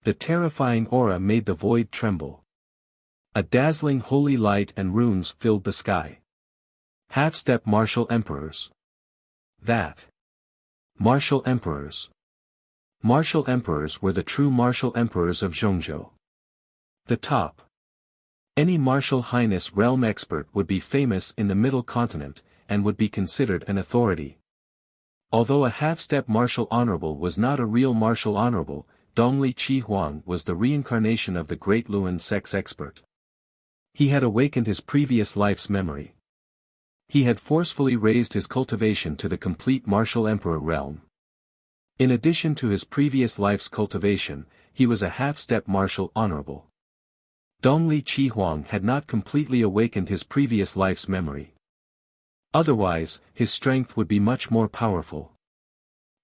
The terrifying aura made the void tremble. A dazzling holy light and runes filled the sky. Half-step martial emperors. That. Martial emperors. Martial emperors were the true martial emperors of Zhongzhou. The top. Any martial highness realm expert would be famous in the middle continent, and would be considered an authority. Although a half-step martial honorable was not a real martial honorable, Dongli Qihuang was the reincarnation of the great Luan sex expert. He had awakened his previous life's memory. He had forcefully raised his cultivation to the complete martial emperor realm. In addition to his previous life's cultivation, he was a half-step martial honorable. Dongli Chihuang had not completely awakened his previous life's memory. Otherwise, his strength would be much more powerful.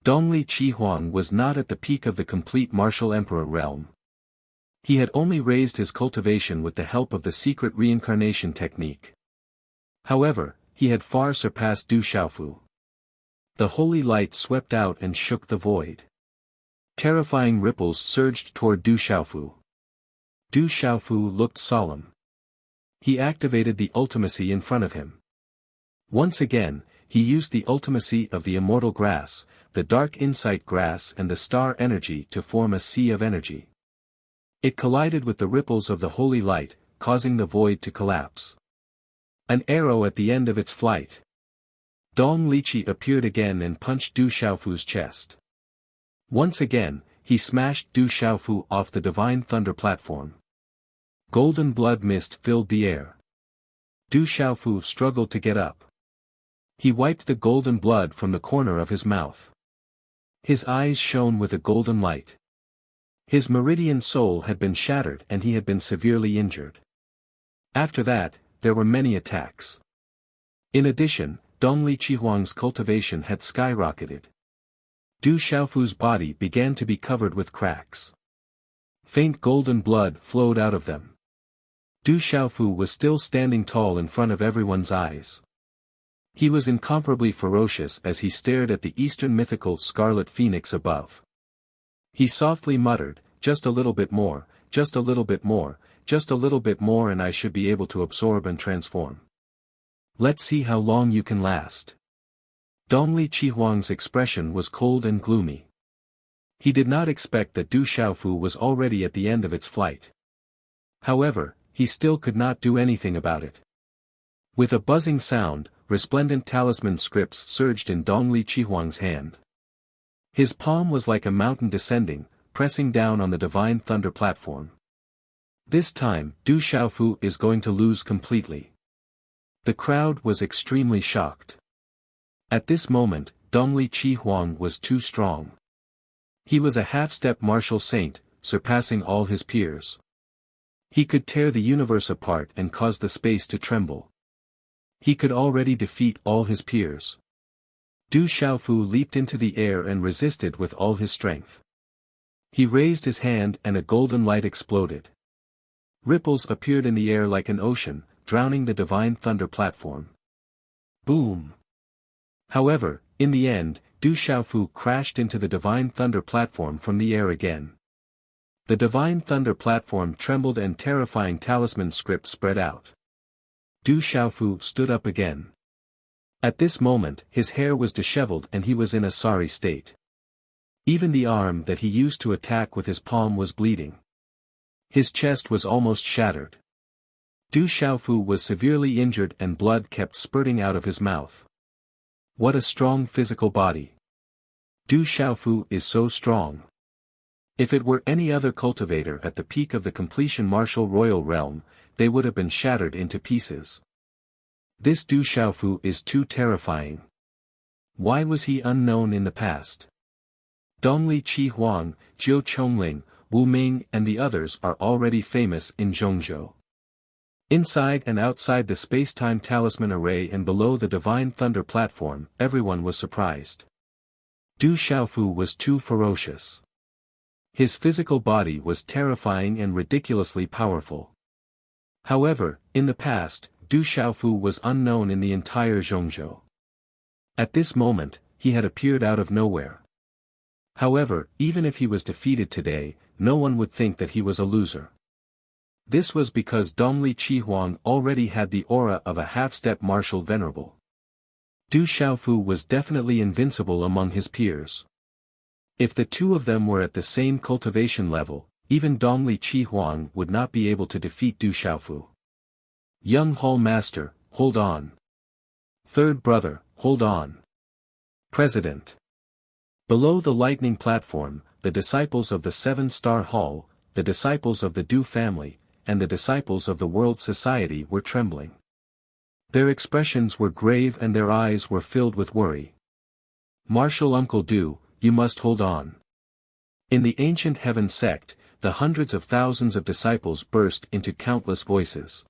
Dongli Chihuang was not at the peak of the complete martial emperor realm. He had only raised his cultivation with the help of the secret reincarnation technique. However, he had far surpassed Du Xiaofu. The holy light swept out and shook the void. Terrifying ripples surged toward Du Xiaofu. Du Xiaofu looked solemn. He activated the ultimacy in front of him. Once again, he used the ultimacy of the immortal grass, the dark insight grass and the star energy to form a sea of energy. It collided with the ripples of the holy light, causing the void to collapse. An arrow at the end of its flight. Dong Lichi appeared again and punched Du Xiaofu's chest. Once again, he smashed Du Xiaofu off the divine thunder platform. Golden blood mist filled the air. Du Xiaofu struggled to get up. He wiped the golden blood from the corner of his mouth. His eyes shone with a golden light. His meridian soul had been shattered and he had been severely injured. After that, there were many attacks. In addition, Dongli Chihuang's cultivation had skyrocketed. Du Xiaofu's body began to be covered with cracks. Faint golden blood flowed out of them. Du Xiaofu was still standing tall in front of everyone's eyes. He was incomparably ferocious as he stared at the Eastern mythical scarlet phoenix above. He softly muttered, "Just a little bit more, just a little bit more, just a little bit more and I should be able to absorb and transform. Let's see how long you can last." Dongli Chihuang's expression was cold and gloomy. He did not expect that Du Xiaofu was already at the end of its flight. However, he still could not do anything about it. With a buzzing sound, resplendent talisman scripts surged in Dongli Chihuang's hand. His palm was like a mountain descending, pressing down on the divine thunder platform. This time, Du Xiaofu is going to lose completely. The crowd was extremely shocked. At this moment, Dongli Chihuang was too strong. He was a half-step martial saint, surpassing all his peers. He could tear the universe apart and cause the space to tremble. He could already defeat all his peers. Du Xiaofu leaped into the air and resisted with all his strength. He raised his hand and a golden light exploded. Ripples appeared in the air like an ocean, drowning the divine thunder platform. Boom! However, in the end, Du Xiaofu crashed into the divine thunder platform from the air again. The divine thunder platform trembled and terrifying talisman script spread out. Du Xiaofu stood up again. At this moment, his hair was disheveled and he was in a sorry state. Even the arm that he used to attack with his palm was bleeding. His chest was almost shattered. Du Xiaofu was severely injured and blood kept spurting out of his mouth. What a strong physical body. Du Xiaofu is so strong. If it were any other cultivator at the peak of the completion martial royal realm, they would have been shattered into pieces. This Du Xiaofu is too terrifying. Why was he unknown in the past? Dongli Chihuang, Jiu Chongling, Wu Ming and the others are already famous in Zhongzhou. Inside and outside the space-time talisman array and below the divine thunder platform, everyone was surprised. Du Xiaofu was too ferocious. His physical body was terrifying and ridiculously powerful. However, in the past, Du Xiaofu was unknown in the entire Zhongzhou. At this moment, he had appeared out of nowhere. However, even if he was defeated today, no one would think that he was a loser. This was because Dongli Chihuang already had the aura of a half-step martial venerable. Du Xiaofu was definitely invincible among his peers. If the two of them were at the same cultivation level, even Dongli Chihuang would not be able to defeat Du Xiaofu. Young Hall Master, hold on. Third brother, hold on. President. Below the lightning platform, the disciples of the Seven-Star Hall, the disciples of the Du family, and the disciples of the World Society were trembling. Their expressions were grave and their eyes were filled with worry. Martial Uncle Du, you must hold on. In the ancient Heaven sect, the hundreds of thousands of disciples burst into countless voices.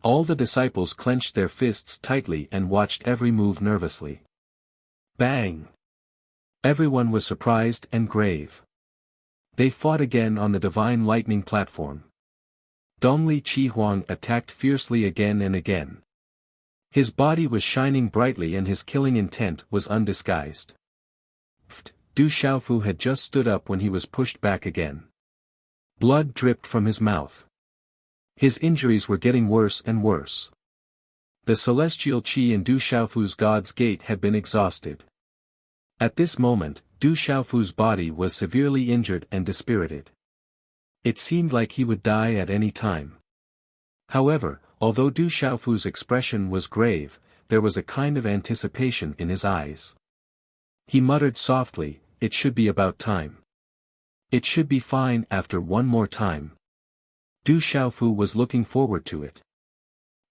All the disciples clenched their fists tightly and watched every move nervously. Bang! Everyone was surprised and grave. They fought again on the divine lightning platform. Dongli Chihuang attacked fiercely again and again. His body was shining brightly and his killing intent was undisguised. Du Xiaofu had just stood up when he was pushed back again. Blood dripped from his mouth. His injuries were getting worse and worse. The celestial qi in Du Xiaofu's God's Gate had been exhausted. At this moment, Du Xiaofu's body was severely injured and dispirited. It seemed like he would die at any time. However, although Du Xiaofu's expression was grave, there was a kind of anticipation in his eyes. He muttered softly, "It should be about time. It should be fine after one more time." Du Xiaofu was looking forward to it.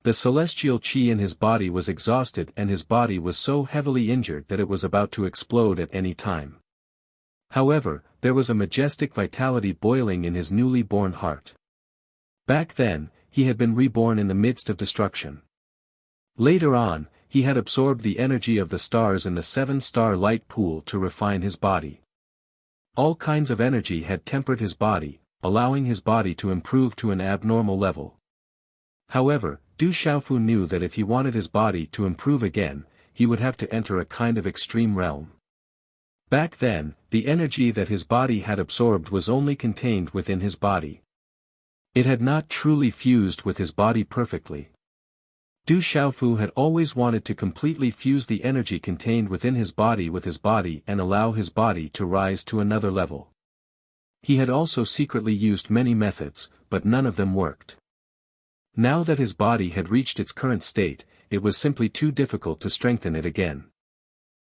The celestial qi in his body was exhausted and his body was so heavily injured that it was about to explode at any time. However, there was a majestic vitality boiling in his newly born heart. Back then, he had been reborn in the midst of destruction. Later on, he had absorbed the energy of the stars in the seven-star light pool to refine his body. All kinds of energy had tempered his body, allowing his body to improve to an abnormal level. However, Du Xiaofu knew that if he wanted his body to improve again, he would have to enter a kind of extreme realm. Back then, the energy that his body had absorbed was only contained within his body. It had not truly fused with his body perfectly. Du Xiaofu had always wanted to completely fuse the energy contained within his body with his body and allow his body to rise to another level. He had also secretly used many methods, but none of them worked. Now that his body had reached its current state, it was simply too difficult to strengthen it again.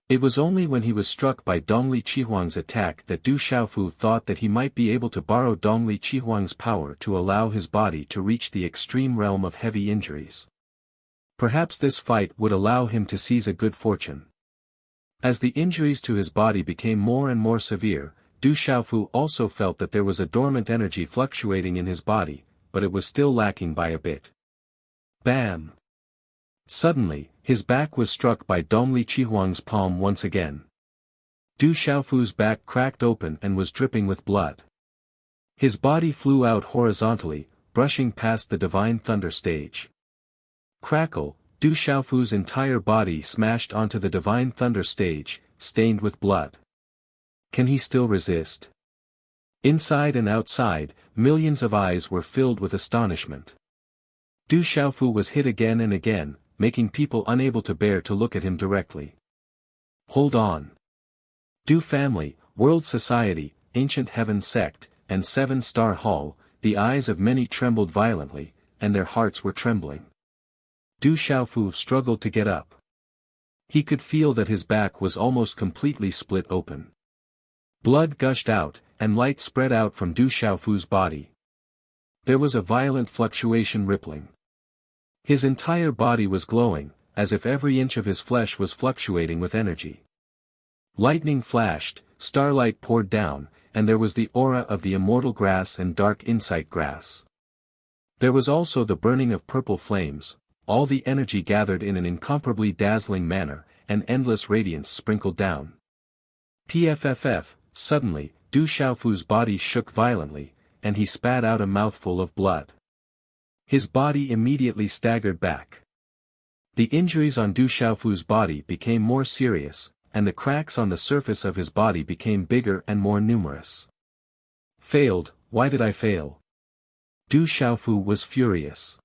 It was only when he was struck by Dongli Chihuang's attack that Du Xiaofu thought that he might be able to borrow Dongli Chihuang's power to allow his body to reach the extreme realm of heavy injuries. Perhaps this fight would allow him to seize a good fortune. As the injuries to his body became more and more severe, Du Xiaofu also felt that there was a dormant energy fluctuating in his body, but it was still lacking by a bit. Bam! Suddenly, his back was struck by Dongli Chihuang's palm once again. Du Xiaofu's back cracked open and was dripping with blood. His body flew out horizontally, brushing past the divine thunder stage. Crackle, Du Xiaofu's entire body smashed onto the divine thunder stage, stained with blood. Can he still resist? Inside and outside, millions of eyes were filled with astonishment. Du Xiaofu was hit again and again, making people unable to bear to look at him directly. Hold on. Du family, world society, ancient heaven sect, and seven-star hall, the eyes of many trembled violently, and their hearts were trembling. Du Xiaofu struggled to get up. He could feel that his back was almost completely split open. Blood gushed out, and light spread out from Du Xiaofu's body. There was a violent fluctuation rippling. His entire body was glowing, as if every inch of his flesh was fluctuating with energy. Lightning flashed, starlight poured down, and there was the aura of the immortal grass and dark insight grass. There was also the burning of purple flames, all the energy gathered in an incomparably dazzling manner, and endless radiance sprinkled down. Pfff, suddenly, Du Xiaofu's body shook violently, and he spat out a mouthful of blood. His body immediately staggered back. The injuries on Du Xiaofu's body became more serious, and the cracks on the surface of his body became bigger and more numerous. Failed, why did I fail? Du Xiaofu was furious.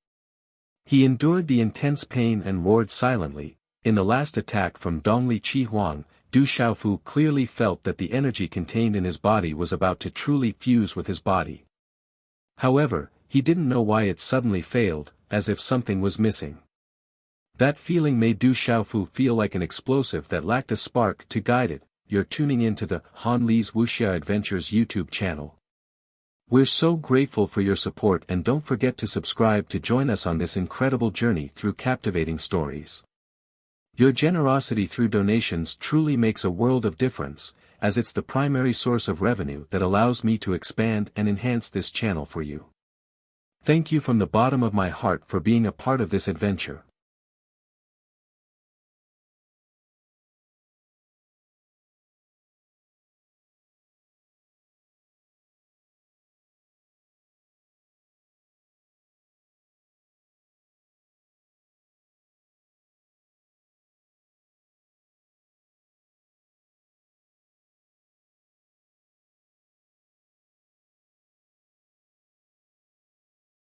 He endured the intense pain and roared silently. In the last attack from Dongli Chihuang, Du Xiaofu clearly felt that the energy contained in his body was about to truly fuse with his body. However, he didn't know why it suddenly failed, as if something was missing. That feeling made Du Xiaofu feel like an explosive that lacked a spark to guide it. You're tuning into the Han Li's Wuxia Adventures YouTube channel. We're so grateful for your support, and don't forget to subscribe to join us on this incredible journey through captivating stories. Your generosity through donations truly makes a world of difference, as it's the primary source of revenue that allows me to expand and enhance this channel for you. Thank you from the bottom of my heart for being a part of this adventure.